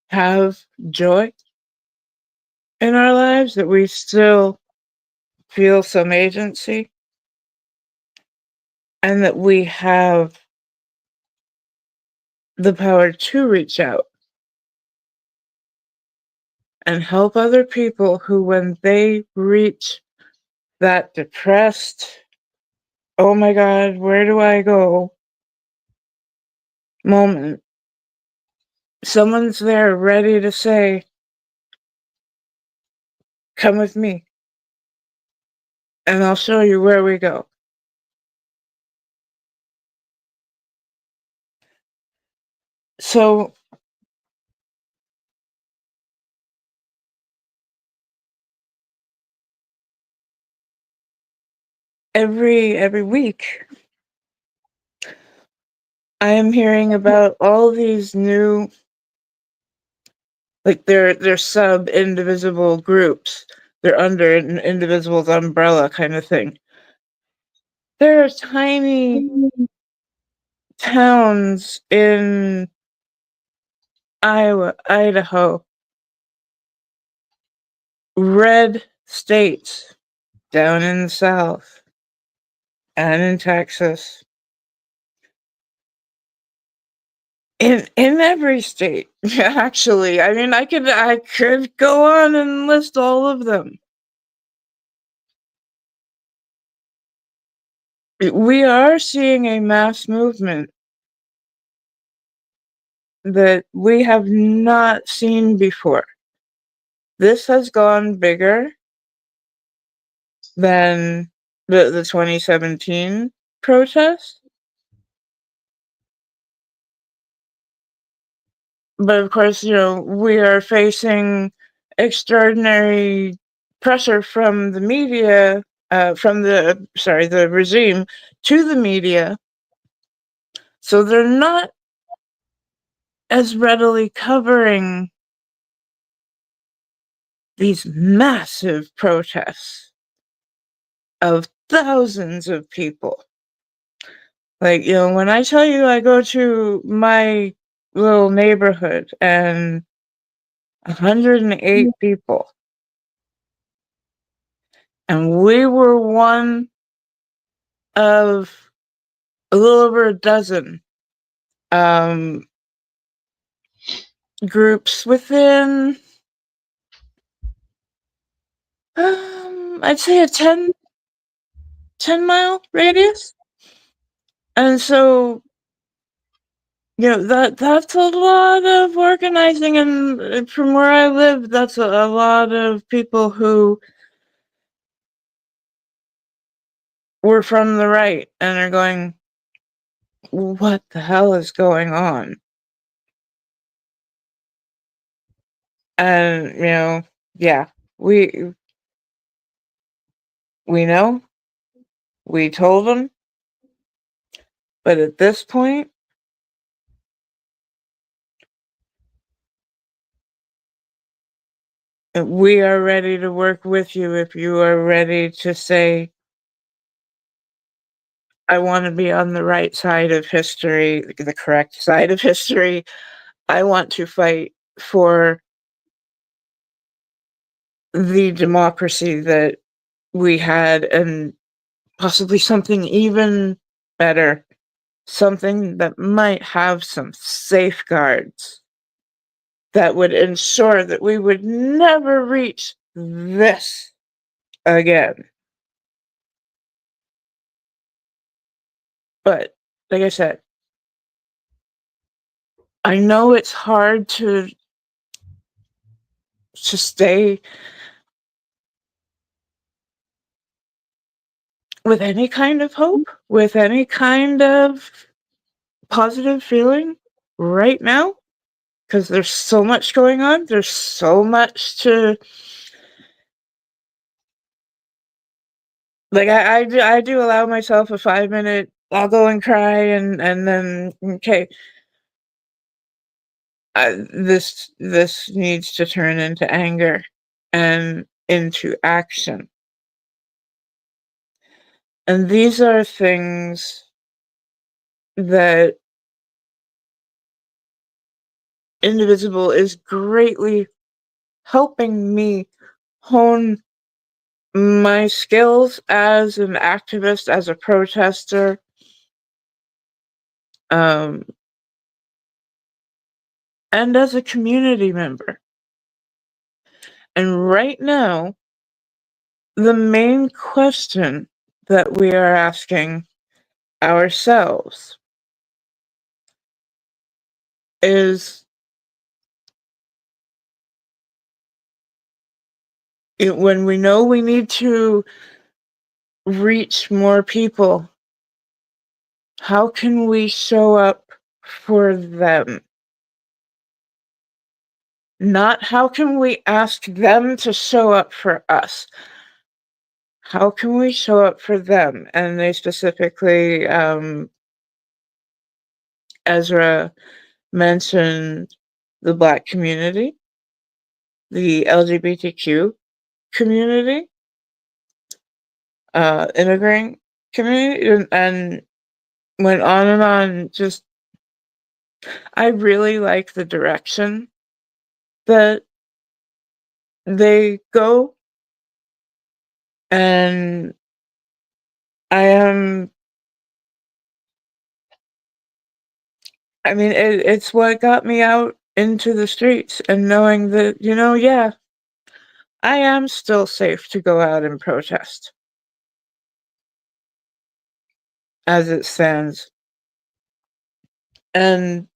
have joy in our lives, that we still feel some agency, and that we have the power to reach out and help other people who, when they reach that depressed, oh my God, where do I go moment, someone's there ready to say, come with me, and I'll show you where we go. So every week I am hearing about all these new, like, they're sub indivisible groups. They're under an indivisible's umbrella kind of thing. There are tiny towns in Iowa, Idaho, red states down in the South and in Texas, in every state, actually. I mean, I could go on and list all of them. We are seeing a mass movement that we have not seen before. This has gone bigger than the 2017 protests. But of course, we are facing extraordinary pressure from the media, from the regime to the media. So they're not as readily covering these massive protests of thousands of people. Like, when I tell you I go to my little neighborhood and 108 people, and we were one of a little over a dozen groups within, I'd say a 10-mile radius. And so, that's a lot of organizing, and from where I live, that's a lot of people who were from the right and are going, what the hell is going on? And yeah, we know, we told them, but at this point, We are ready to work with you if you are ready to say, I want to be on the right side of history, the correct side of history. I want to fight for the democracy that we had and possibly something even better, something that might have some safeguards that would ensure that we would never reach this again. But like I said, I know it's hard to stay with any kind of hope, with any kind of positive feeling right now, because there's so much going on. There's so much to, like, I do allow myself a 5 minute, I'll go and cry and then, okay, this needs to turn into anger and into action. And these are things that Indivisible is greatly helping me hone my skills as an activist, as a protester, and as a community member. And right now, the main question that we are asking ourselves is, when we know we need to reach more people, how can we show up for them? Not how can we ask them to show up for us? How can we show up for them? And they specifically, Ezra mentioned the Black community, the LGBTQ community, immigrant community, and went on and on. Just, I really like the direction that they go, and it's what got me out into the streets and knowing that, yeah, I am still safe to go out and protest as it stands. And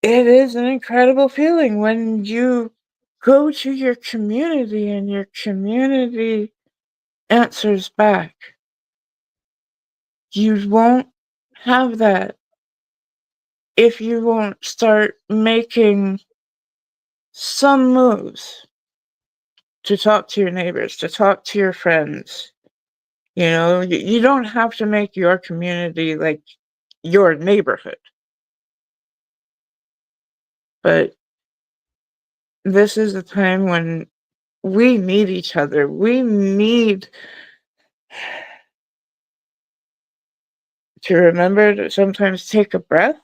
it is an incredible feeling when you go to your community and your community answers back. You won't have that if you won't start making some moves to talk to your neighbors, to talk to your friends. You don't have to make your community like your neighborhood. But this is a time when we need each other. We need to remember to sometimes take a breath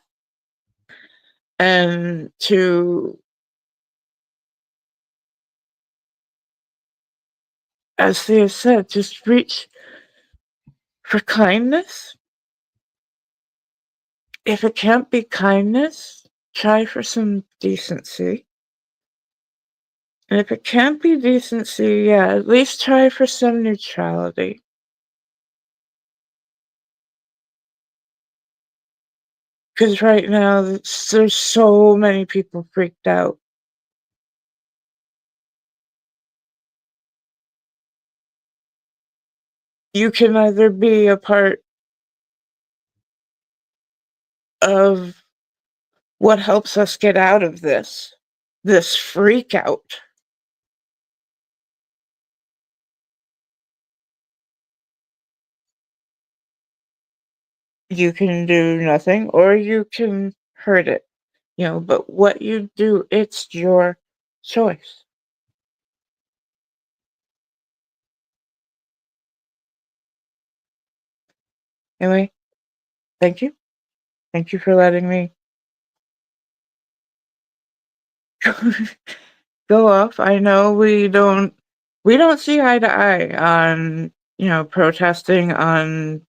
and to, as Thea said, just reach for kindness. If it can't be kindness, try for some decency. And if it can't be decency, yeah, at least try for some neutrality. Because right now, there's so many people freaked out. You can either be a part of what helps us get out of this freak out. You can do nothing, or you can hurt it. but what you do, it's your choice. Anyway, thank you. Thank you for letting me go off. I know we don't see eye to eye on, protesting on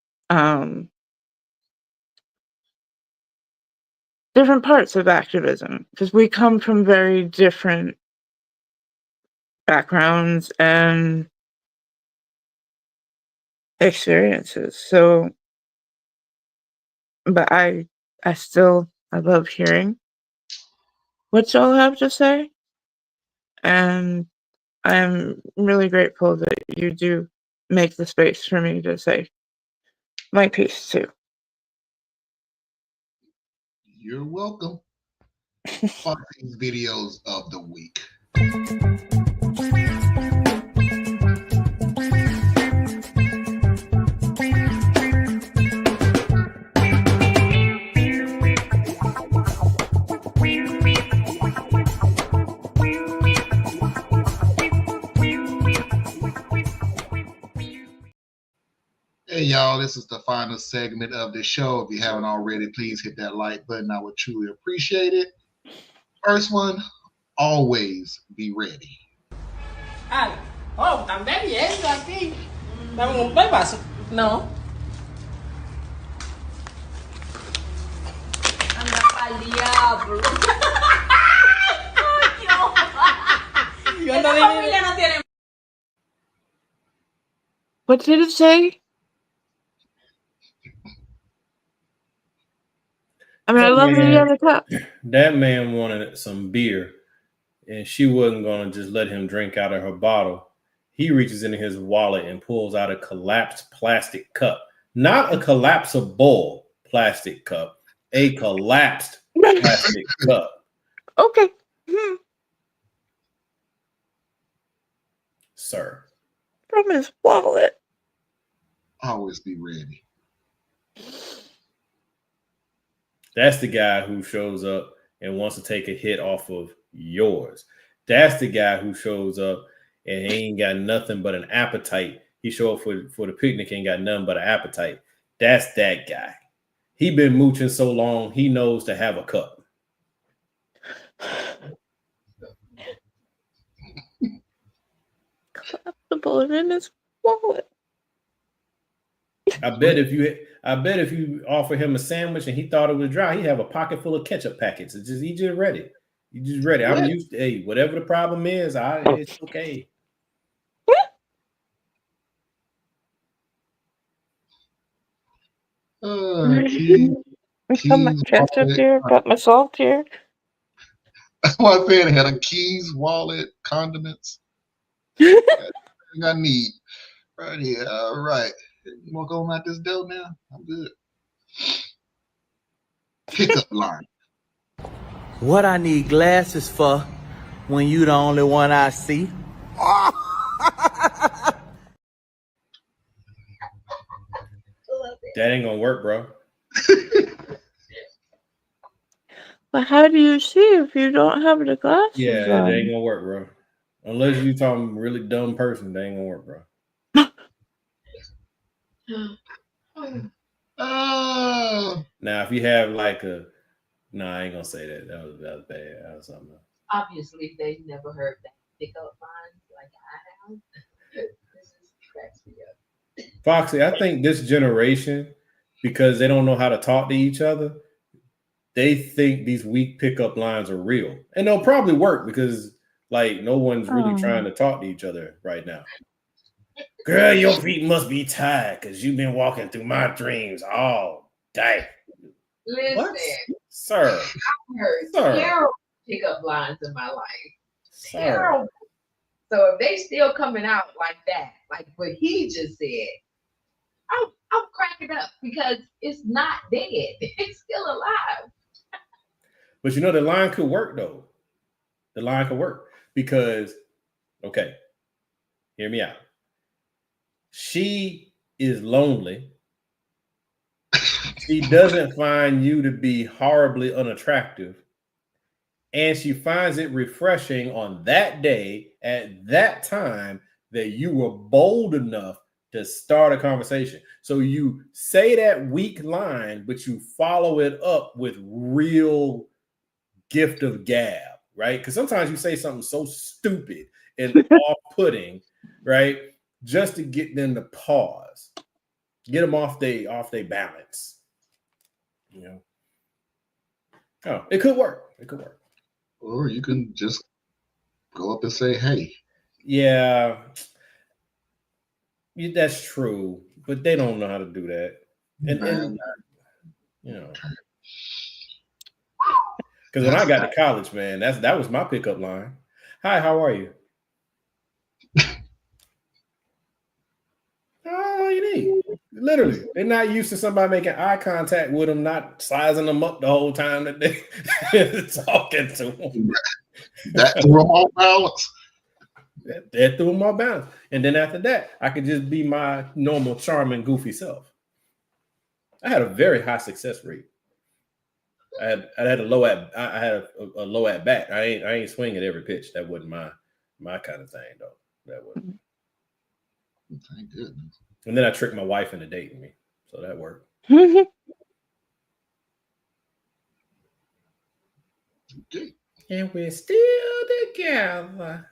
different parts of activism, because we come from very different backgrounds and experiences. So, but I love hearing what y'all have to say, and I'm really grateful that you do make the space for me to say my piece too. You're welcome. Foxy's videos of the week. Hey y'all, this is the final segment of the show. If you haven't already, please hit that like button. I would truly appreciate it. First one, always be ready. Oh, tan belleza aquí. Dame un bebazo. No. Anda pa'l diablo. Esta familia no tiene. What did it say? I mean, I love that you have a cup. That man wanted some beer, and she wasn't going to just let him drink out of her bottle. He reaches into his wallet and pulls out a collapsed plastic cup. Not a collapsible plastic cup, a collapsed plastic cup. Okay. Sir. From his wallet. Always be ready. That's the guy who shows up and wants to take a hit off of yours. That's the guy who shows up and he ain't got nothing but an appetite. He show up for the picnic, ain't got nothing but an appetite. That's that guy. He been mooching so long, he knows to have a cup. Collapsible in his wallet. I bet if you offer him a sandwich and he thought it was dry, he'd have a pocket full of ketchup packets. He just ready. You just ready. I'm used to whatever the problem is, it's okay. Got my ketchup here, got my salt here. What I said, I had a keys, wallet, condiments. Everything I need right here. All right. You want to go out this door now? I'm good. Pickup line. What I need glasses for when you the only one I see? That ain't gonna work, bro. But how do you see if you don't have the glasses Yeah, on? that ain't gonna work, bro. Unless you talking really dumb person, that ain't gonna work, bro. Now, if you have like I ain't gonna say that. That was bad. That was something else. Obviously, they've never heard that pickup line like I have. This is cracks me up. Foxy, I think this generation, because they don't know how to talk to each other, they think these weak pickup lines are real. And they'll probably work because like no one's really trying to talk to each other right now. Girl, your feet must be tired because you've been walking through my dreams all day. Listen, What? Sir. I've heard terrible pickup lines in my life. Terrible. So if they still coming out like that, like what he just said, I'm cracking up because it's not dead. It's still alive. But you know, the line could work though. The line could work because, okay, hear me out. She is lonely. She doesn't find you to be horribly unattractive. and she finds it refreshing on that day at that time that you were bold enough to start a conversation. So you say that weak line, but you follow it up with real gift of gab, right? Because sometimes you say something so stupid and off-putting, right? Just to get them to pause, get them off their balance. You know, oh, it could work. It could work. Or you can just go up and say, "Hey." Yeah, that's true, but they don't know how to do that, and you know, because when I got to college, man, that was my pickup line. Hi, how are you? Oh, you need. Literally, they're not used to somebody making eye contact with them, not sizing them up the whole time that they're talking to them. That threw them off balance. That threw them off balance. And then after that, I could just be my normal, charming, goofy self. I had a very high success rate. I had a low at a low at bat. I ain't swing at every pitch. That wasn't my kind of thing though. That wasn't. Thank goodness. And then I tricked my wife into dating me, so that worked. Okay. And we're still together.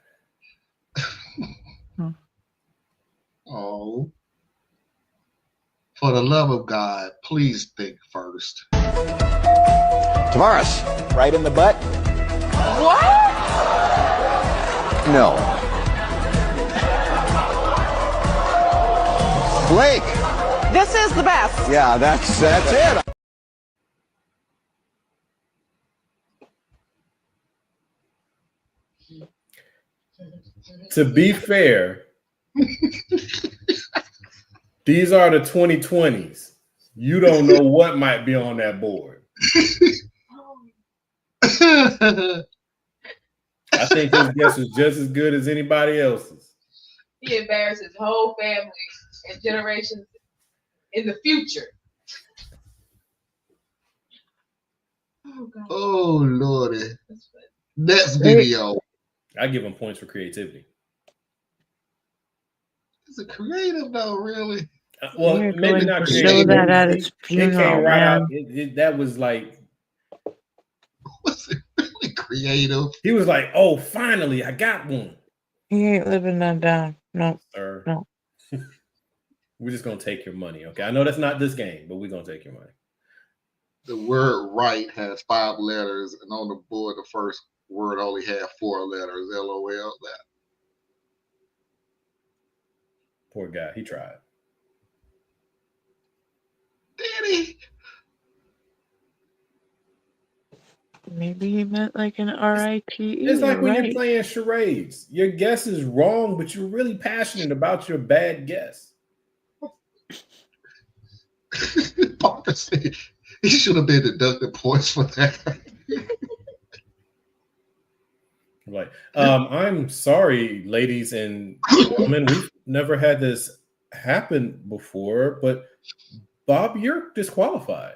Oh, for the love of God, please think first. Tavares, right in the butt? What? No. Blake. This is the best. Yeah, that's it. To be fair, these are the 2020s. You don't know what might be on that board. I think his guess is just as good as anybody else's. He embarrassed his whole family and generations in the future. Oh, God. Oh, Lordy. Next video. I give him points for creativity. Is it creative though, really? Well, You're maybe going not to creative. show that at his It funeral, came right man. out. That was like, Was it really creative? he was like, "Oh, finally, I got one." He ain't living that down. No, Sir, no. we're just gonna take your money, okay? I know that's not this game, but we're gonna take your money. The word "right" has 5 letters, and on the board, the first word only had 4 letters. LOL. That. Poor guy, he tried. Did he? Maybe he meant like an R-I-T-E. It's like when right. you're playing charades. Your guess is wrong, but you're really passionate about your bad guess. Parker said he should have been deducted points for that. Like, I'm sorry, ladies and gentlemen, we've never had this happen before, but Bob, you're disqualified.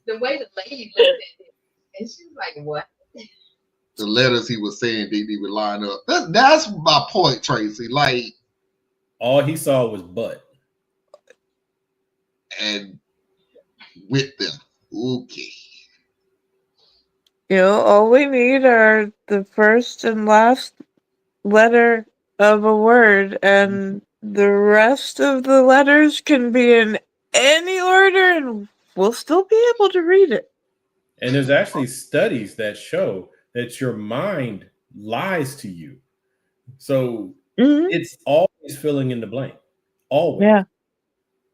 The way the lady looked at him, and she was like, "What?" The letters he was saying didn't even line up. That's my point, Tracy. Like, all he saw was butt. And with them. Okay. You know, all we need are the first and last letter of a word, and the rest of the letters can be in any order, and we'll still be able to read it. And there's actually studies that show that your mind lies to you. So it's always filling in the blank. Always. Yeah.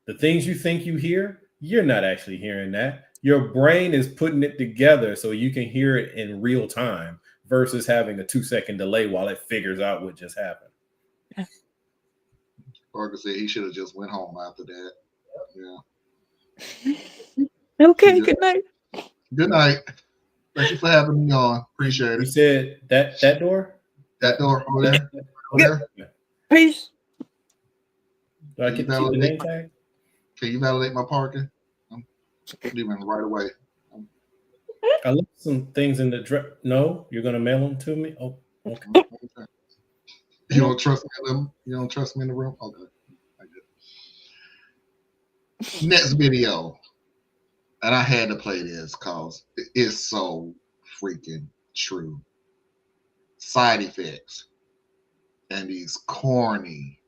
The things you think you hear, you're not actually hearing that. Your brain is putting it together so you can hear it in real time versus having a 2-second delay while it figures out what just happened. Yeah. Parker said he should have just went home after that. Yeah. Okay, good night. Good night. Thank you for having me on. Appreciate it. You said that door? That door over there? Over there? Peace. Do I get to keep the name tag? Can you validate my parking? I'm leaving right away. I left some things in the No, you're gonna mail them to me. Oh, okay. You don't trust me in them? You don't trust me in the room? Okay. Next video. And I had to play this because it's so freaking true. Side effects and these corny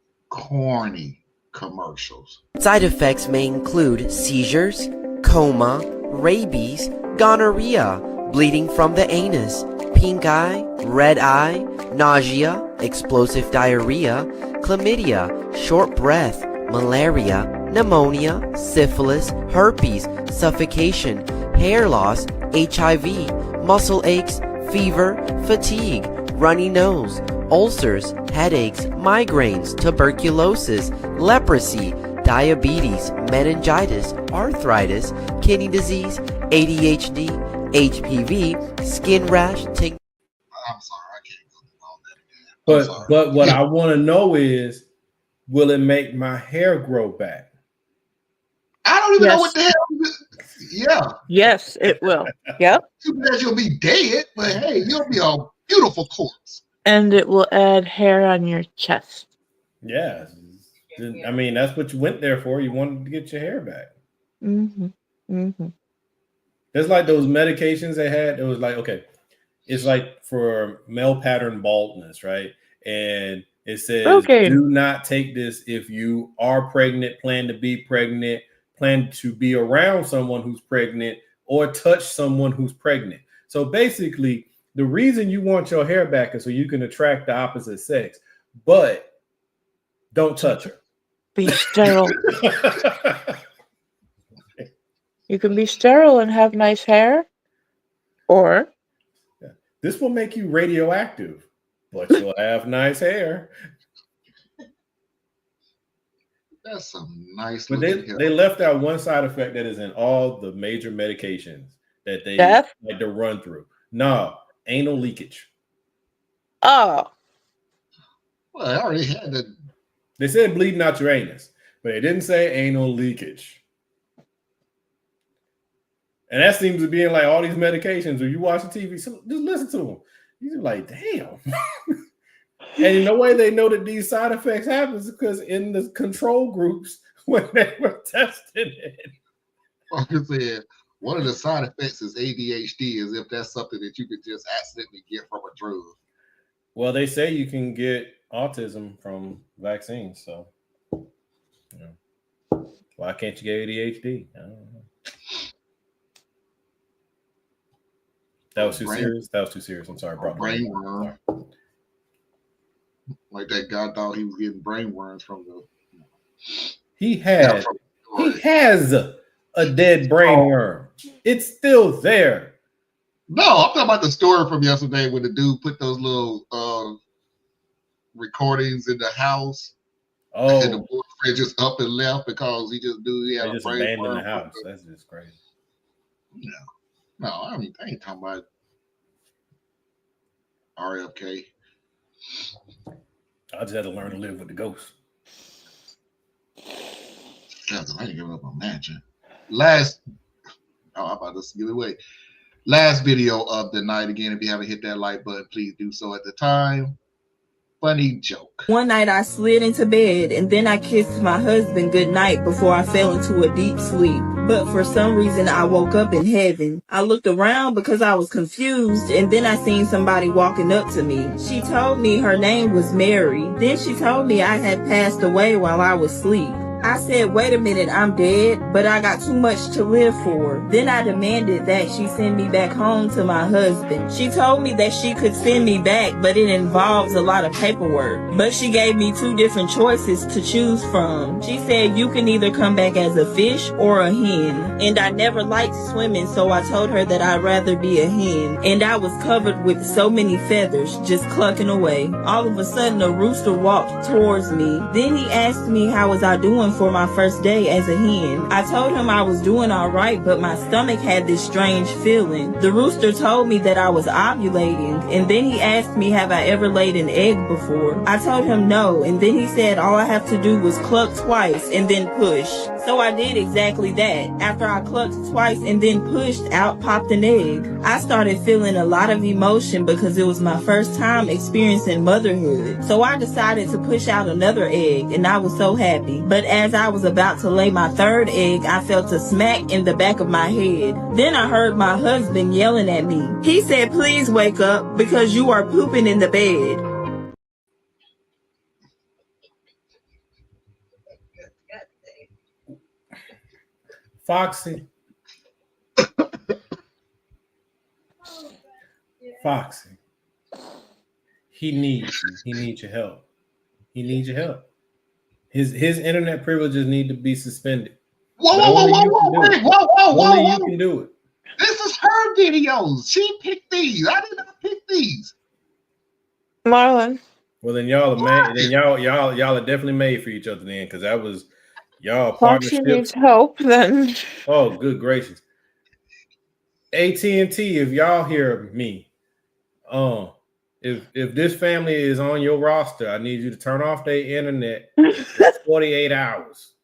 commercials. Side effects may include seizures, coma, rabies, gonorrhea, bleeding from the anus, pink eye, red eye, nausea, explosive diarrhea, chlamydia, short breath, malaria, pneumonia, syphilis, herpes, suffocation, hair loss, HIV, muscle aches, fever, fatigue, runny nose, ulcers, headaches, migraines, tuberculosis, leprosy, diabetes, meningitis, arthritis, kidney disease, ADHD, HPV, skin rash, I'm sorry, I can't go through all that again. But what I want to know is, will it make my hair grow back? I don't even know what the hell. Yeah. Yes, it will. Yep. Too bad you'll be dead, but hey, you'll be a beautiful corpse. And it will add hair on your chest. Yeah. I mean, that's what you went there for. You wanted to get your hair back. Mm-hmm. Mm-hmm. There's like those medications they had. It was like, okay, it's like for male pattern baldness, right? And it says, do not take this if you are pregnant, plan to be pregnant, plan to be around someone who's pregnant, or touch someone who's pregnant. So basically, the reason you want your hair back is so you can attract the opposite sex, but don't touch her. Be sterile. You can be sterile and have nice hair, or this will make you radioactive, but you'll have nice hair. That's some nice. But they left out one side effect that is in all the major medications that they like to run through. No, anal leakage. Oh. Well, I already had that. They said bleeding out your anus, but they didn't say anal leakage. And that seems to be in like all these medications. When you watch the TV, so just listen to them. You're like, damn. And the way they know that these side effects happen is because in the control groups, when they were testing it. Like I said, one of the side effects is ADHD, as if that's something that you could just accidentally get from a drug. Well, they say you can get autism from vaccines, so why can't you get ADHD? I don't know. That was too serious. That was too serious. I'm sorry, bro. Brain worm. Like that guy thought he was getting brain worms from the. He has a dead brain worm. It's still there. No, I'm talking about the story from yesterday when the dude put those little recordings in the house. Oh, and the boyfriend just up and left because he just knew he had a brain abandoned worm. the house. That's just crazy. Yeah. No, I mean, I ain't talking about RFK. I just had to learn to live with the ghosts. I ain't giving up on mansion. I'm about to give it away. Last video of the night. Again, if you haven't hit that like button, please do so at the time. Funny joke. One night I slid into bed and then I kissed my husband goodnight before I fell into a deep sleep. But for some reason I woke up in heaven. I looked around because I was confused and then I seen somebody walking up to me. She told me her name was Mary. Then she told me I had passed away while I was asleep. I said, wait a minute, I'm dead, but I got too much to live for. Then I demanded that she send me back home to my husband. She told me that she could send me back, but it involves a lot of paperwork. But she gave me two different choices to choose from. She said, you can either come back as a fish or a hen. And I never liked swimming, so I told her that I'd rather be a hen. And I was covered with so many feathers, just clucking away. All of a sudden, a rooster walked towards me. Then he asked me how was I doing for my first day as a hen. I told him I was doing all right, but my stomach had this strange feeling. The rooster told me that I was ovulating, and then he asked me have I ever laid an egg before. I told him no, and then he said all I have to do was cluck twice and then push. So I did exactly that. After I clucked twice and then pushed, out popped an egg. I started feeling a lot of emotion because it was my first time experiencing motherhood. So I decided to push out another egg, and I was so happy. But as I was about to lay my third egg, I felt a smack in the back of my head. Then I heard my husband yelling at me. He said, "Please wake up because you are pooping in the bed." Foxy. Foxy. He needs you. He needs your help. He needs your help. His internet privileges need to be suspended. Whoa, But whoa, whoa, only whoa, you can whoa, do wait, it. whoa, whoa, whoa, Only you whoa. can do it. This is her videos. She picked these. I did not pick these. Marlon. Well, then y'all are made. Then y'all are definitely made for each other then, because that was y'all Foxy partnership. needs help, then. Oh, good gracious. AT&T, if y'all hear me, if this family is on your roster, I need you to turn off their internet for 48 hours.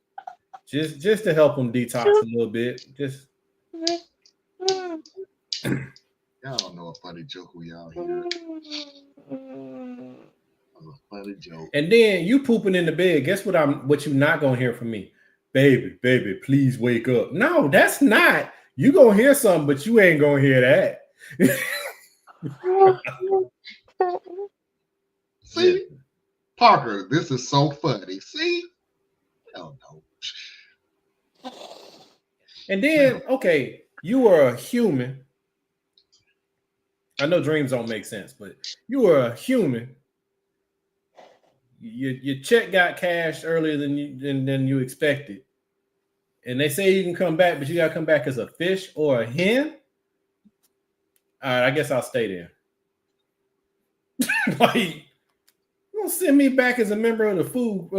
Just to help them detox a little bit. Just Y'all don't know a funny joke when y'all hear it. A funny joke. And then you pooping in the bed. Guess what you're not gonna hear from me? Baby, please wake up. No, that's not. You gonna hear something, but you ain't gonna hear that. See? Parker, this is so funny. See? Hell no. And then, okay, you are a human. I know dreams don't make sense, but you are a human. Your check got cashed earlier than you expected. And they say you can come back, but you gotta come back as a fish or a hen. All right, I guess I'll stay there. Like, you gonna send me back as a member of the food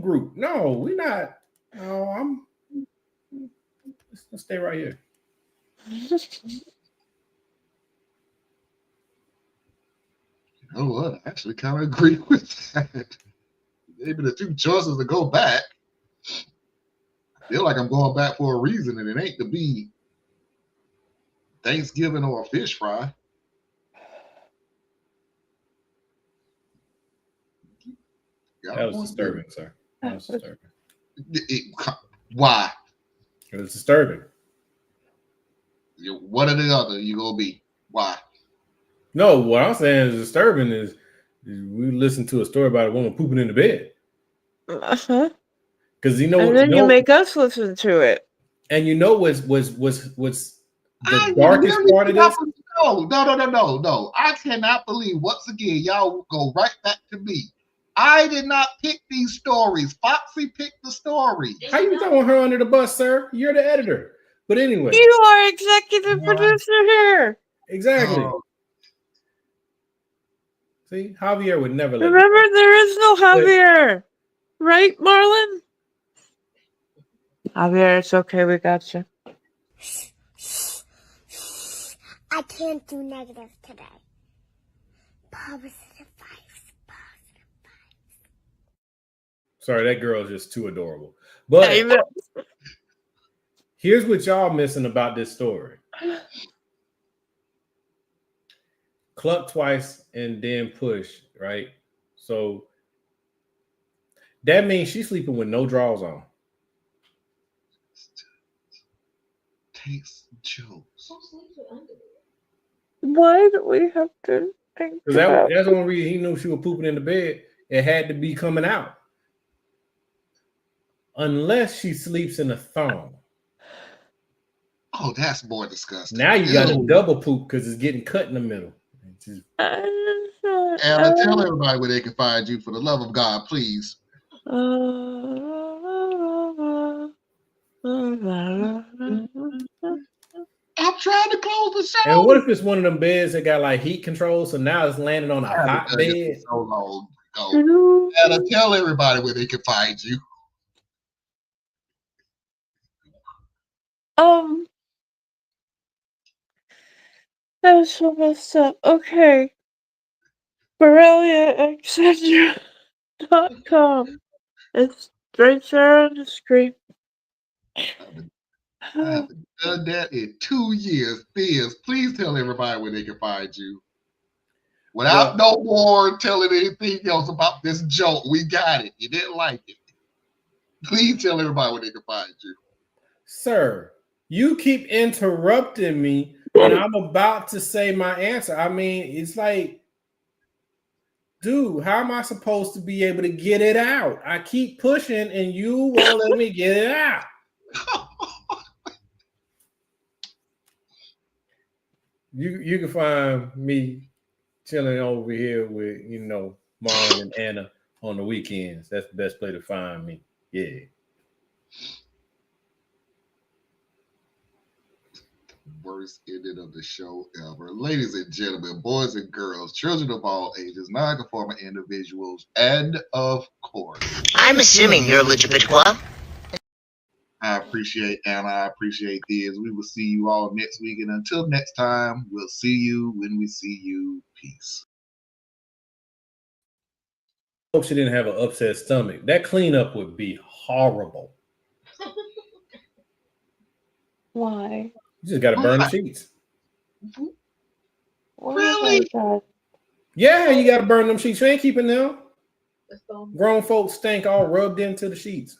group? No, we're not. No, let's stay right here. You know what? I actually kind of agree with that. Maybe the two choices to go back. I feel like I'm going back for a reason, and it ain't to be Thanksgiving or a fish fry. That was disturbing, sir. That was disturbing. Why? It was disturbing. One or the other, you gonna be. Why? No, what I'm saying is disturbing is we listened to a story about a woman pooping in the bed. Uh-huh. Because and then you make us listen to it. And you know what's the darkest part of this? No. I cannot believe once again y'all go right back to me. I did not pick these stories. Foxy picked the story. How you throwing her under the bus, sir? You're the editor. But anyway. You are executive producer here. Exactly. See, Javier would never let Remember, there is no Javier. Right, Marlon? Javier, it's okay. We got you. I can't do negative today. Positive vibes. Sorry, that girl is just too adorable. But here's what y'all missing about this story. Cluck twice and then push, right? So that means she's sleeping with no drawers on. Takes jokes. Why do we have to think about that's the only reason he knew she was pooping in the bed. It had to be coming out. Unless she sleeps in a thong. Oh, that's more disgusting. Now you got a double poop because it's getting cut in the middle. And I tell everybody where they can find you. For the love of God, please. I'm trying to close the show. And what if it's one of them beds that got like heat control, so now it's landing on a hot bed? So long ago. And I tell everybody where they can find you. That was so messed up. Okay. BoreliaExcedra.com. It's right there on the screen. I haven't done that in 2 years. Fizz, please tell everybody where they can find you. Without no more telling anything else about this joke, we got it. You didn't like it. Please tell everybody where they can find you. Sir, you keep interrupting me when I'm about to say my answer. I mean, it's like, dude, how am I supposed to be able to get it out? I keep pushing and you won't let me get it out. You can find me chilling over here with, Marlon and Anna on the weekends. That's the best place to find me. Yeah. Worst ending of the show ever. Ladies and gentlemen, boys and girls, children of all ages, non-conforming individuals, and of course, I'm assuming you're Lujabitwa. I appreciate Anna. I appreciate this. We will see you all next week. And until next time, we'll see you when we see you. Peace. Hope she didn't have an upset stomach. That cleanup would be horrible. Why? You just got to burn the sheets. Really? Yeah, you got to burn them sheets. You ain't keeping them. Grown folks stink all rubbed into the sheets.